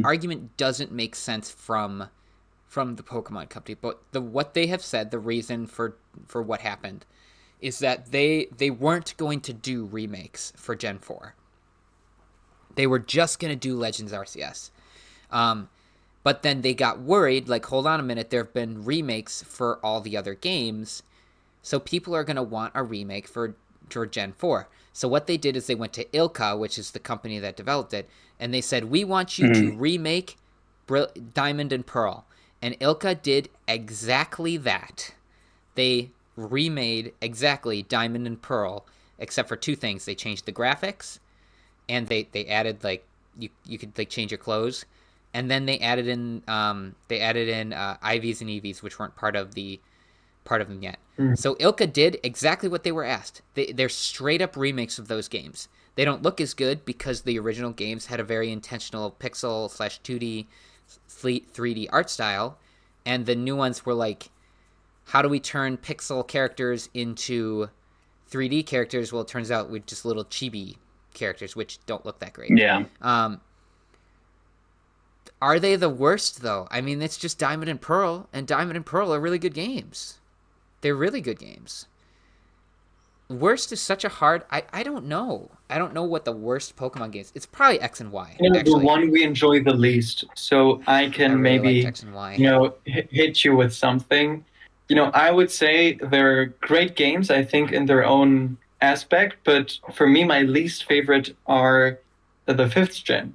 argument doesn't make sense from the Pokemon Company. But what they have said, the reason for what happened, is that they weren't going to do remakes for Gen 4. They were just going to do Legends Arceus. But then they got worried, like, hold on a minute, there have been remakes for all the other games, so people are going to want a remake for Gen 4. So what they did is they went to Ilka, which is the company that developed it, and they said, we want you to remake Diamond and Pearl. And Ilka did exactly that. They remade exactly Diamond and Pearl, except for two things. They changed the graphics, and they added, like, you could, like, change your clothes, and then they added in IVs and EVs, which weren't part of them yet. So Ilka did exactly what they were asked. They're straight up remakes of those games. They don't look as good because the original games had a very intentional pixel / 2D 3D art style, and the new ones were like, how do we turn pixel characters into 3D characters? Well, it turns out we're just little chibi characters, which don't look that great. Yeah. Are they the worst, though? I mean, it's just Diamond and Pearl, and Diamond and Pearl are really good games. They're really good games. Worst is such a hard... I don't know. I don't know what the worst Pokemon games... It's probably X and Y, The one we enjoy the least. So I can really maybe, liked X and Y. hit you with something. I would say they're great games, I think, in their own aspect. But for me, my least favorite are the 5th gen.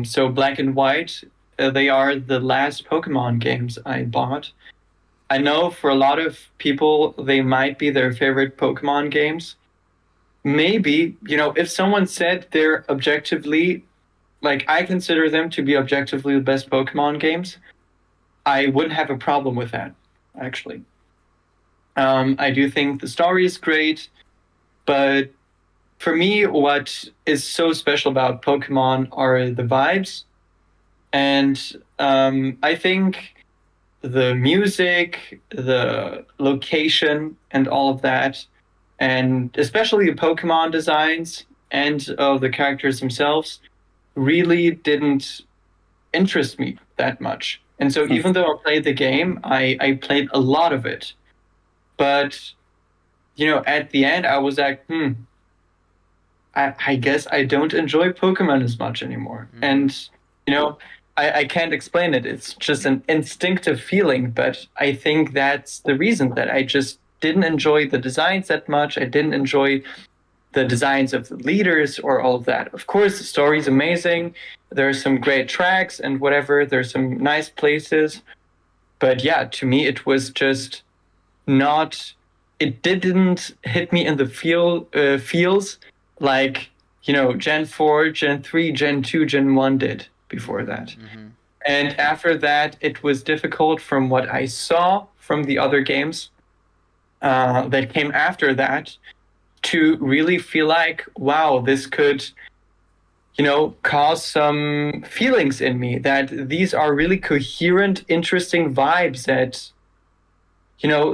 So Black and White, they are the last Pokemon games I bought. I know for a lot of people, they might be their favorite Pokemon games. Maybe, if someone said they're objectively, like, I consider them to be objectively the best Pokemon games, I wouldn't have a problem with that, actually. I do think the story is great, but for me, what is so special about Pokemon are the vibes. And I think the music, the location, and all of that, and especially the Pokemon designs and the characters themselves, really didn't interest me that much. And so even though I played the game, I played a lot of it. But, at the end, I was like, I guess I don't enjoy Pokemon as much anymore. And, I can't explain it. It's just an instinctive feeling, but I think that's the reason that I just didn't enjoy the designs that much. I didn't enjoy the designs of the leaders or all of that. Of course, the story's amazing. There are some great tracks and whatever. There's some nice places. But yeah, to me, it was just not... It didn't hit me in the feels like, Gen 4, Gen 3, Gen 2, Gen 1 did before that. Mm-hmm. And after that, it was difficult from what I saw from the other games that came after that to really feel like, wow, this could, cause some feelings in me, that these are really coherent, interesting vibes that,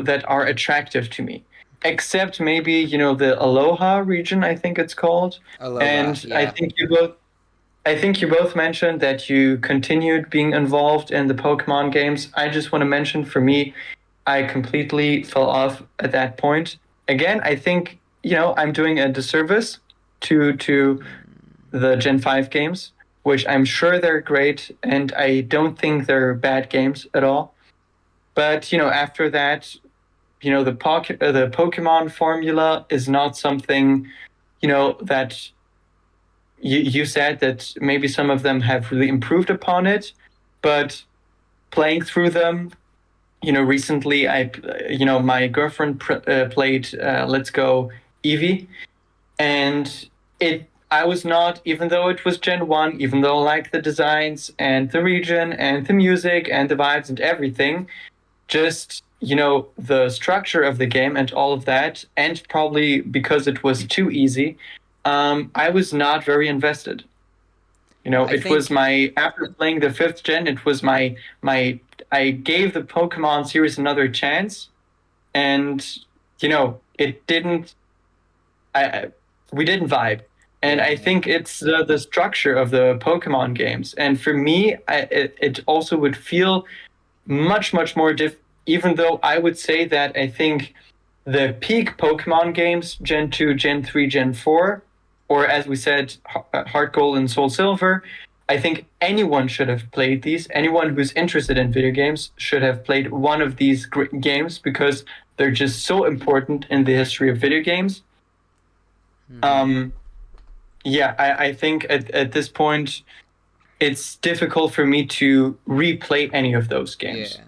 that are attractive to me. Except maybe, the Aloha region, I think it's called. Aloha, and yeah. I think you both mentioned that you continued being involved in the Pokemon games. I just want to mention, for me, I completely fell off at that point. Again, I think, I'm doing a disservice to the Gen 5 games, which I'm sure they're great, and I don't think they're bad games at all. But, after that, the Pokemon formula is not something, that you said that maybe some of them have really improved upon it, but playing through them, recently my girlfriend played Let's Go Eevee, and I was not, even though it was Gen 1, even though I liked the designs and the region and the music and the vibes and everything, just the structure of the game and all of that, and probably because it was too easy, I was not very invested. Was my, after playing the 5th gen, it was my I gave the Pokemon series another chance, and it didn't. We didn't vibe, and I think it's the structure of the Pokemon games. And for me, it also would feel much more even though I would say that I think the peak Pokemon games, Gen 2, Gen 3, Gen 4, or as we said, Heart Gold and Soul Silver, I think anyone should have played these. Anyone who's interested in video games should have played one of these games, because they're just so important in the history of video games. I think at this point, it's difficult for me to replay any of those games.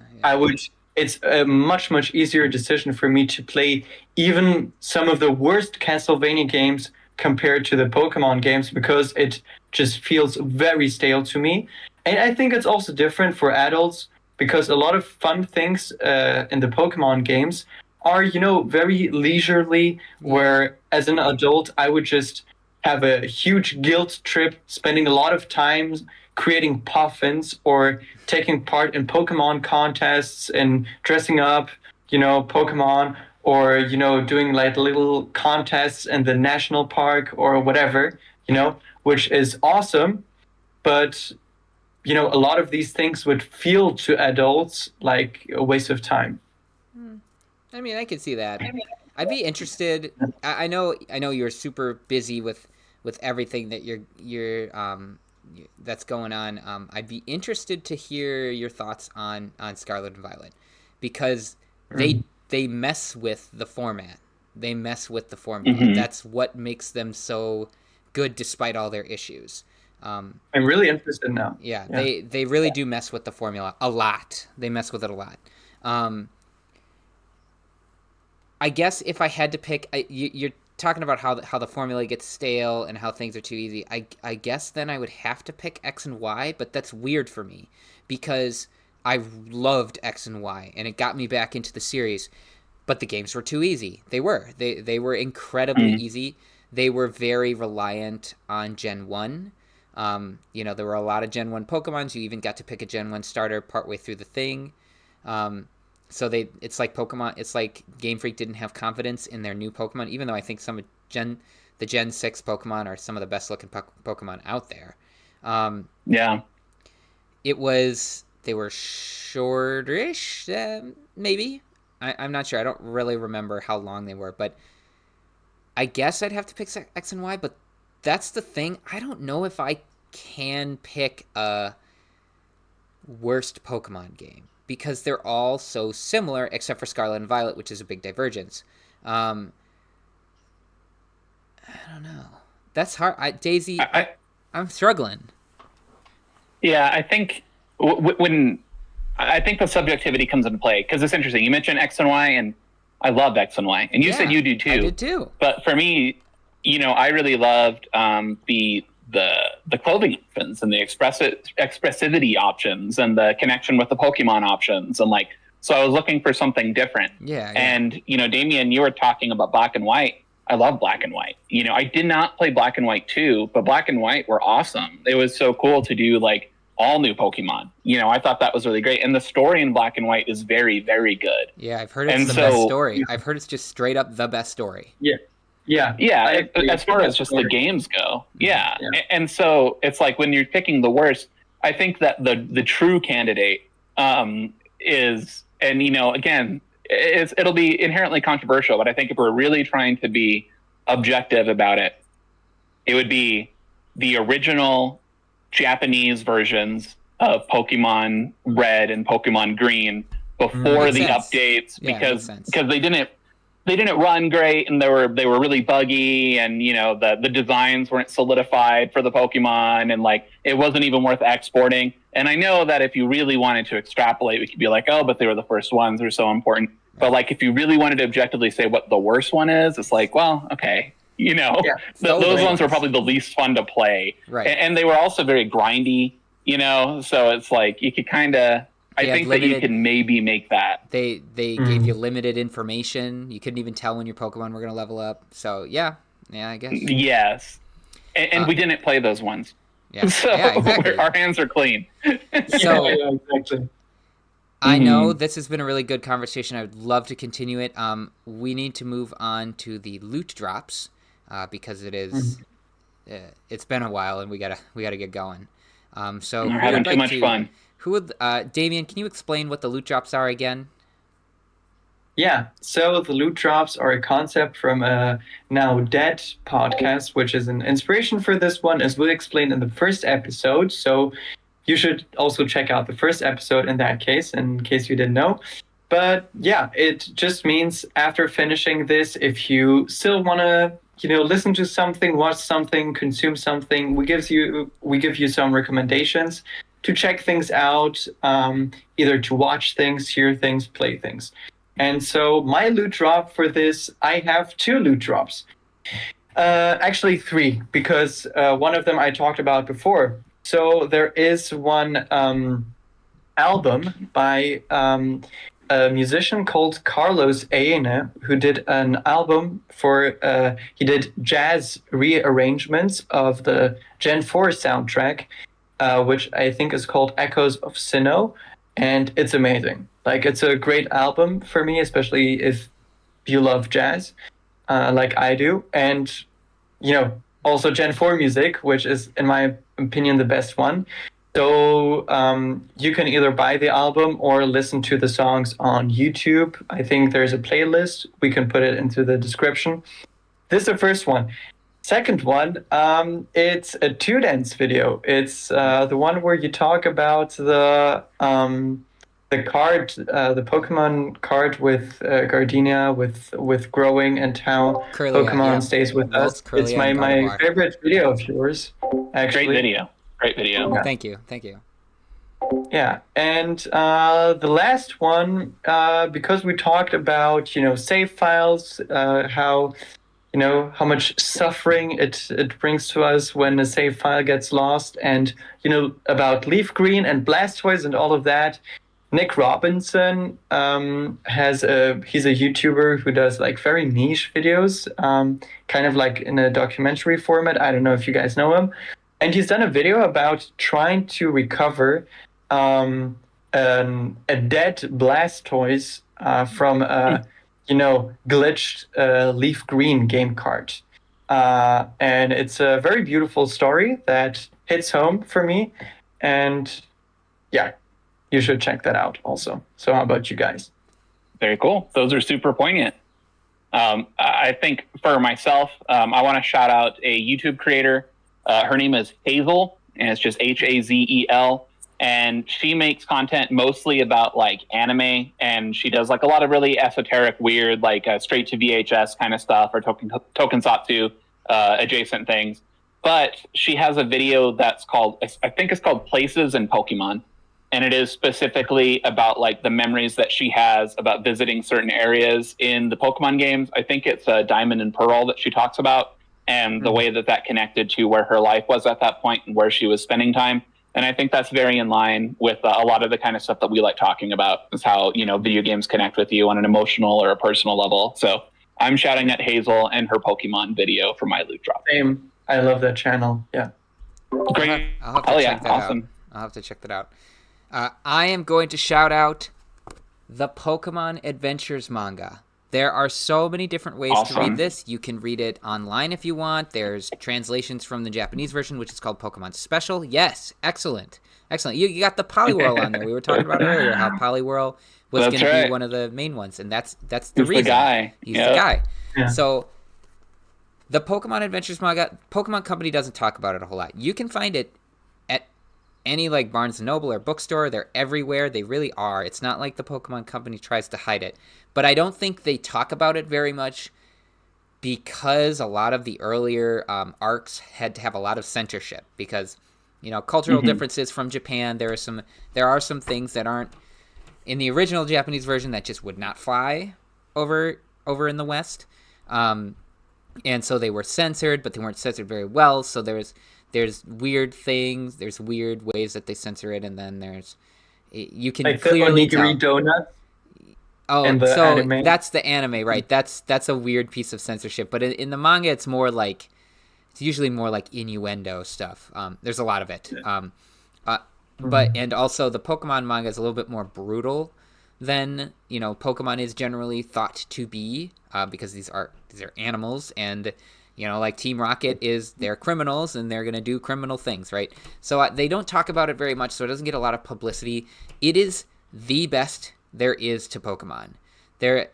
It's a much easier decision for me to play even some of the worst Castlevania games compared to the Pokemon games, because it just feels very stale to me. And I think it's also different for adults, because a lot of fun things in the Pokemon games are, very leisurely, where as an adult, I would just have a huge guilt trip, spending a lot of time creating puffins or taking part in Pokemon contests and dressing up, Pokemon, or, doing like little contests in the national park or whatever, which is awesome. But, a lot of these things would feel to adults like a waste of time. I mean, I could see that. I'd be interested. I know you're super busy with everything that you're that's going on. I'd be interested to hear your thoughts on Scarlet and Violet, because they mess with the format. They mess with the formula. Mm-hmm. That's what makes them so good, despite all their issues. I'm really interested now. Yeah. They really do mess with the formula a lot. They mess with it a lot. I guess if I had to pick, you're talking about how the formula gets stale and how things are too easy. I guess then I would have to pick X and Y, but that's weird for me, because I loved X and Y and it got me back into the series, but the games were too easy. They were incredibly easy. They were very reliant on Gen 1. There were a lot of Gen 1 Pokemons. You even got to pick a Gen 1 starter partway through the thing. So it's like Pokemon. It's like Game Freak didn't have confidence in their new Pokemon, even though I think some of the Gen 6 Pokemon are some of the best looking Pokemon out there. They were shortish, maybe. I'm not sure. I don't really remember how long they were, but I guess I'd have to pick X and Y. But that's the thing. I don't know if I can pick a worst Pokemon game, because they're all so similar, except for Scarlet and Violet, which is a big divergence. I don't know. That's hard. Daisy, I'm struggling. Yeah, I think I think the subjectivity comes into play, because it's interesting. You mentioned X and Y, and I love X and Y, and you said you do too. I did too. But for me, I really loved the clothing options and the expressivity options and the connection with the Pokemon options, and so I was looking for something different. Yeah. And Damian, you were talking about Black and White. I love Black and White. I did not play Black and White 2, but Black and White were awesome. It was so cool to do all new Pokemon. I thought that was really great. And the story in Black and White is very, very good. Yeah, I've heard it's the best story. I've heard it's just straight up the best story. Yeah. As far as just the games go. Yeah. And so it's like, when you're picking the worst, I think that the true candidate is, and again, it'll be inherently controversial, but I think if we're really trying to be objective about it, it would be the original Japanese versions of Pokemon Red and Pokemon Green before the updates, because they didn't run great, and they were really buggy, and the designs weren't solidified for the Pokemon, and it wasn't even worth exporting. And I know that if you really wanted to extrapolate, we could be like, oh, but they were the first ones, they're so important. But if you really wanted to objectively say what the worst one is, it's well, okay. Those ones were probably the least fun to play. Right. And they were also very grindy, so it's you could kind of, I think that you can maybe make that. They gave you limited information. You couldn't even tell when your Pokemon were going to level up. So yeah, I guess. Yes, and we didn't play those ones. Yeah, so yeah, exactly. Our hands are clean. So yeah, exactly. I know this has been a really good conversation. I would love to continue it. We need to move on to the loot drops because it is it's been a while and we gotta get going. So we're having too much fun. Who would Damian? Can you explain what the loot drops are again? Yeah, so the loot drops are a concept from a now dead podcast, which is an inspiration for this one, as we'll explain in the first episode. So you should also check out the first episode in that case, in case you didn't know. But yeah, it just means after finishing this, if you still want to, listen to something, watch something, consume something, we give you some recommendations to check things out, either to watch things, hear things, play things. And so my loot drop for this, I have 2 loot drops. Actually 3, because one of them I talked about before. So there is one album by a musician called Carlos Aene, who did an album for, he did jazz rearrangements of the Gen 4 soundtrack, which I think is called Echoes of Sinnoh, and it's amazing. Like, it's a great album for me, especially if you love jazz, like I do. And, also Gen 4 music, which is, in my opinion, the best one. So you can either buy the album or listen to the songs on YouTube. I think there's a playlist. We can put it into the description. This is the first one. Second one, it's a 2 dance video. It's the one where you talk about the card, the Pokemon card with Gardenia, with growing and how Kirlia, Pokemon stays with us. It's my favorite video of yours, actually. Great video. Yeah. Thank you. Yeah, and the last one, because we talked about, save files, how much suffering it brings to us when a save file gets lost, and about Leaf Green and Blastoise and all of that. Nick Robinson he's a YouTuber who does like very niche videos, kind of like in a documentary format. I don't know if you guys know him, and he's done a video about trying to recover a dead Blastoise from a glitched Leaf Green game card. And it's a very beautiful story that hits home for me. And yeah, you should check that out also. So how about you guys? Very cool. Those are super poignant. I think for myself, I want to shout out a YouTube creator. Her name is Hazel, and it's just Hazel. And she makes content mostly about like anime, and she does like a lot of really esoteric, weird, like straight to VHS kind of stuff or tokusatsu adjacent things. But she has a video that's called, I think it's called Places in Pokemon. And it is specifically about like the memories that she has about visiting certain areas in the Pokemon games. I think it's Diamond and Pearl that she talks about, and the way that connected to where her life was at that point and where she was spending time. And I think that's very in line with a lot of the kind of stuff that we like talking about, is how, video games connect with you on an emotional or a personal level. So I'm shouting at Hazel and her Pokemon video for my loot drop. Same. I love that channel. Yeah. Great. I'll have to check that awesome. I'll have to check that out. I am going to shout out the Pokemon Adventures Manga. There are so many different ways to read this. You can read it online if you want. There's translations from the Japanese version, which is called Pokemon Special. Yes, excellent. You got the Poliwhirl on there. We were talking about earlier how Poliwhirl was going to be one of the main ones, and that's the reason. The guy. He's the guy. Yeah. So the Pokemon Adventures Manga, Pokemon Company doesn't talk about it a whole lot. You can find it at any like Barnes & Noble or bookstore. They're everywhere. They really are. It's not like the Pokemon Company tries to hide it. But I don't think they talk about it very much because a lot of the earlier arcs had to have a lot of censorship because, cultural differences from Japan. There are some things that aren't in the original Japanese version that just would not fly over in the West. And so they were censored, but they weren't censored very well. So there's weird things, there's weird ways that they censor it, and then there's You can Like the clearly onigiri tell. donuts Oh, in the so anime. that's the anime, right? That's a weird piece of censorship. But in the manga, it's more like it's usually more like innuendo stuff. There's a lot of it. Uh, but Mhm. and also the Pokemon manga is a little bit more brutal than Pokemon is generally thought to be, because these are animals, and like Team Rocket is they're criminals and they're gonna do criminal things, right? So they don't talk about it very much, so it doesn't get a lot of publicity. It is the best there is to Pokemon. There,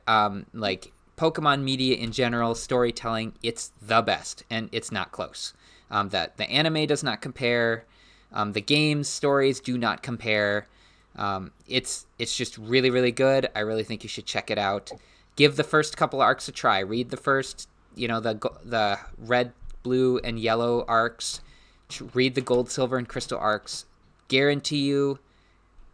like Pokemon media in general, storytelling, it's the best, and it's not close. That the anime does not compare. The game's stories do not compare. It's just really, really good. I really think you should check it out. Give the first couple arcs a try. Read the first, the red, blue, and yellow arcs. Read the gold, silver, and crystal arcs. Guarantee you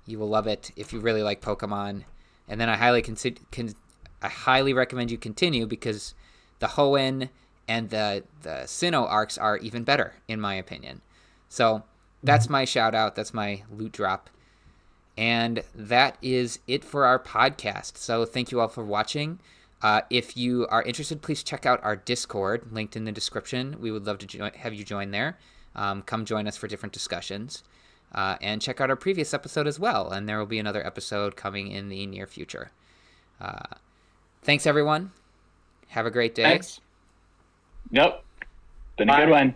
will love it if you really like Pokemon. And then I highly recommend you continue, because the Hoenn and the Sinnoh arcs are even better in my opinion. So that's my shout out. That's my loot drop. And that is it for our podcast. So thank you all for watching. If you are interested, please check out our Discord, linked in the description. We would love to have you join there. Come join us for different discussions. And check out our previous episode as well. And there will be another episode coming in the near future. Thanks, everyone. Have a great day. Thanks. Yep. Been a Bye. good one.